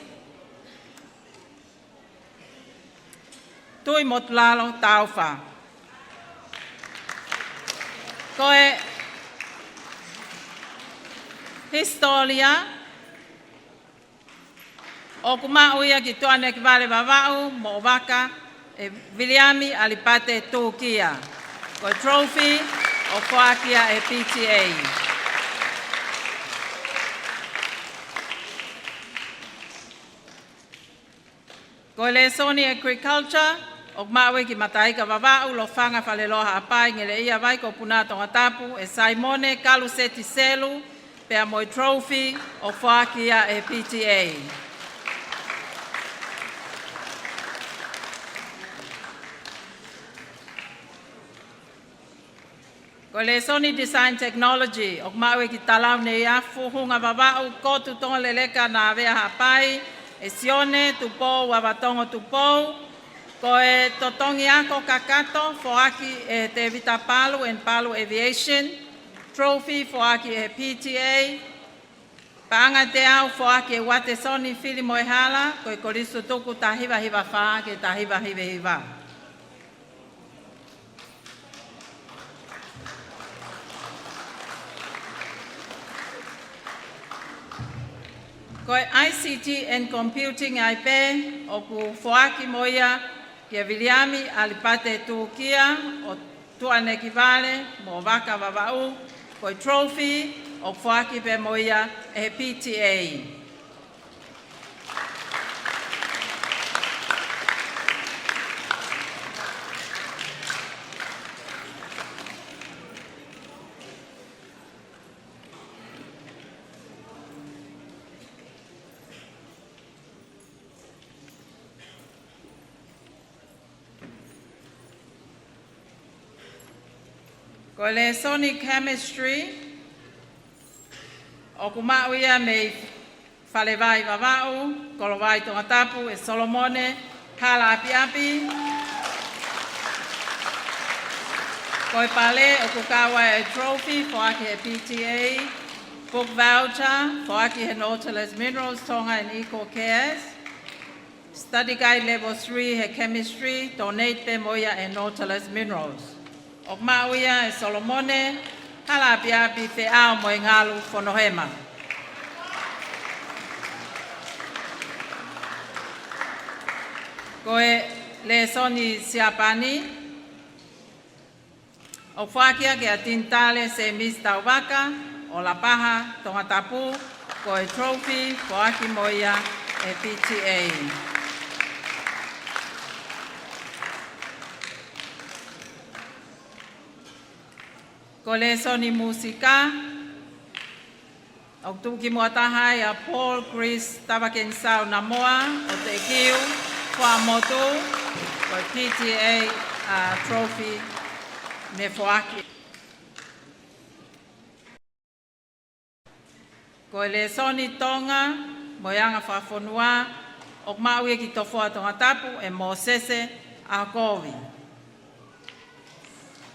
tui motlalo taufa. Koe historia O kuma uia ki toane ki vale vavau, mo waka, e Viliami alipate tūkia. Ko trophy o whaakia e PTA. Ko lesoni agriculture, o mawe ki mataika vavau, lo whanga whaleloha apai, ngele ia vai ko puna Tongatapu, e Simone Kaluseti Selu, pea moi trophy o whaakia e PTA. Ko le Sony Design Technology, o mawe ki talau nei afu hunga vavau, ko tu tonga leleka na avea hapai, e sione tupo wawatongo tupo, ko e totongi ako kakato, foaki e te Vita Palu and Palu Aviation, trophy foaki e PTA, paanga te au foaki e wate Sony Fili Moehala, ko e korisu tuku tahiva hiva wha, ke tahiva hiva hiva. Ko ICT and Computing IP, o ku foaki moia ki Viliami alipate tukia, o tuane ki vale, mo waka vavau, ko trophy, o foaki pe moia e PTA. Ko le Sony Chemistry, o kumauia me whalewai vavau, kolowai Tongatapu e Solomone, hala api api. Ko e pale o kukawa e trophy, foaki e PTA, book voucher, foaki he Nautilus Minerals, Tonga and Eco Cares. Study guide level 3 he chemistry, donate pe moia e Nautilus Minerals. O mauia e Solomone, hala api api te ao mo ngalu fonohema. Ko e le Sony Siapani, o whakia ke a tintale se mista waka, o la paha, Tongatapu, ko e trophy, whaki moia e PTA. Ko le Sony Musika, o tuki muatahai a Paul Chris Tabakensau Namoa, o te kiu, kua motu, ko PTA trophy me foaki. Ko le Sony Tonga, moyanga whafonua, o maui ki tofua Tongatapu e Mosese a Kovi.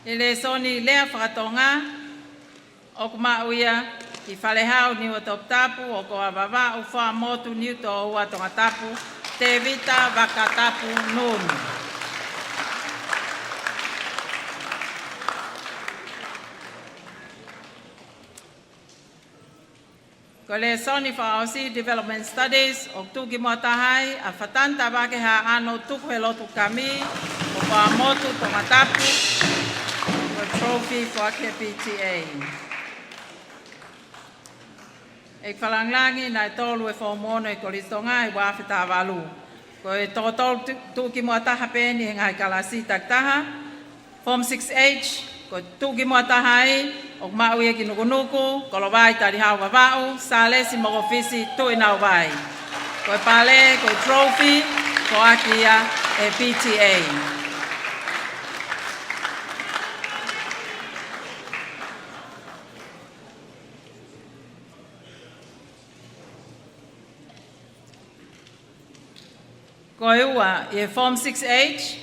Ele Sony lea whakatonga, o kumauia ki whalehau ni o Tongatapu, o koa wawa u wha motu ni to ua Tongatapu, te Vita Vakatapu nunu. Ko le Sony Whaosi Development Studies, o tuki moatahai, a whatanta wake ha ano tuku he Lopaukamea, o koa motu Tongatapu, trophy for PTA. E Fakalangilangi na tolu e whaomono e Kolisi Tonga e wawhita walu. Ko e tōtolu tūki mua taha pēni e ngai kalasi taktaha. Form 6H, ko tūki mua taha e, o maui e ki nukunuku, kolowai tari hau wawau, sālesi mokofisi tui nau vai. Ko e pale, ko e trophy, ko akia e PTA. Ko ua, e Form 6H,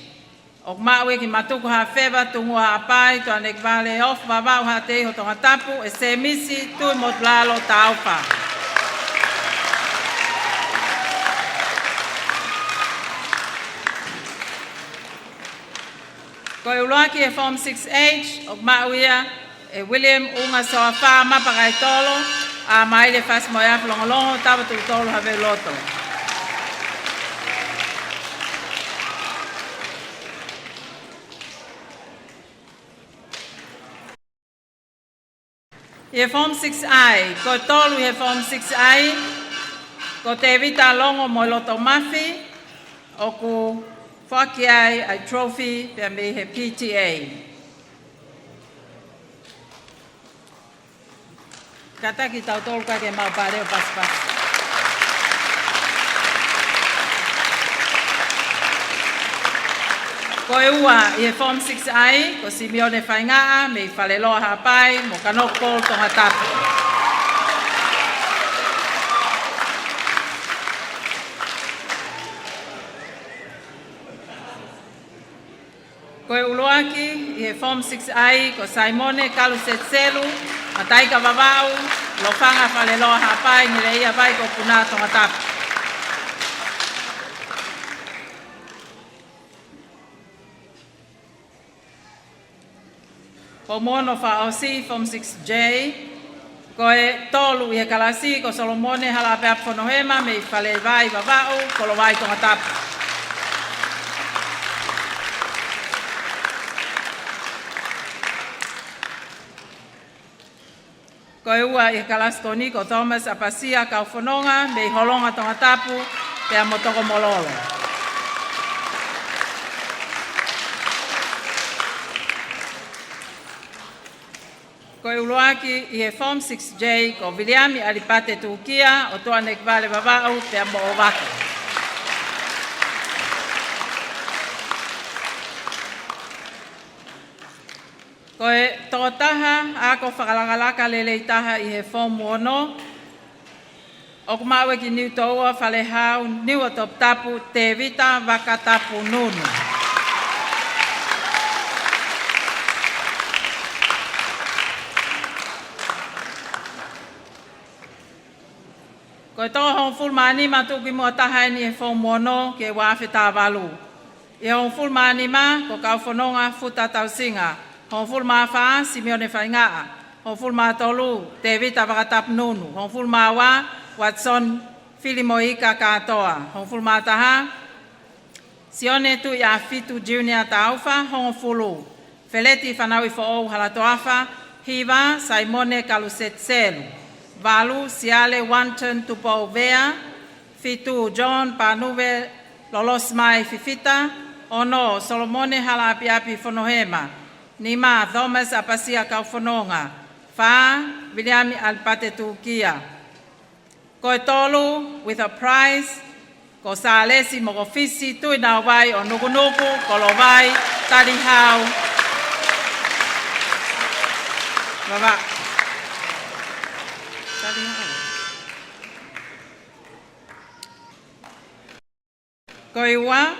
o mawe ki matuku ha whewa tungu ha apai, to anek vale of wawau ha te ho Tongatapu, e se misi tui motlalo taupa. Ko uloaki e Form 6H, o mawe e William unga soa wha mapakai tolo, a maile fas moia flongolongo, tawa tu tolo ha veloto. I Form 6I, ko tolu i Form 6I, ko te vita longo mo loto mafi, o ku whaki ai trophy pia me he PTA. Kata ki tau tolu ka ke mau pare o pas. Ko e ua i Form 6I, ko Simeone Whaingaa, me i whaleloa hapai, mo kanoko Tongatapu. Ko e uloaki i Form 6I, ko Simone Kalusetselu, Mataika Vavau, Lofanga whaleloa hapai, ni reia vai ko Puna Tongatapu. Ko mono whaosi Form 6J, ko e tolu i kalasi ko Solomone halape apfonohema me i whale vai vavau ko lo vai Tongatapu. Ko e ua i kalasi toni ko Thomas Apasia kaufononga me i holonga Tongatapu te amotoko mololo. Ko e uloaki i Form 6J ko Viliami Alipate Tukia o toa nek vale vavau te amo o waka. Ko e totaha ako whakalangalaka lelei taha i he Form 1 o kumawe ki niu toua whale hau niu o Tongatapu te vita Vakatapu nunu. Ko e toa hong fulmani ma tuki mua taha ni e Form 1 ke wafe tā walu. I hong fulmani ma ko kauwhanonga futa tausinga. Hong fulma wha Simeone Whaingaa. Hong fulma tolu te vita Vakatapu nunu. Hong fulma wa Watson Filimoika katoa. Hong fulma taha Sione tu ia fitu junior taufa hong fulu. Feleti whanawi fo halatoafa hiva Simone Kalusetselu. Valu Siale Wanton Tupovea, Fitu John Panuve Lolosmai Fifita, Ono Solomone Halapiapi Fonohema, Nima Thomas Apasia Kaufononga, Fa Viliami Alpate Tukia. Koetolu with a prize, Ko Salesi Mogofisi Tuinawai o Nukunuku, Kolovai, Tarihau. Baba. Ko iwa,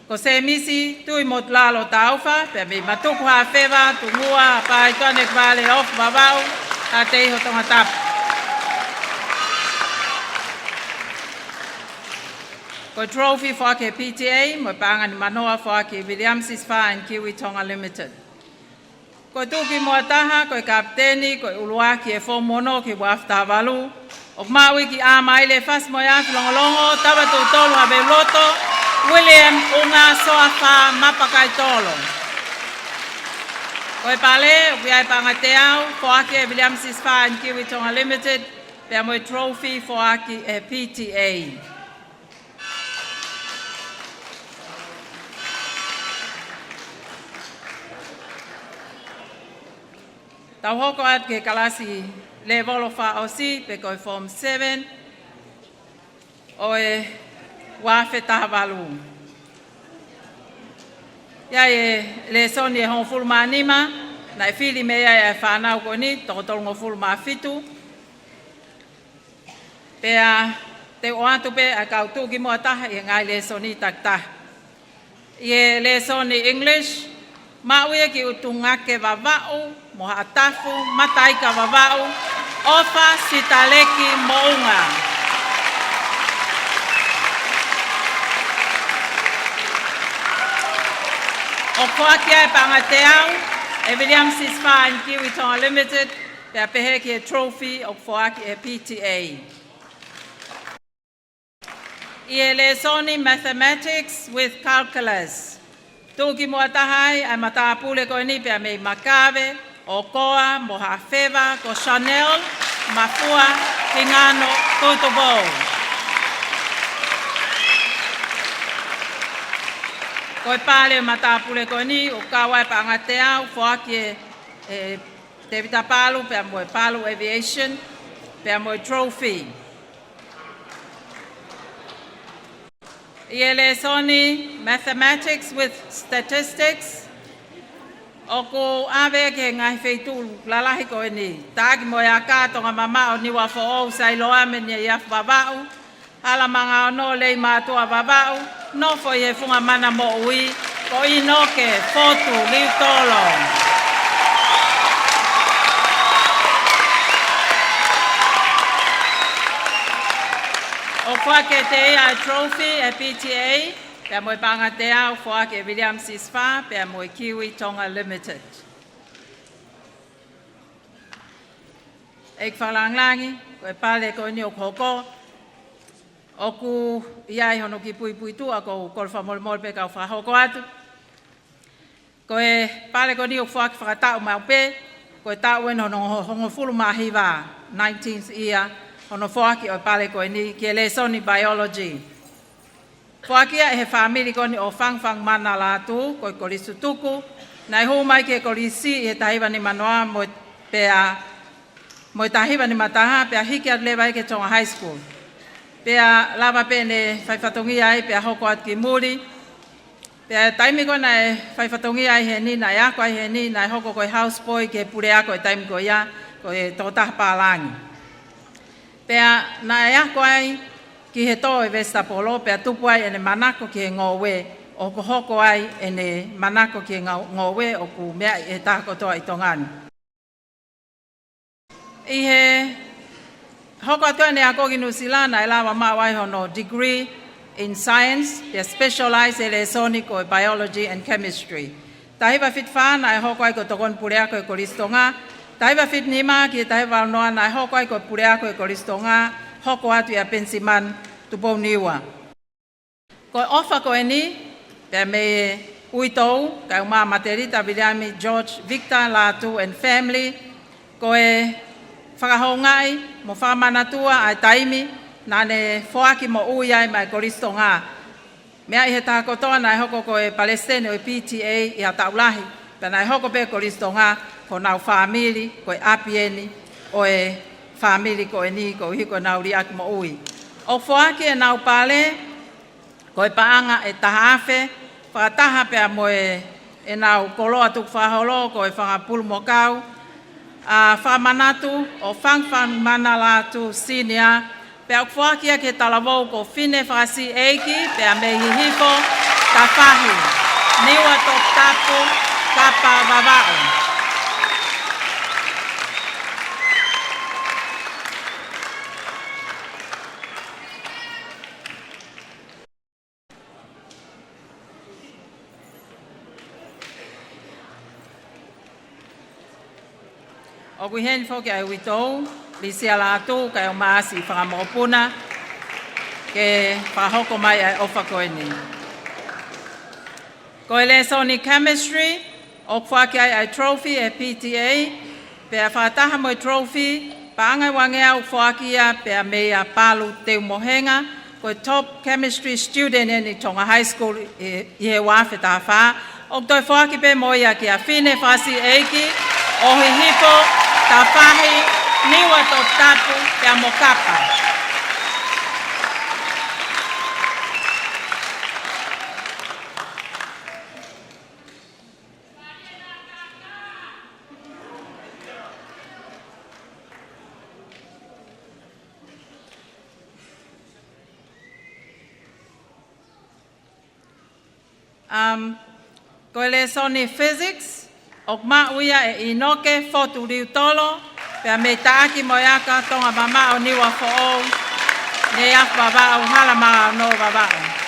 ko se misi tui mot lalo taufa, pe mi matuku hawhewa, tungua, pai toanek vale of vavau, a te iho Tongatapu. Ko trophy whake PTA, mo pangani manoa whake Williamsis Far and Kiwi Tonga Limited. Ko tuki mua taha, ko kapteni, ko uluaki e Form 1 ki wafta walu. O maui ki a maile fas moya filongolongo, tawa tu tolu habe loto, William unga soafa mapakai tolo. Ko e pale, o kiai pangateau, whake Williamsis Far and Kiwi Tonga Limited, pia moe trophy whake e PTA. Tau hoko at ke kalasi le volo wha o si, pe koe Form 7, o e wafe taha walu. Ia e le soni e hong fulma anima, na e fili mea e whanau koni, toko tolongo fulma fitu. Pea te o atu pe a kautuki mua taha i ngai le soni taktaha. I e le soni English, mauia ki utungake vavau, moha atafu, mataika vavau, ofa sitaleki mounga. O koakia e pangateau, e Williamsis Far and Kiwi Tonga Limited, te apehe ki e trophy o whaaki e PTA. I e lesoni mathematics with calculus. Tuki mua tahai, ai matapule koe ni pia mei Fakaafe, o koa, mo hawhewa, ko Chanel, mafua, hingano, tutobo. Koe pāle matapule koe ni, o kawai pa angate au, whaaki e David Palu, pia moe Palu Aviation, pia moe Trophy. Iele soni, Mathematics with Statistics. O ko awe ke ngai wheitu lalahi koe ni. Tāki moe a kātonga mama o niwa who sai loa me ni iaf babau. Hala manga o no lei mātua babau. No fo ye funga mana mo ui. Ko i noke, fotu, liu tolo. O whake te ea trophy e PTA, pia moe panga te au whake William Sisfa, pia moe Kiwi Tonga Limited. Eik Fakalangilangi, koe pale koe ni o koko, o ku iai hono ki pui pui tu, a ko kolfa mol mol pe kau whahoko atu. Koe pale koe ni o whake whakatau mau pe, koe tau en hono hongo fulu mahiwa, 19th year, hono whaki o pale koe ni ki ele soni biology. Whakia e he whamiri koni o whangwhang mana Latu, koe Kolisi tuku, nai hou mai ke Kolisi i he tahiwa ni manoa mo tahiwa ni mataha, pea hiki at lewa ke Tonga High School. Pea lava pene whaiwhatongi ai, pea hoko at ki muri. Pea taimi koe nai whaiwhatongi ai he ni, nai ako ai he ni, nai hoko koe houseboy ke pure ako e taimi koe ia, koe Tongatapu. Pea nai ako ai ki he tō e Vestapolo, pea tupu ai ene manako ki he ngowe, o ko hoko ai ene manako ki he ngowe, o ku mea e tako toa i tongani. I he hoko atoa ne ako ki Nusilana e lawa mawai hono degree in science, pea specialize ele soniko e biology and chemistry. Tahiwa fit whana e hoko ai ko tokon pure ako e Kolisi Tonga, tahiwa fit nima ki tahiwa noa na e hoko ai ko pure ako e Kolisi Tonga, hoko atu ia pensiman tupou niwa. Koe ofa koe ni, pia me uitou, kai uma materita Williami George Victor Latu and family, koe whakahongai, mo whamanatua ai taimi, na ne whoaki mo uiai mai Kolisi Tonga. Mea i he tākotoa nai hoko koe Palestine o PTA i ha taulahi, pia nai hoko pe Kolisi Tonga, ko nau whamiri, koe apieni, o e whamiri koe ni, ko hiko nau riaki mo ui. O whaaki e nau pale, koe paanga e Fakaafe, whakataha pia moe e nau koloa tuk whaholo, koe whakapulu mo kau, whamanatu o whangwhang mana Latu senior, pia whaaki ke talawou ko whine whakasi eiki, pia me hihiko, ka whahi, niwa Tongatapu, kapa wawao. O kui hen fo ke ai witou, li sia Latu kai o maasi whakamopuna ke whahoko mai ai ofa koe ni. Koe le soni chemistry, o whake ai trophy e PTA, pea whataha mo trophy, paangai wange au whakia pea mea palu teu mohenga, koe top chemistry student e ni Tonga High School i he wafe taha wha, o toi whaki pe moia ki a whine whasi eiki, o hihipo, ta whahi, niwa Tongatapu, pea mo kapa. Koe le soni physics, o ma uia e inoke fotu riu tolo, pea me taaki moiaka tonga mama o niwa fo'ou, ne ak babao, hala maa no babao.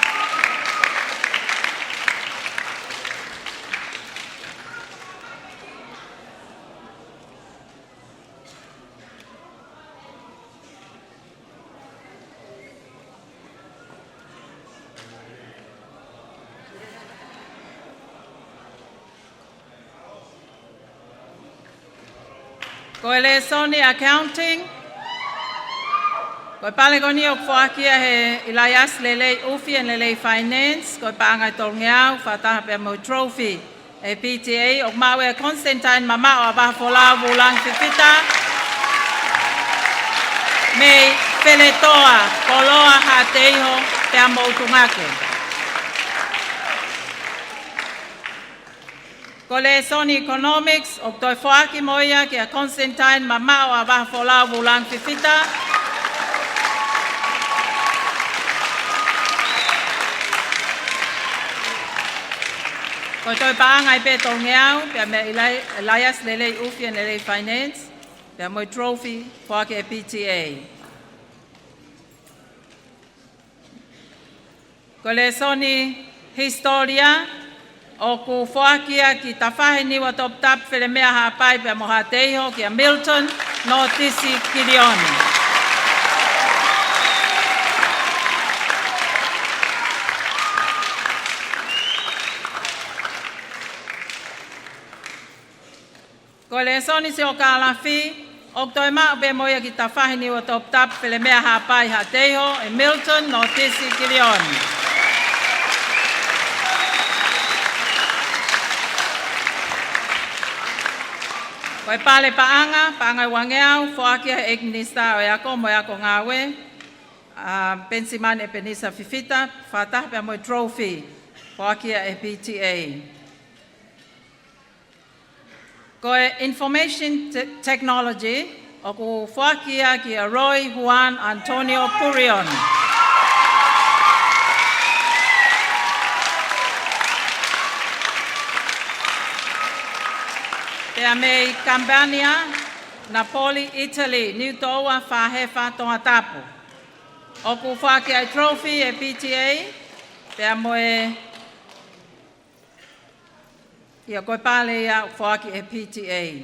Ko le soni accounting. Ko pale ko ni o whakia he Elias lele ufi and lele finance. Ko paangai tolngeau whataha pe mo trophy. E PTA o mawe Constantine mama o abaha folau bulang fifita. Me peletoa koloa hateiho te amo utungake. Ko le soni economics o toi whaaki moia ki a Constantine mama o abaha folau bulang fifita. Ko toi paangai pe tolngeau pe me Elias lele ufi and lele finance. Pe mo trophy whaaki e PTA. Ko le soni historia o ku whakia ki tawhahe niwa top tap whele mea hapai pe moha teiho ki a Milton no tisi Kirioni. Ko le soni se o ka alafi o toi maa pe moia ki tawhahe niwa top tap whele mea hapai ha teiho e Milton no tisi Kirioni. Koe pale paanga wangeau, whakia e eknista o yako, mo yako ngawe, pensiman e penisa fifita, whatah pe mo trophy, whakia e PTA. Koe information technology, o ku whakia ki a Roy Juan Antonio Curion. Pea me Campania, Napoli, Italy, New Toa, Fahefa, Tongatapu. O ku whaki ai trophy e PTA, pea moe ia koe pale ia whaki e PTA.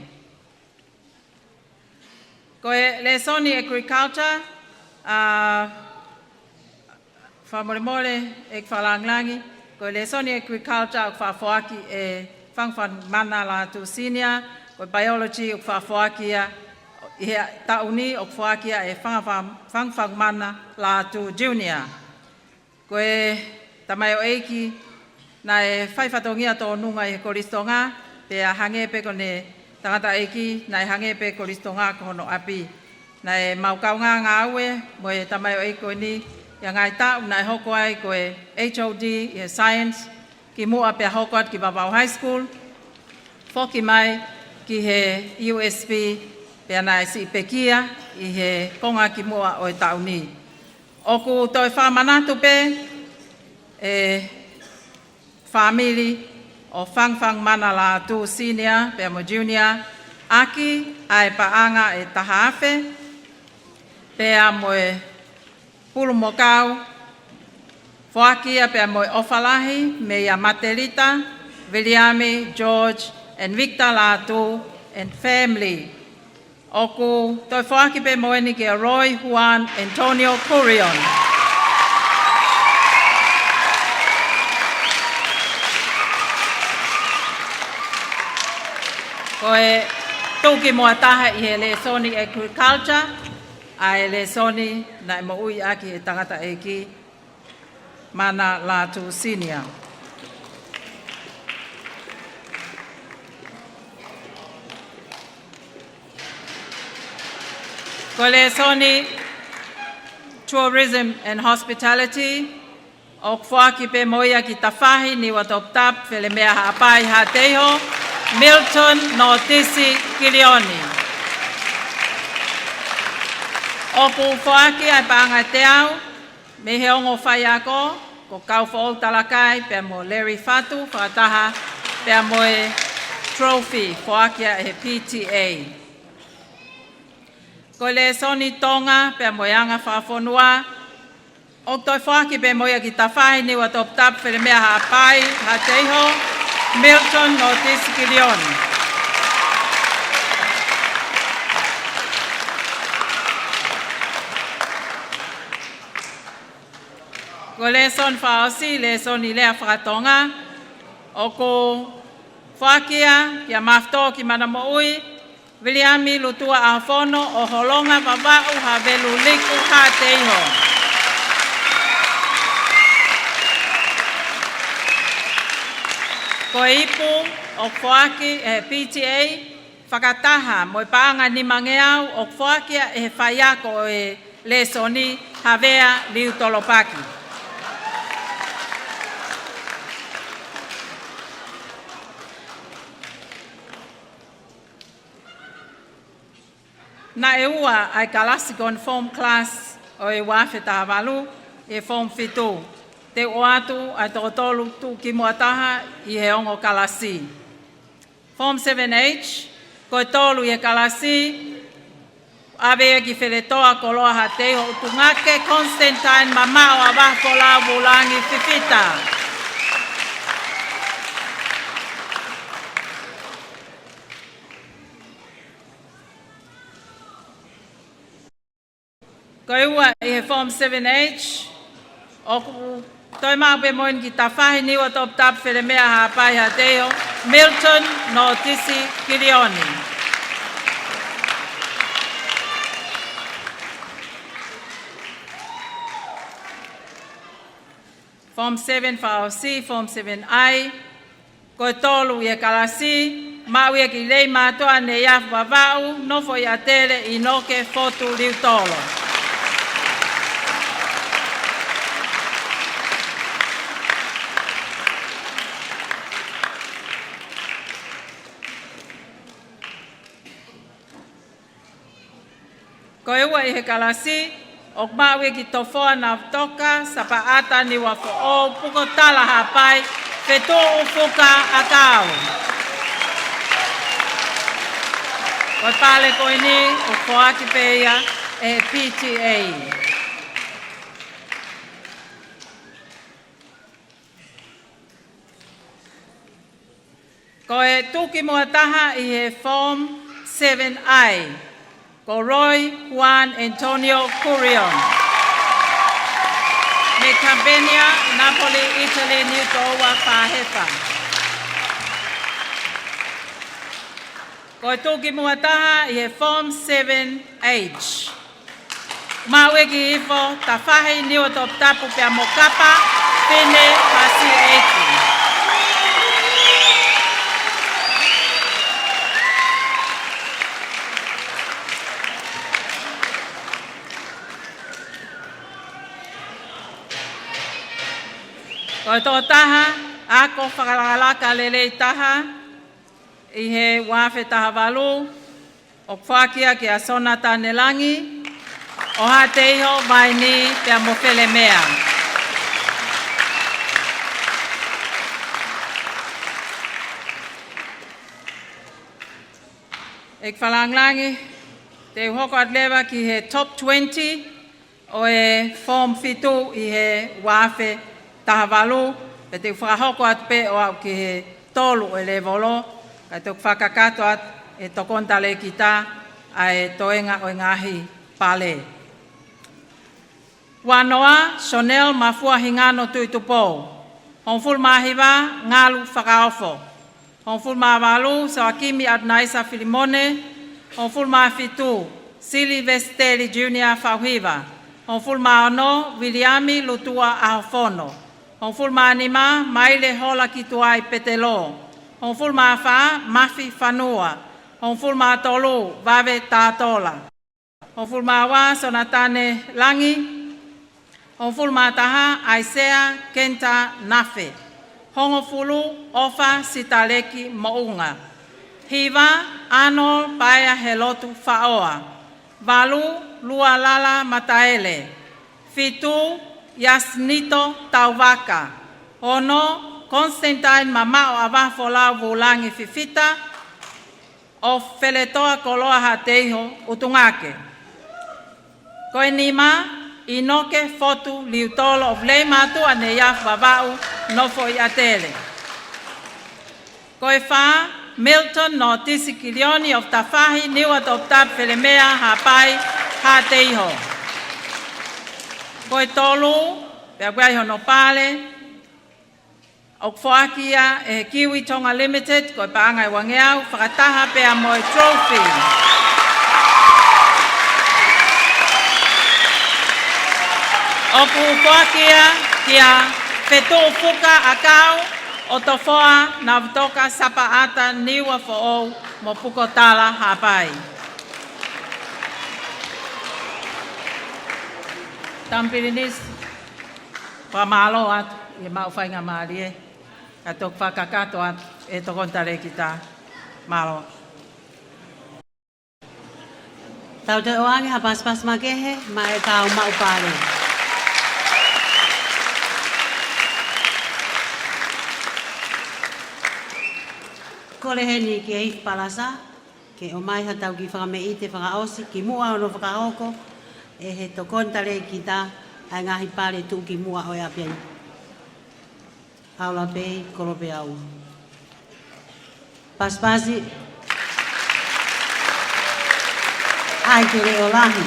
Koe le soni agriculture, whamoremore e Fakalangilangi, koe le soni agriculture o whaki e Fangfang mana Latu senior, ko biology o whawhakia, i tauni o whawhakia e Fangfang mana Latu junior. Ko e tamai o eiki, na e whaiwhatongia tō nunga e Kolisi Tonga, pe a hangepe ko ne tangata eiki, na e hangepe Kolisi Tonga ko hono api. Na e maukaunga ngā aue, mo e tamai o eiko ni, ia ngai tau na e hoko ai ko e HOD, i science, ki mua pe hokoat ki Babau High School, foki mai ki he USB pe ana e si pekia i he konga ki mua o e tauni. Oku toi whamanatu pe e family o Fangfang mana Latu senior pe mo junior, aki ai paanga e Fakaafe, pe a mo e pulu mokau, whakia pe mo Ofalahi, me ia Matelita, Williami, George, and Victor Latu, and family. Oku toi whaki pe mo eni ke Roy Juan Antonio Curion. Koe tuki mua taha i he le soni agriculture, ai le soni na mo ui aki e tangata eki, mana Latu senior. Ko le soni tourism and hospitality, o whaki pe moia ki tawhahi ni wa top tap whele mea hapai ha teho, Milton no tisi Kirioni. O ku whaki ai paanga te au, me he ongo whai ako, ko kau whaol talakai pe mo Larry Fatu, whakataha pe mo e trophy whakia e PTA. Ko le soni tonga pe mo yanga whawhonua, o toi whaki pe mo ia ki tawhai ni wa top tap whele mea hapai ha teho, Milton no tisi Kirioni. Ko le son whaosi, le son I lea whakatonga, o ko whakia, kia mafto ki mana mo ui, Viliami lutua afono o holonga babau havelu liku hateiho. Ko ipu o foaki e PTA whakataha mo i paanga ni mangeau o foaki e whaiako e lesoni havea liu tolopaki. Na e ua ai kalasi kon form class o e wafe tahavalu e form fitu. Te o atu ai tokotolu tu ki muataha i he ongo kalasi. Form 7H, ko e tolu i e kalasi, avea ki wheretoa koloa ha teho utungake Constantine mamao a wafola wulangi fifita. Ko ua i he Form 7H, o toi mape moin ki ta whahi niwa top tap where mea ha pai ha teo, Milton no Tisi Kirioni. Form 7 whaosi, Form 7I, ko tolu i e kalasi, mau e ki lei mātua ne iafu wawau, nofo i atele i noke fotu liu tolo. Ko eua i he kalasi, o maue ki tofoa na toka, sa paata ni wafo o puko tala hapai, feto ufuka akau. Ko pale ko ini, o koaki peia, e PTA. Ko e tuki muataha i he Form 7I. Ko Roy Juan Antonio Curion. Me Campania, Napoli, Italy, Niutoa, Pahepa. Ko tuki muataha i he Form 7H. Maue ki ifo, tafahi niwa Tongatapu pia mokapa, pine pasi eki. Ko tō taha, ako whakalaka lelei taha, i he wafe taha walu, o whakia ki a sona Tanelangi, o ha te iho mai ni pia mowhele mea. Ek Fakalangilangi, te hoko atlewa ki he top 20, o e form fitu i he wafe tahavalu, pe te whakahoko at pe o au ki he tolu e le volo, kai te whakakato at e tokonta le kita a e toenga o ngahi pale. Wanoa, Chanel mafua hingano tuitupo. Honful mahiwa, ngalu whakaofo. Honful mawalu, Sawakimi at Naisa Filimone. Honful mafitu, Sili Vesteli Junior Fauhiva. Honful maono, Williami Lutua Ahofono. Honful manima, Maile Hola Kituai Petelo. Honful mafa, Mafi Fanua. Honful matolu, Vave Tatola. Honful mawa, Sonatane Langi. Honful mataha, Aisea Kenta Nafe. Hongofulu, Ofa Sitaleki Mounga. Hiva, Ano Paya Helotu Faoa. Valu, Lualala Mataele. Fitu, Yasnito Tauvaka. Ono, Constantine Mamao Avafola Vulangi Fifita. O Feletoa Koloa Hateiho Utungake. Koenima, Inoke fotu liutolo of leimatu ane yaf babau nofo i atele. Koefa, Milton no Tisi Kilioni of Tafahi niwa Tongatapu Felemea hapai hateiho. Koe tolu, peaguaiho no pale, O whaakia e Kiwi Tonga Limited, ko paangai wangeau, whakataha pea Moimoi trophy. O ku whaakia kia whetō whuka a kau, o to whoa na wtoka sapa ata niwa who'ou mo puko tala hapai. Tampirinis, pamalo atu, e mau whainga maari e. Ka tōk whakakato atu, e tokontare ki tā malo.
Tau te oange ha pas makehe, ma e tau maupare. Kore he ni ki hif palasa, ke o mai ha tau ki whakameite whakaosi, ki mua ono whakahoko, e he tokontare ki tā, ai ngahi pare tu ki mua o e apiani. Paula pei, korope au. Paspasi, ai te reo lahi.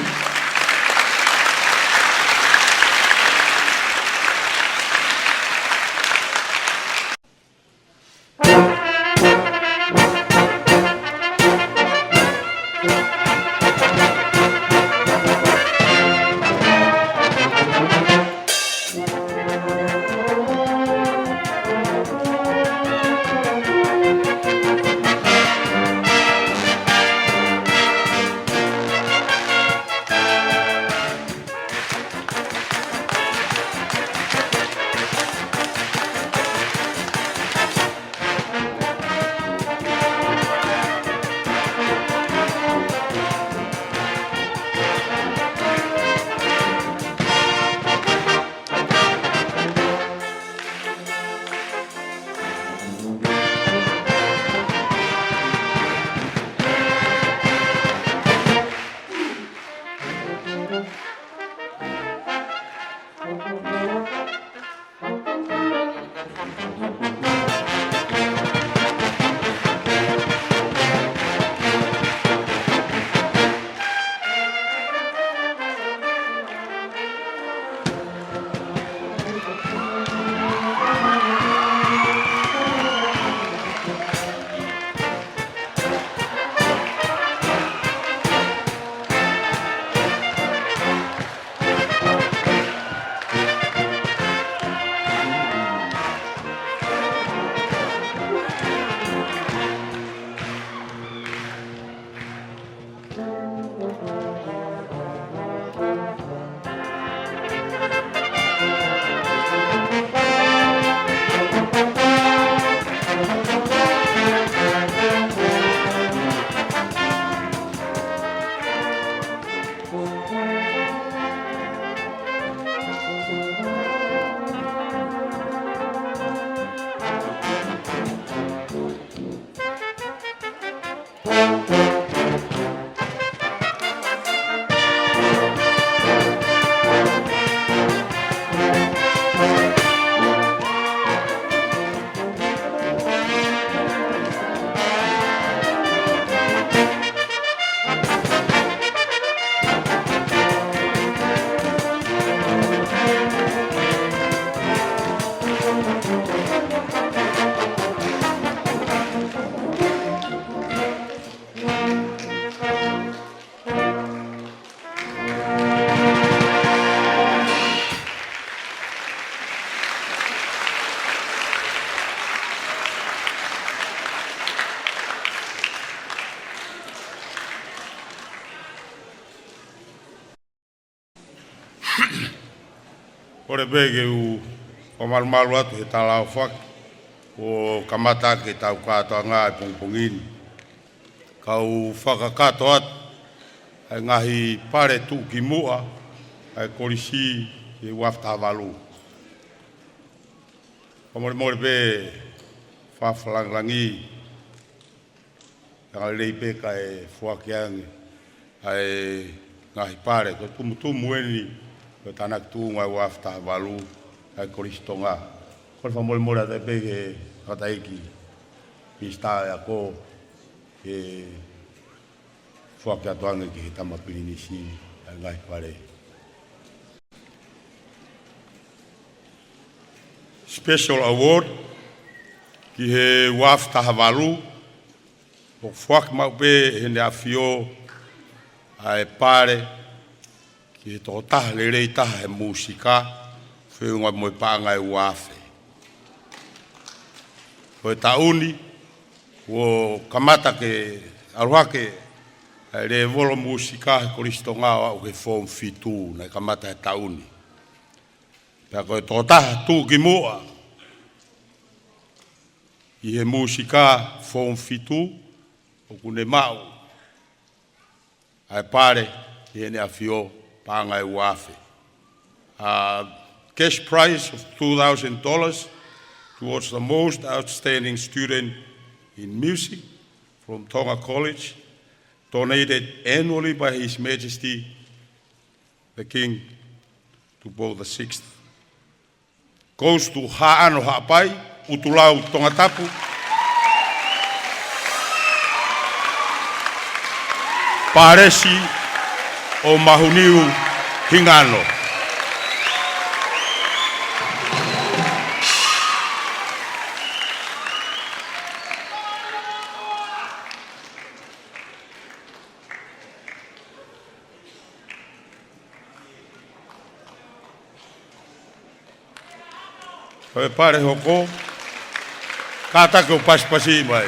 Ore bege u o malmalu atu he talau whak o kamata ke tau katoa ngā e pongpongini. Kau whakakato atu ai ngahi pare tu ki mua ai kolisi e wafta walu. O more be Fakalangilangi ka lei pe ka e fuakiangi ai ngahi pare ko tumutumu eni ko tanak tu ngai wafta walu ai Kolisi Tonga. Ko fa mora de pe ke hataiki pista ya ko e fuakia toanga ki tama pirinisi ngai pare. Special award ki he waf tahavalu, o fuak maupe he ne afio a e pare, ki he tō taha le rei taha he musika, whiunga mo i pānga e wafe. Ko e tauni, o kamata ke aruhake, e re volo musika he Kolisi Tonga au ke form fitu, na kamata e tauni. Pea ko e tō taha tū ki mua, i he musika form fitu, o kune mau, ai pare, i he ne afio, pānga e wafe. Cash prize of $2,000 towards the most outstanding student in music from Tonga College, donated annually by His Majesty the King to both the 6th. Goes to Ha'ano Ha'apai, Utulau Tongatapu. Paresi o Mahuniu Hingano. Koe pare hoko, kātake o pasipasi mai.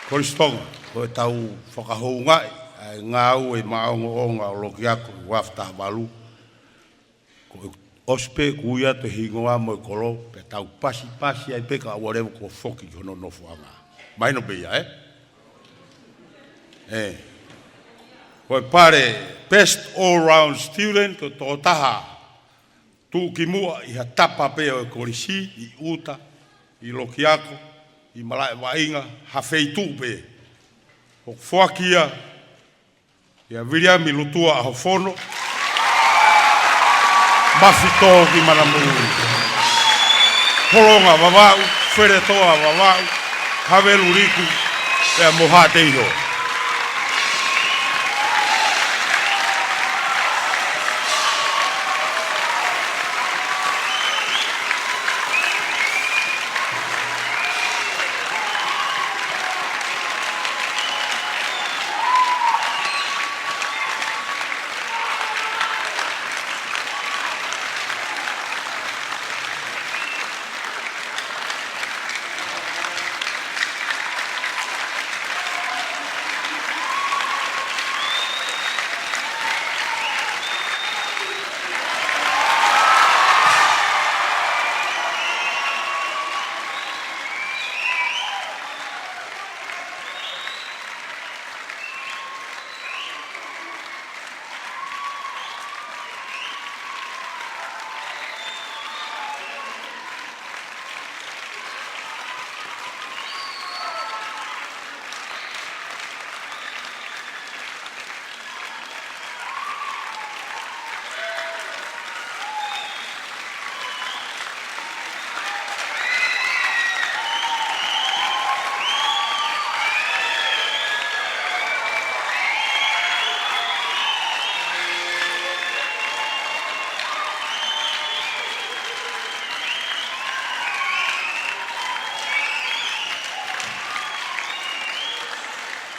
Kolisi Tonga, koe tau whakahou ngai, ai ngāu e maongo o ngā lokiako wafta balu. Koe ospe kuia te hingoa mo e kolo, pe tau pasi ai peka whatever ko whoki hono nofo anga. Maino beia, Koe pare best all-round student o tō taha tū ki mua i ha tapa pea o Kolisi, i uta, i lokiako, i malae wainga, ha whei tūpe. O whakia, i a viriami lutua a hofono, mawhito ki manamuru. Horonga wawau, wheretoa wawau, hawelu riku, e a moha teiho.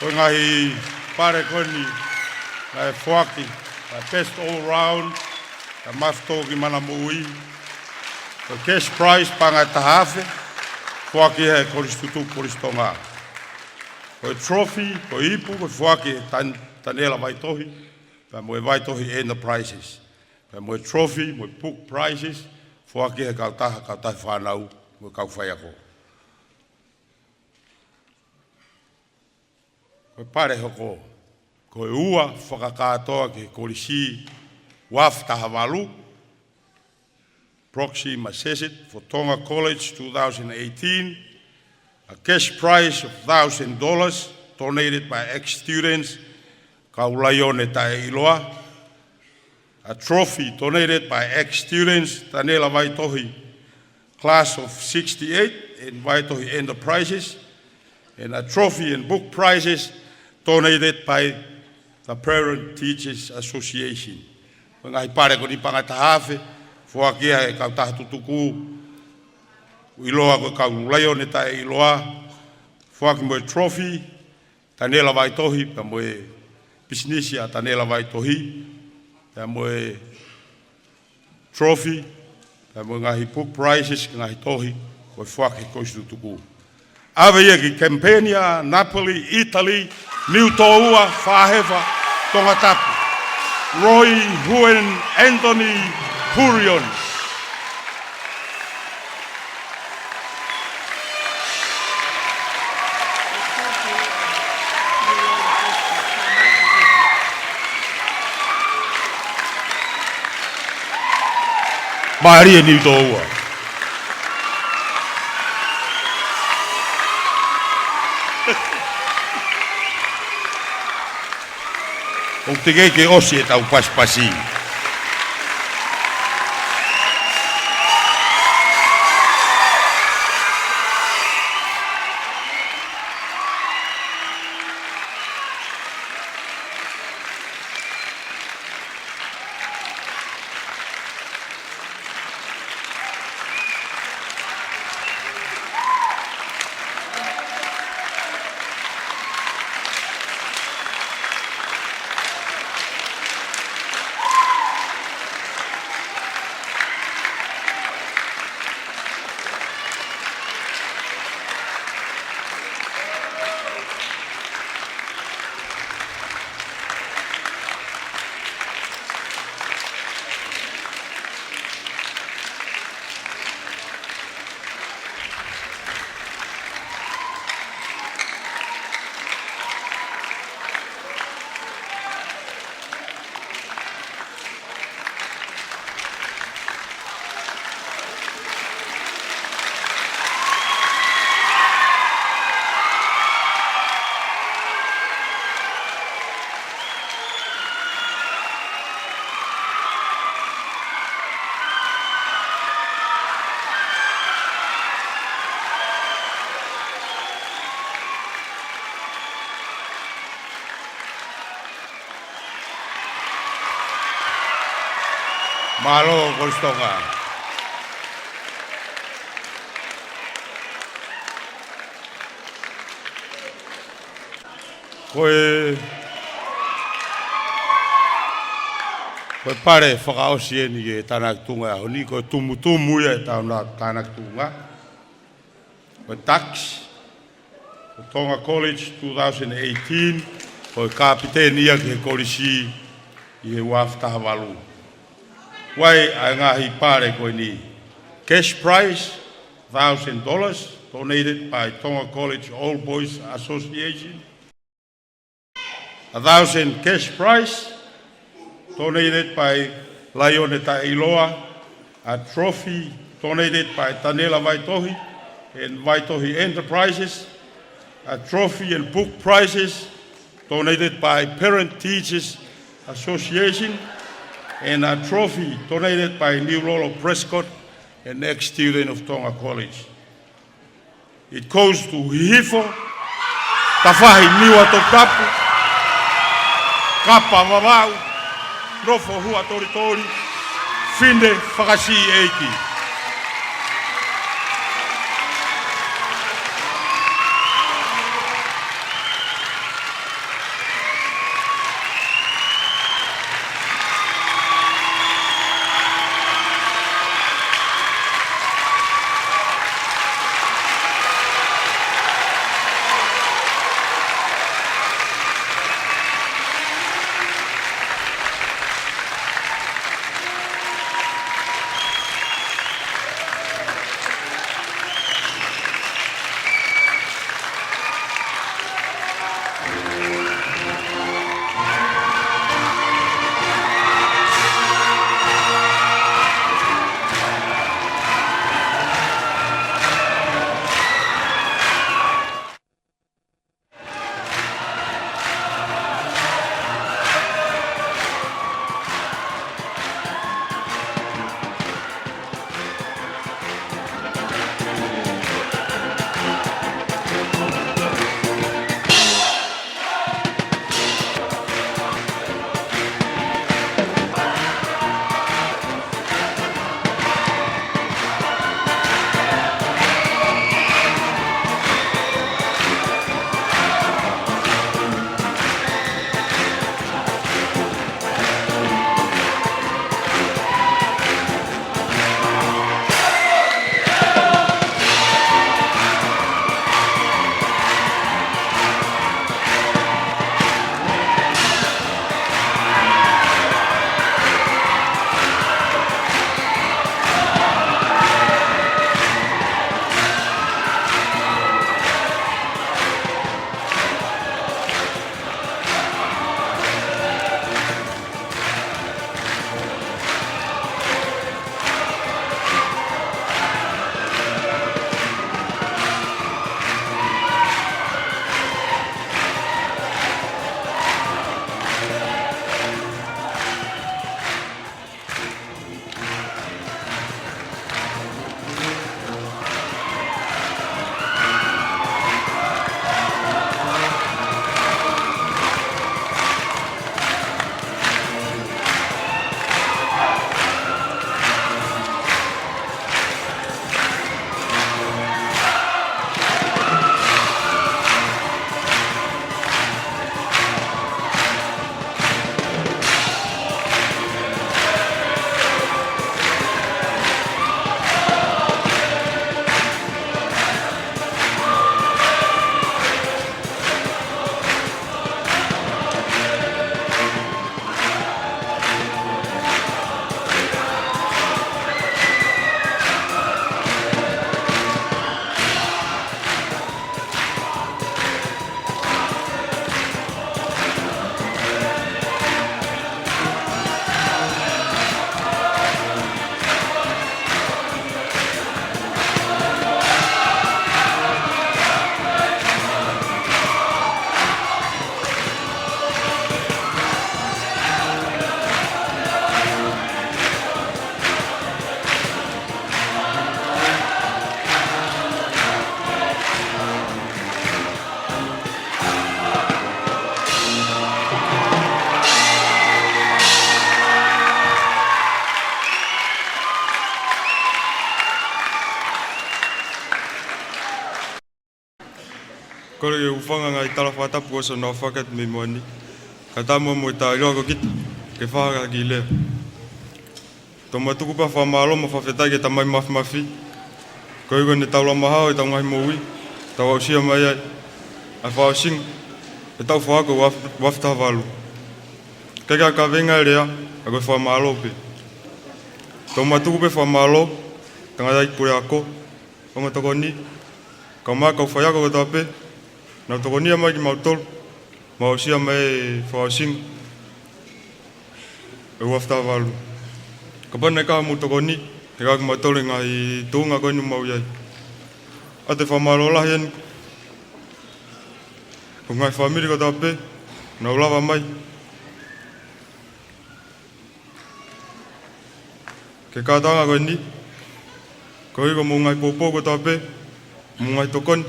Koe ngahi pare koni, kai whaki, kai best all round, kai mafto ki mana mui, koe cash prize panga tahawhe, whaki he Kolisi tutu Kolisi Tonga. Koe trophy, koe ipu, koe whaki he tanela vaitohi, kai moe vaitohi enterprises. Kai moe trophy, moe book prizes, whaki he kautaha whanau, moe kau whaiako. Koe pare hoko, koe ua whakakātoa ki Kolisi wafta havalu, proxy Masseset for Tonga College 2018, a cash prize of $1,000 donated by ex-students, Kaulaione Tae Iloa, a trophy donated by ex-students, Tanela Vaitohi, class of 68 in Vaitohi Enterprises, and a trophy and book prizes donated by
the Parent Teachers Association. Ngai pare ko ni Fakaafe, fuakia e kau taha tutuku, iloa ko kau laione ta e iloa, fuaki mo trophy, tanela vai tohi, pa mo businessia tanela vai tohi, pa mo trophy, pa mo ngahi book prizes, ngahi tohi, ko fuaki ko tutuku. Ave ia ki Campania, Napoli, Italy, New Toua, Fahefa, Tongatapu. Roy Huen Anthony Purion. Maria New Toua. O te ke osi e tau paspasi. Malo Kolisi Tonga. Koe pare whakaosi ni e Tongatapu honi, koe tumu ia e Tongatapu. Koe tax, koe Tonga College 2018, koe kapiteni ia ke Kolisi i e waftaha walu. Wai a ngahi pare koe ni. Cash prize, $1,000, donated by Tonga College All Boys Association. 1,000 cash prize, donated by Laioneta Iloa. A trophy, donated by Tanela Vaitohi and Vaitohi Enterprises. A trophy and book prizes, donated by Parent Teachers Association. And a trophy donated by New Lolo Prescott, an ex-student of Tonga College. It goes to Hifo, Tawhahi Niwa Tongatapu, Kapa Wawau, Nofo Hua Toritori, Finde Whakasi Eiki.
Kore ke ufanga ngai tala Tongatapu ko so na fakat me moni. Kata mo ta ilo kita ke faga gile. Toma tuku pa fa malo mo fa feta ke tamai mafi. Ko igo ni tawla mahao ta ngai mowi. Ta wa sia mai ai. A fa sing. E tau fa ko wafta valu. Kega ka venga rea a ko fa malo pe. Toma tuku pe fa malo. Tanga dai pure ako. Toma toko ni. Ka ma ka fa ya ko tape. Na toko ni mai ki mautol. Ma sia mai fa sing. E wafta valu. Kapana ka mo toko ni. He ka mautol ngai tunga ko ni mau yai. Ate fa malo la hen. Ko ngai family ko tape. Na ulava mai. Ke katanga ko ni. Ko iko mo ngai popo ko tape. Mo ngai tokon.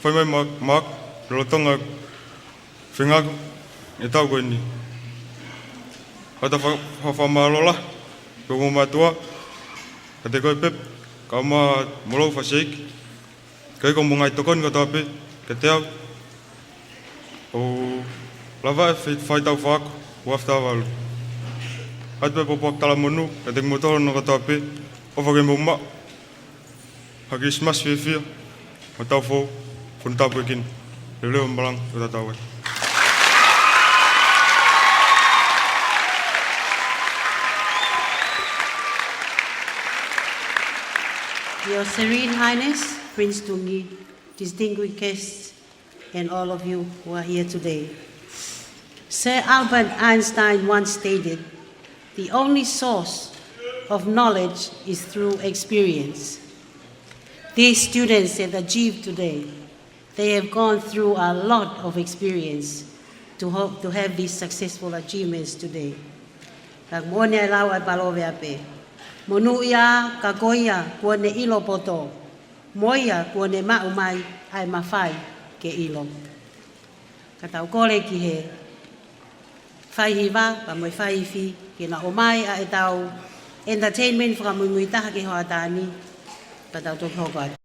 Fai mai mak lotonga finga e tau ko ni. Ata fa malola ko mo matua. Kate ko pep ka ma molo fa shake. Kai ko mo ngai tokon ko tape. Ke tau. O lava fai tau fa ko wafta valu. Atpe popo tala monu, kate motor no katape, o fa mo ma. Hagi smash fifia, o tau fo, fun tapu kin. Le mbalang o tau.
Your Serene Highness, Prince Tungi, distinguished guests, and all of you who are here today. Sir Albert Einstein once stated, "The only source of knowledge is through experience." These students that achieved today, they have gone through a lot of experience to have these successful achievements today. Kagmone lau ai palove ape. Monuia kagoia kuone ilo poto. Moia kuone maumai ai mafai ke ilo. Katau kole ki he. Fai hiva pa moi fai fi ke na omai a etau entertainment fra Moimoi taha ke hoa tani pa tau tok hoka.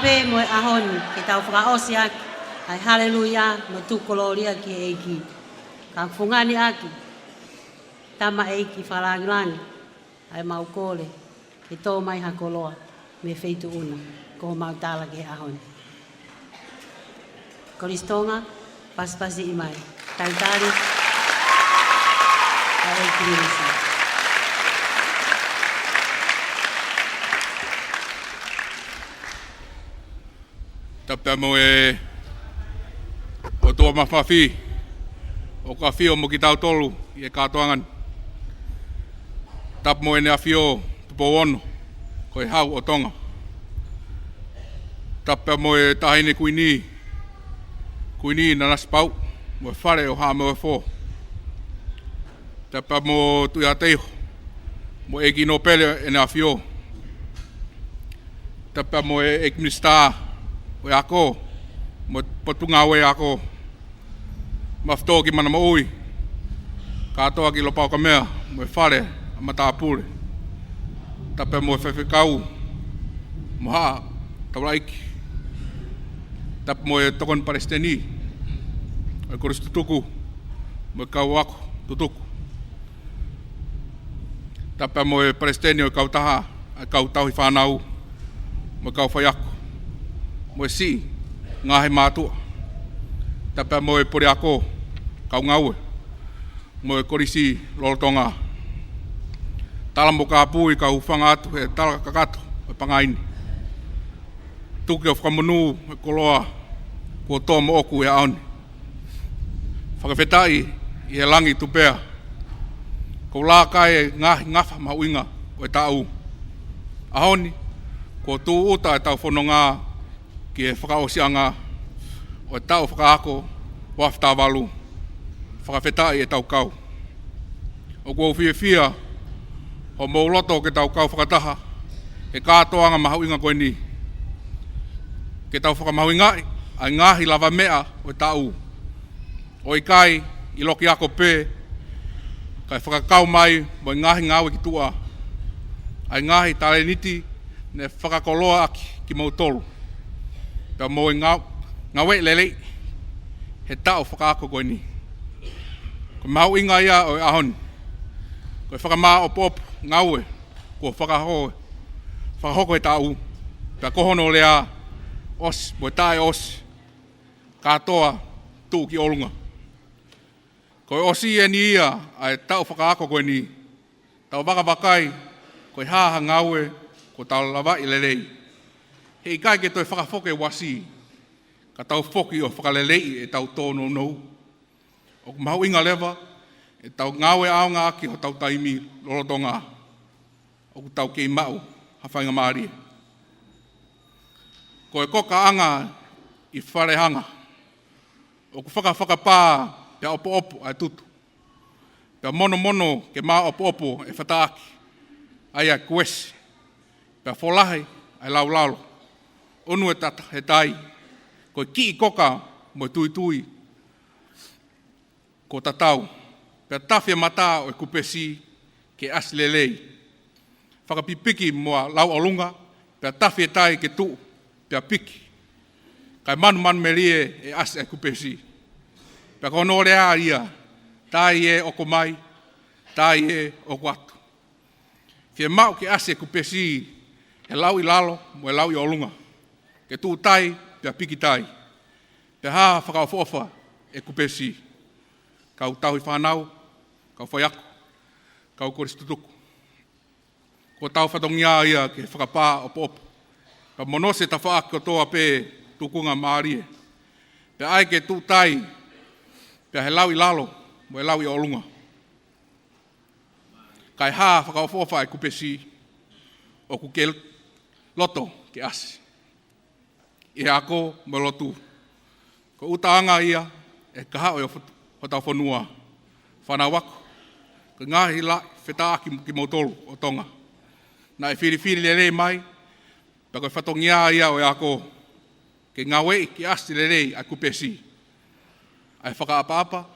pe mo ahoni ke tau whakaosi aki. Ai haleluia mo tukoloria ki eiki. Ka fungani aki. Tama eiki Fakalangilangi. Ai maukole. Ke tō mai hakoloa. Me feitu una. Ko mautala ke ahoni. Kolisi Tonga, pasi imai. Taitari. Ai eiki nilisa.
Tapea mo o tua mawhawhi, o ka whio mo ki tau tolu i e kātoangan. Tap mo ne a whio tupo ono, ko e hau o tonga. Tapea mo tahine kuini na naspau, mo e whare o haa mo e fō. Tapea mo tui a teiho, mo e ki no pele e ne a whio. Tapea mo e kministaa, o ako, mo potunga o ako, mafto ki mana maui, katoa ki Lopaukamea, mo e whare, a matapure. Tape mo e whewhekau, mo haa, tauraiki. Tape mo e tokon Palestini, o e korisi tutuku, mo e kau ako, tutuku. Tape mo e Palestini o e kau taha, a kau tauhi whanau, mo e kau whaiako. Mo e si, ngahe mātua. Tapea mo e pori ako, kau ngaue. Mo e korisi lolotonga. Tala mo ka pui, ka ufanga atu, e tala kakato, e pangaini. Tuki o whakamunu, e koloa, kua toa mo oku e aoni. Whakawhetai, i e langi tupea. Ko la kai e ngahi ngafa mauinga, o e tau. Ahoni, ko tū uta e tau whanonga, ki e whakaosianga o e tau whakaako wafta walu, whakawhetai e tau kau. O kua whia, o mou loto ke tau kau whakataha, e kātoanga mahauinga koe ni. Ke tau whakamahauinga, ai ngahi lava mea o e tau. O i kai, i loki ako pē, kai whakakau mai mo i ngahi ngawe ki tua. Ai ngahi tale niti, ne whakakoloa aki ki mau tolu. Pea mo i ngawe lelei, he tau whakaako koe ni. Ko mau inga ia o e ahoni. Ko e whakamaa o popo, ngawe, ko whakahoko e tau. Pea kohono lea, os, mo e tae os, katoa tū ki olunga. Ko e osi e ni ia, ai tau whakaako koe ni. Tau wakawakai, ko e haha ngawe, ko tau lawa i lelei. Hei kai ke toi whakafoke wasi, ka tau foki o whakalelei e tau tōno nou. O ku inga lewa, e tau ngawe aonga aki ho tau taimi lolotonga. O ku tau kei mau, hawhainga maari. Ko e koka anga i wharehanga. O ku whakapā, pia opo ai tutu. Pia mono ke maa opo e whataaki. Ai a kuesi. Pia wholahe ai laulalo. Onu e tata he tai. Ko ki i koka mo tui. Ko tatau. Pea tawhia mata o e kupesi ke aslelei. Whakapipiki moa lau olunga. Pea tawhia tai ke tu. Pea piki. Kai manu merie e as e kupesi. Pea kono rea ia. Tai e oko mai. Tai e oko atu. Fie mau ke as e kupesi. He lau i lalo mo e lau i olunga. Ke tū tai, pia piki tai. Pia haa whakaofofa e kupesi. Kau tau i whanau, kau whaiako, kau korisi tutuku. Ko tau whatongia ia ke whakapā opo. Ka monose ta whaako toa pē tukunga maarie. Pia ai ke tū tai, pia he lau i lalo, mo e lau i olunga. Kai haa whakaofofa e kupesi, o ku ke loto ke asi. E ako mo lotu. Ko utaanga ia e kaha o tau whanua. Whanau wako. Ko ngahi la whetaaki ki mautolu o tonga. Na e whiri lelei mai. Pa koe whatongia ia o e ako. Ke ngawe ki asti lelei a kupesi. Ai whakaapa.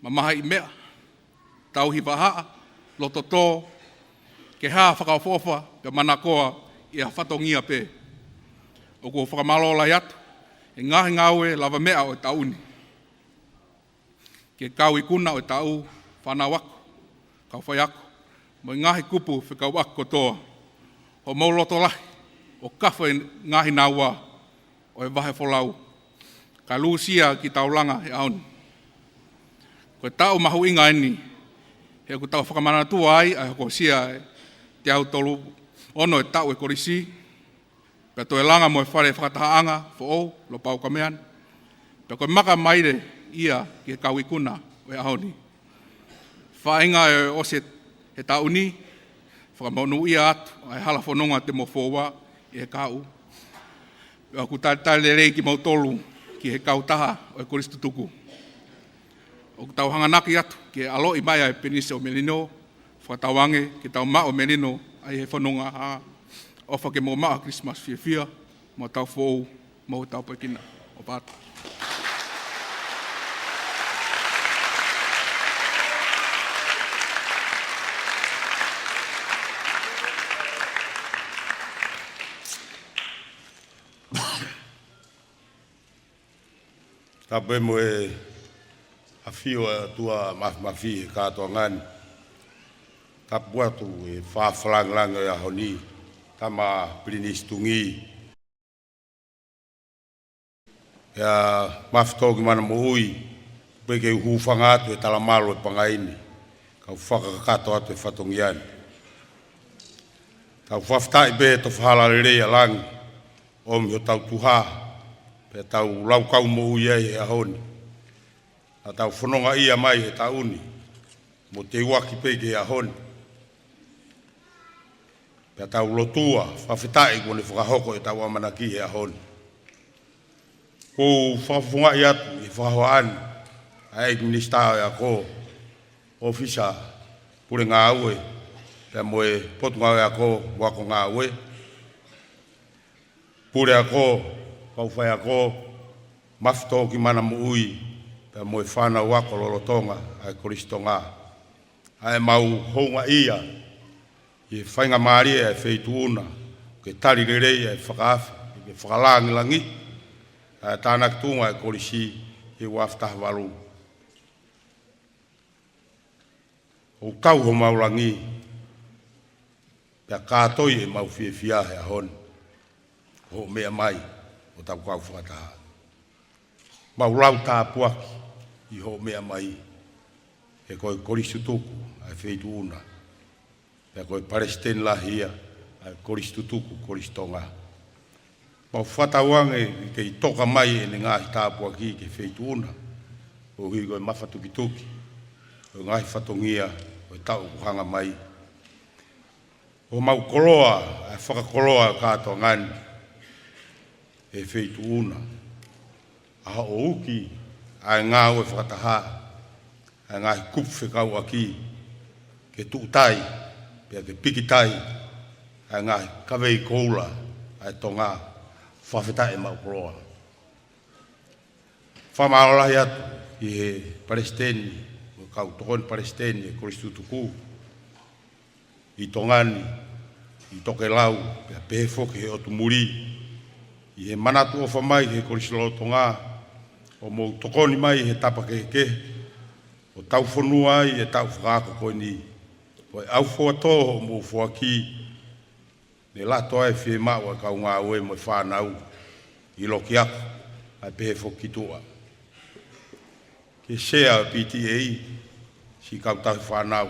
Mamaha i mea. Tauhi wahaa. Loto tō. Ke haa whakaofofa. Pe manakoa i a whatongia pē. o ko whakamalola iatu, e ngahi ngaue lava mea o tauni. Ke kau ikuna o tau whanau ako, kau whai ako, mo ngahi kupu whikau ako kotoa, o mauloto lahi, o kawha ngahi naua, o e wahe wholau, ka lusia ki taulanga e aoni. Ko tau mahu inga eni, he ko tau whakamana tua ai, ai ko sia te au tolu, ono e tau e korisi, pe to e langa mo e whare whakatahaanga, fo o, Lopaukamea, pe ko maka maire ia ki e kau ikuna o e aoni. Whainga e ose he tauni, whakamonu ia atu, ai hala whanonga te mo fōwa e he kau. Pe aku tātale rei ki mau tolu ki he kau taha o e koristu tuku. O tau hanganaki atu ki e alo i mai ai penise o melino, whakatawange ki tau ma o melino ai he whanonga ha. Ofa ke mo maa Christmas fia, mo tau fōu, mo tau pekina o pātu.
Ka pe mo e awhio tua mafi e kātoa ngani. Ka puatu e Fakalangilangi e ahoni, tama Tungi. Ia mafitoki mana mo ui, peke uhufanga atu e talamalo e pangaini. Ka whakakato atu e whatongiani. Ka whaftai be to whala rerea langi, omi o tau tuha. Pe tau laukau mo ui e ahoni. A tau whanonga ia mai e tauni. Mo te waki peke e ahoni. Pe tau lotua, whawhitai kone whakahoko e tau amanaki e ahoni. Ko whawhunga i atu e whahoani. Ai minister e ako. Ofisa pure ngā aue. Pe moe potunga e ako wako ngā aue. Pure ako. Pau whai ako, mafito ki mana mo ui, pe moe whana wako lolotonga, ai Kolisi Tonga. Ai mau hounga ia, i whainga maaria e wheituuna, ke tari rerei e Fakaafe, ke Fakalangilangi, ai tānak tunga e Kolisi i waftaha walu. O kau ho maulangi, pe kātoi e mau whiawhia he ahon, ho mea mai. O tau kau whakataha. Mau lau tā puaki i ho mea mai. E koe Kolisi tuku, ai wheituuna. E koe Palestine lahia, ai Kolisi tuku, Kolisi Tonga. Mau whatawange i kei toka mai e ne ngāhi tā puaki ke wheituuna. O hui koe mawhatukituki. O ngāhi whatongia, o tau kuhanga mai. O mau koloa, ai whakakoloa kātoa ngani. E wheituuna. Aha o uki, ai ngā ue whakataha, ai ngā kupu whekau aki, ke tuutai, pia ke pikitai, ai ngā kawei koula, ai tonga, whawhetai mau koroa. Whamaolahi atu, i he Palestini, o kau tokoni Palestini, e Kolisi tuku, i tongani, i toke lau, pia pehefoke he otu muri, i he manatu ofa mai he Kolisi Tonga, o mou tokoni mai he tapa keke, o tau whanua ai e tau whakaako koe ni. O e au whoatoho o mou whoaki, ne lato ai whie mau e kau ngā ue mo e whanau, i loki ako, ai pehe whokitua. Ke sea PTA, si kau tahi whanau,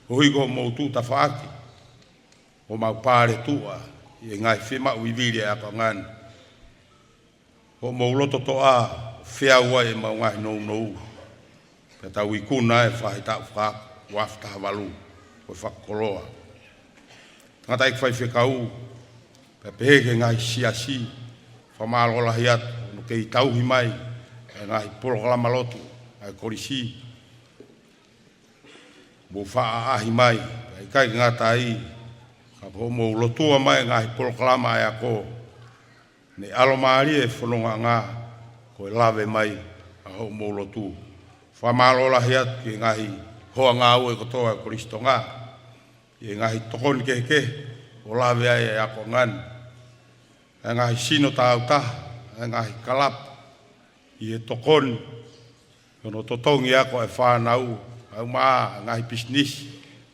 o higo mou tūta whaaki, o mau pāre tua, i ngai whima ui viri a ngani. Ho mou loto to a, whiaua e mau ngai nou nou. Pe tau i kuna e whahi tau whakaku, waftaha walu, o whakakoloa. Tangata ik whai whekau, pe peheke ngai siasi, whamalola hi atu, no kei tauhi mai, e ngai polokalama lotu, ai Kolisi. Mo wha ahi mai, e kai ngata ai, ka po mo lotua mai ngā polokalama e ako. Ne alo maari e whanonga ngā, ko e lawe mai a ho mo lotu. Whamalola hi atu ki ngāhi hoa ngā ue kotoa e Kolisi Tonga. I ngāhi tokoni keke, o lawe ai e ako ngani. e ngahi sino tau taha, e ngahi kalap, i e tokoni, ono totongi ako e whanau, au maa ngahi business,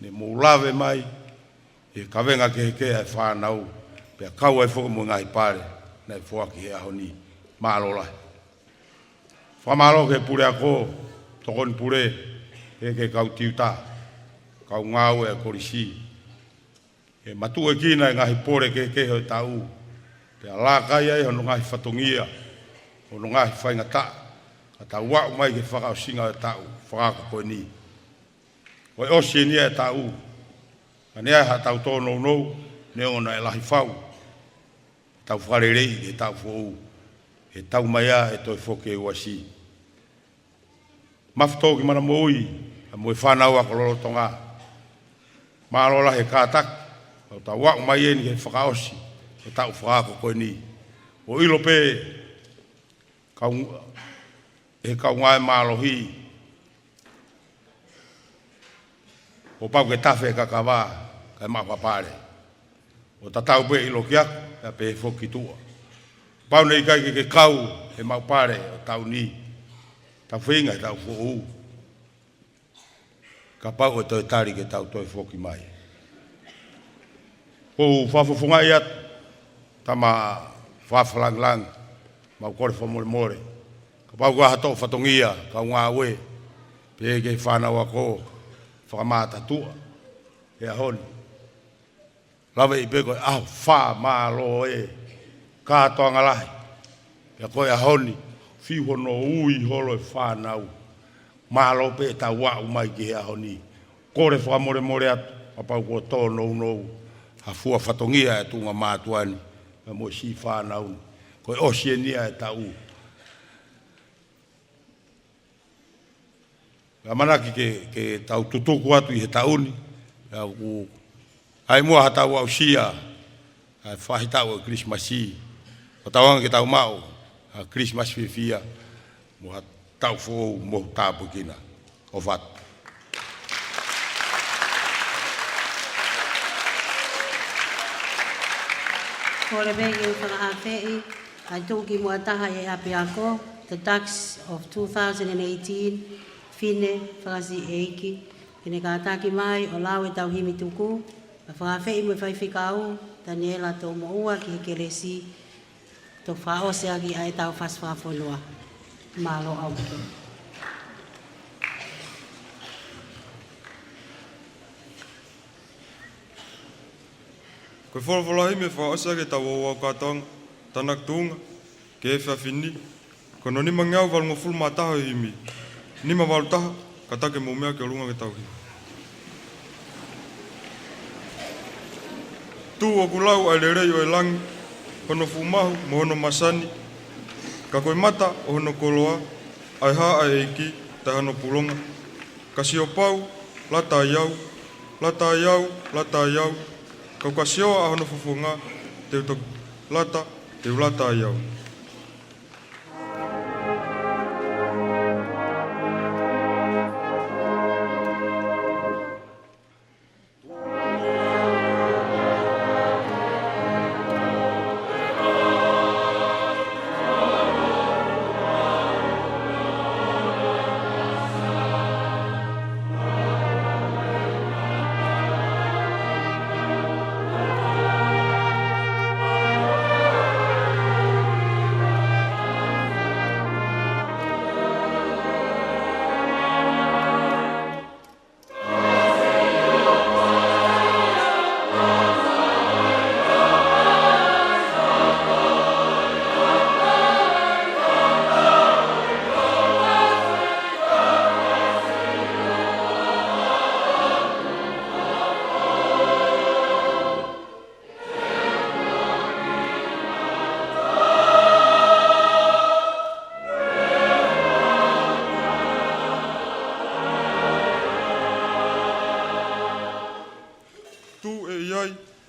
ne moulawe mai, e kawenga ke e whanau, pia kau e whuka mo ngahi pare, nei whuaki he aho ni, maalolai. Whamalo ke pure ako, tokoni pure, ke kau tiuta, kau ngau e Kolisi. E matu e kina e ngahi pore ke hoi tau, pia lakai ai hono ngahi whatongia, hono ngahi whaingata, a tau wau mai ke whakausinga e tau, whakako koe ni. Oi osi e nia e tau, a nea ha tau tōnou nou, ne ona e lahi whau, tau wharerei e tau whou, e tau maia e toi whoke e uasi. Mafto ki mana moi, a moe whanau ako lolo tonga. Maalola he kātak, o ta wak mai e ni he whakaosi, e tau whakako koe ni. O ilo pē, e kau ngai maalohi, o pau ke tawhe kakawā, kai mapapare. O ta tau pē ilo kiak, e pē whoki tua. Pau nei kai ke kau, e maupare, o tau ni. Ta whinga e tau who'u. Ka pau e toi tari ke tau toi whoki mai. Kou whawhawhunga iat, tama Fakalangilangi, mau kore whamore. Ka pau ka hato whatongia, ka ngā we, pe ke whanau ako, whakamata tua, e ahoni. Lawe i peko e aho wha mālo e, kātoa ngalahi, e koe ahoni, fiho no ui holo e whanau. Mālo pe ta wau mai ki hea honi. Kore whamore more atu, apau kua tō nou, ha fua whatongia e tunga mātuani, me mo si whanau. Koe osi e nia e tau. Ka manaki ke tau tutuku atu i he tauni, ai mua ha tau au sia, ai whahitau e Krismasi, o tauanga ke tau mau, a Christmas fia mo tau fo mo tapu kina o vat
Kore begi Fakaafe ai Tungi mo ataha e api ako the tax of 2018 fine frasi eiki kine ka ataki mai o lawe tau himi tuku Fakaafe mo whaifikau Daniela to mo ua ki kelesi to whao se agi ai tau whaswhafonua. Malo au ke.
Koe wholawhalahi me whao se agi tau Ouau Tanaki tunga, ke e whiawhini, kono nima ngeau walunga fulma taha himi. Nima walu taha, ka take mo mea ke o lunga ke tau himi. Tu o kulau ai le rei o e langi, hono fumahu mo hono masani, ka koe mata o hono koloa, ai haa ai eiki, te hano pulonga. Ka si o pau, lata iau, ka ka sioa a hono fufunga, te uto lata, te ulata iau.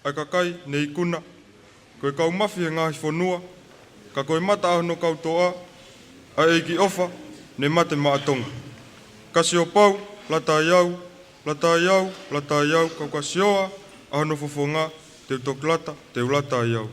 ai kakai nei kuna, koe kau mawhi e ngahi whanua, ka koe mata ahono kau toa, a eiki ofa, ne mate maatonga. Kasi o pau, lata iau, kau ka sioa, ahono fofonga, te utoklata, te ulata iau.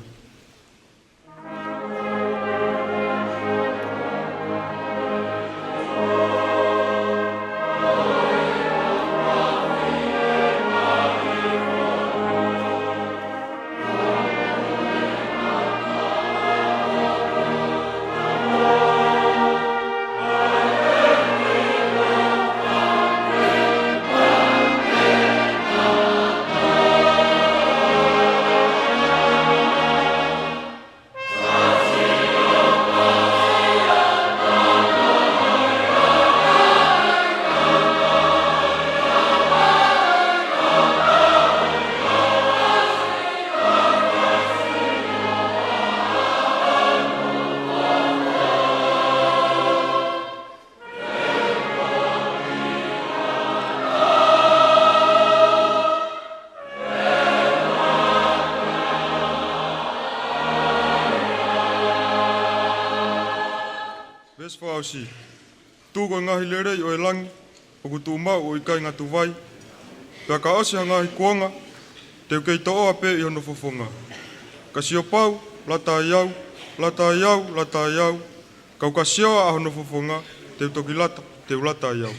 Pes whaosi. Tūko ngahi lerei o e langi, o kutu mau o i kai ngatu vai. Pea ka ose ngahi kuanga, teu kei toa pe i hono fofonga. Ka sio pau, lata iau, lata iau, lata iau. Kau ka sio a hono fofonga, teu toki lata, teu lata iau.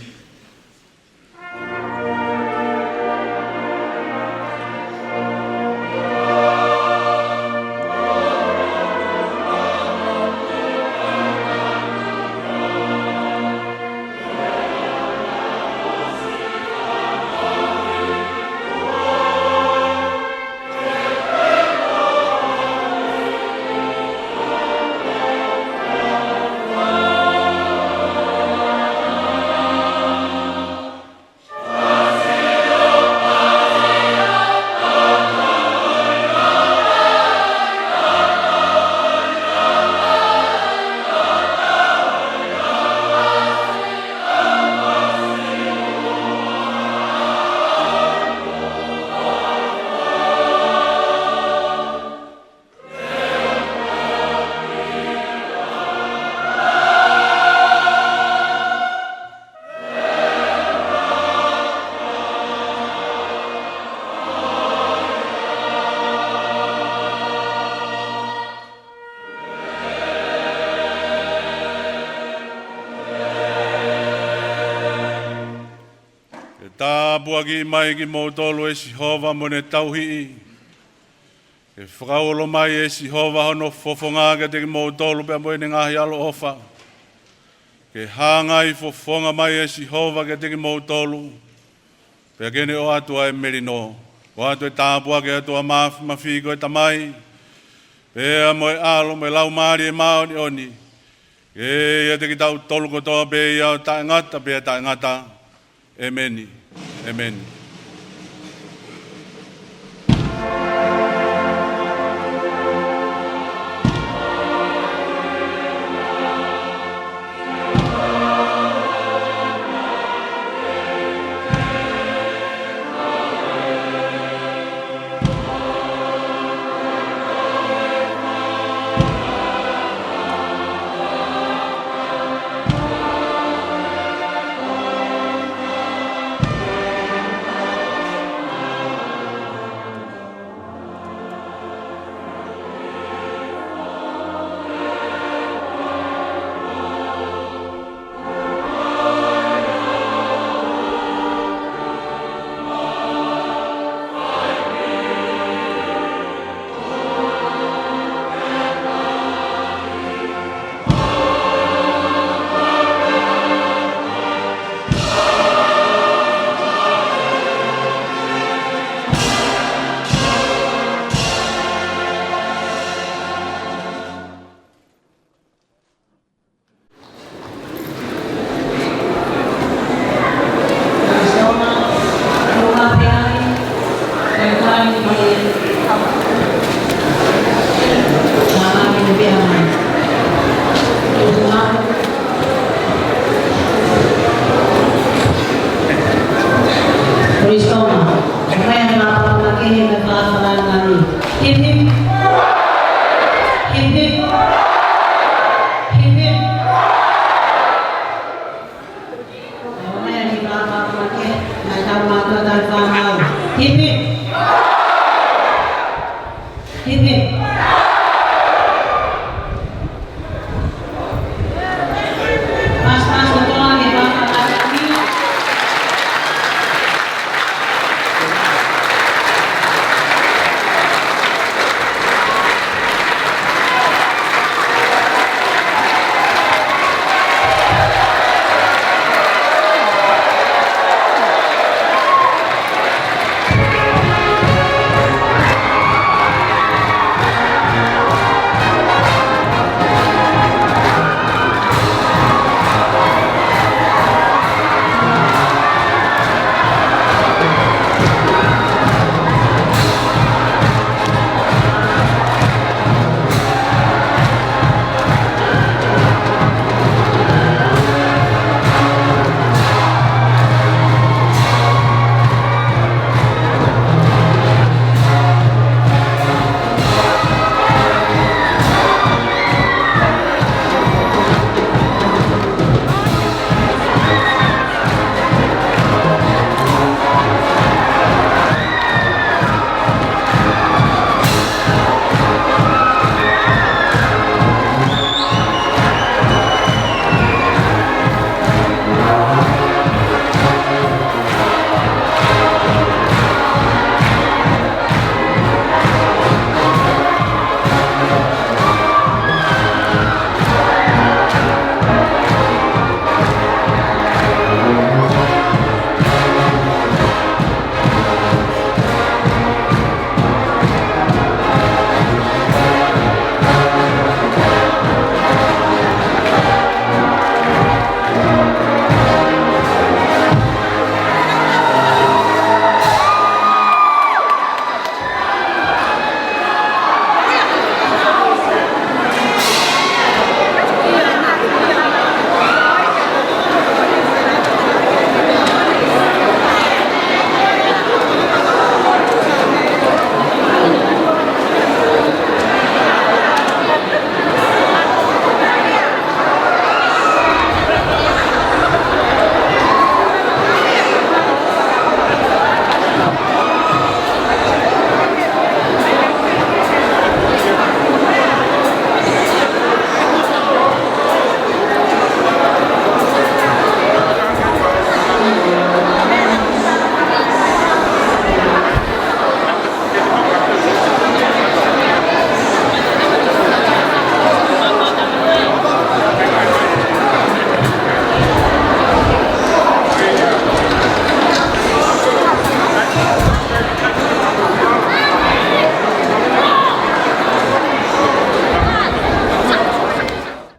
Buagi mai ki mo tolu e si hova mo ne tauhi. E whakaolo mai e si hova hono fofonga ke te ki mo tolu pe mo ne ngahi alo ofa. Ke hangai fofonga mai e si hova ke te ki mo tolu. Pe kene o atua e merino. O atua e tāpua ke atua mawhiko e tamai. Pe mo e alo mo e lau maari e mao ni oni. E ia te ki tau tolu kotoa pe ia ta ngata pe ta ngata. Amen. Amen.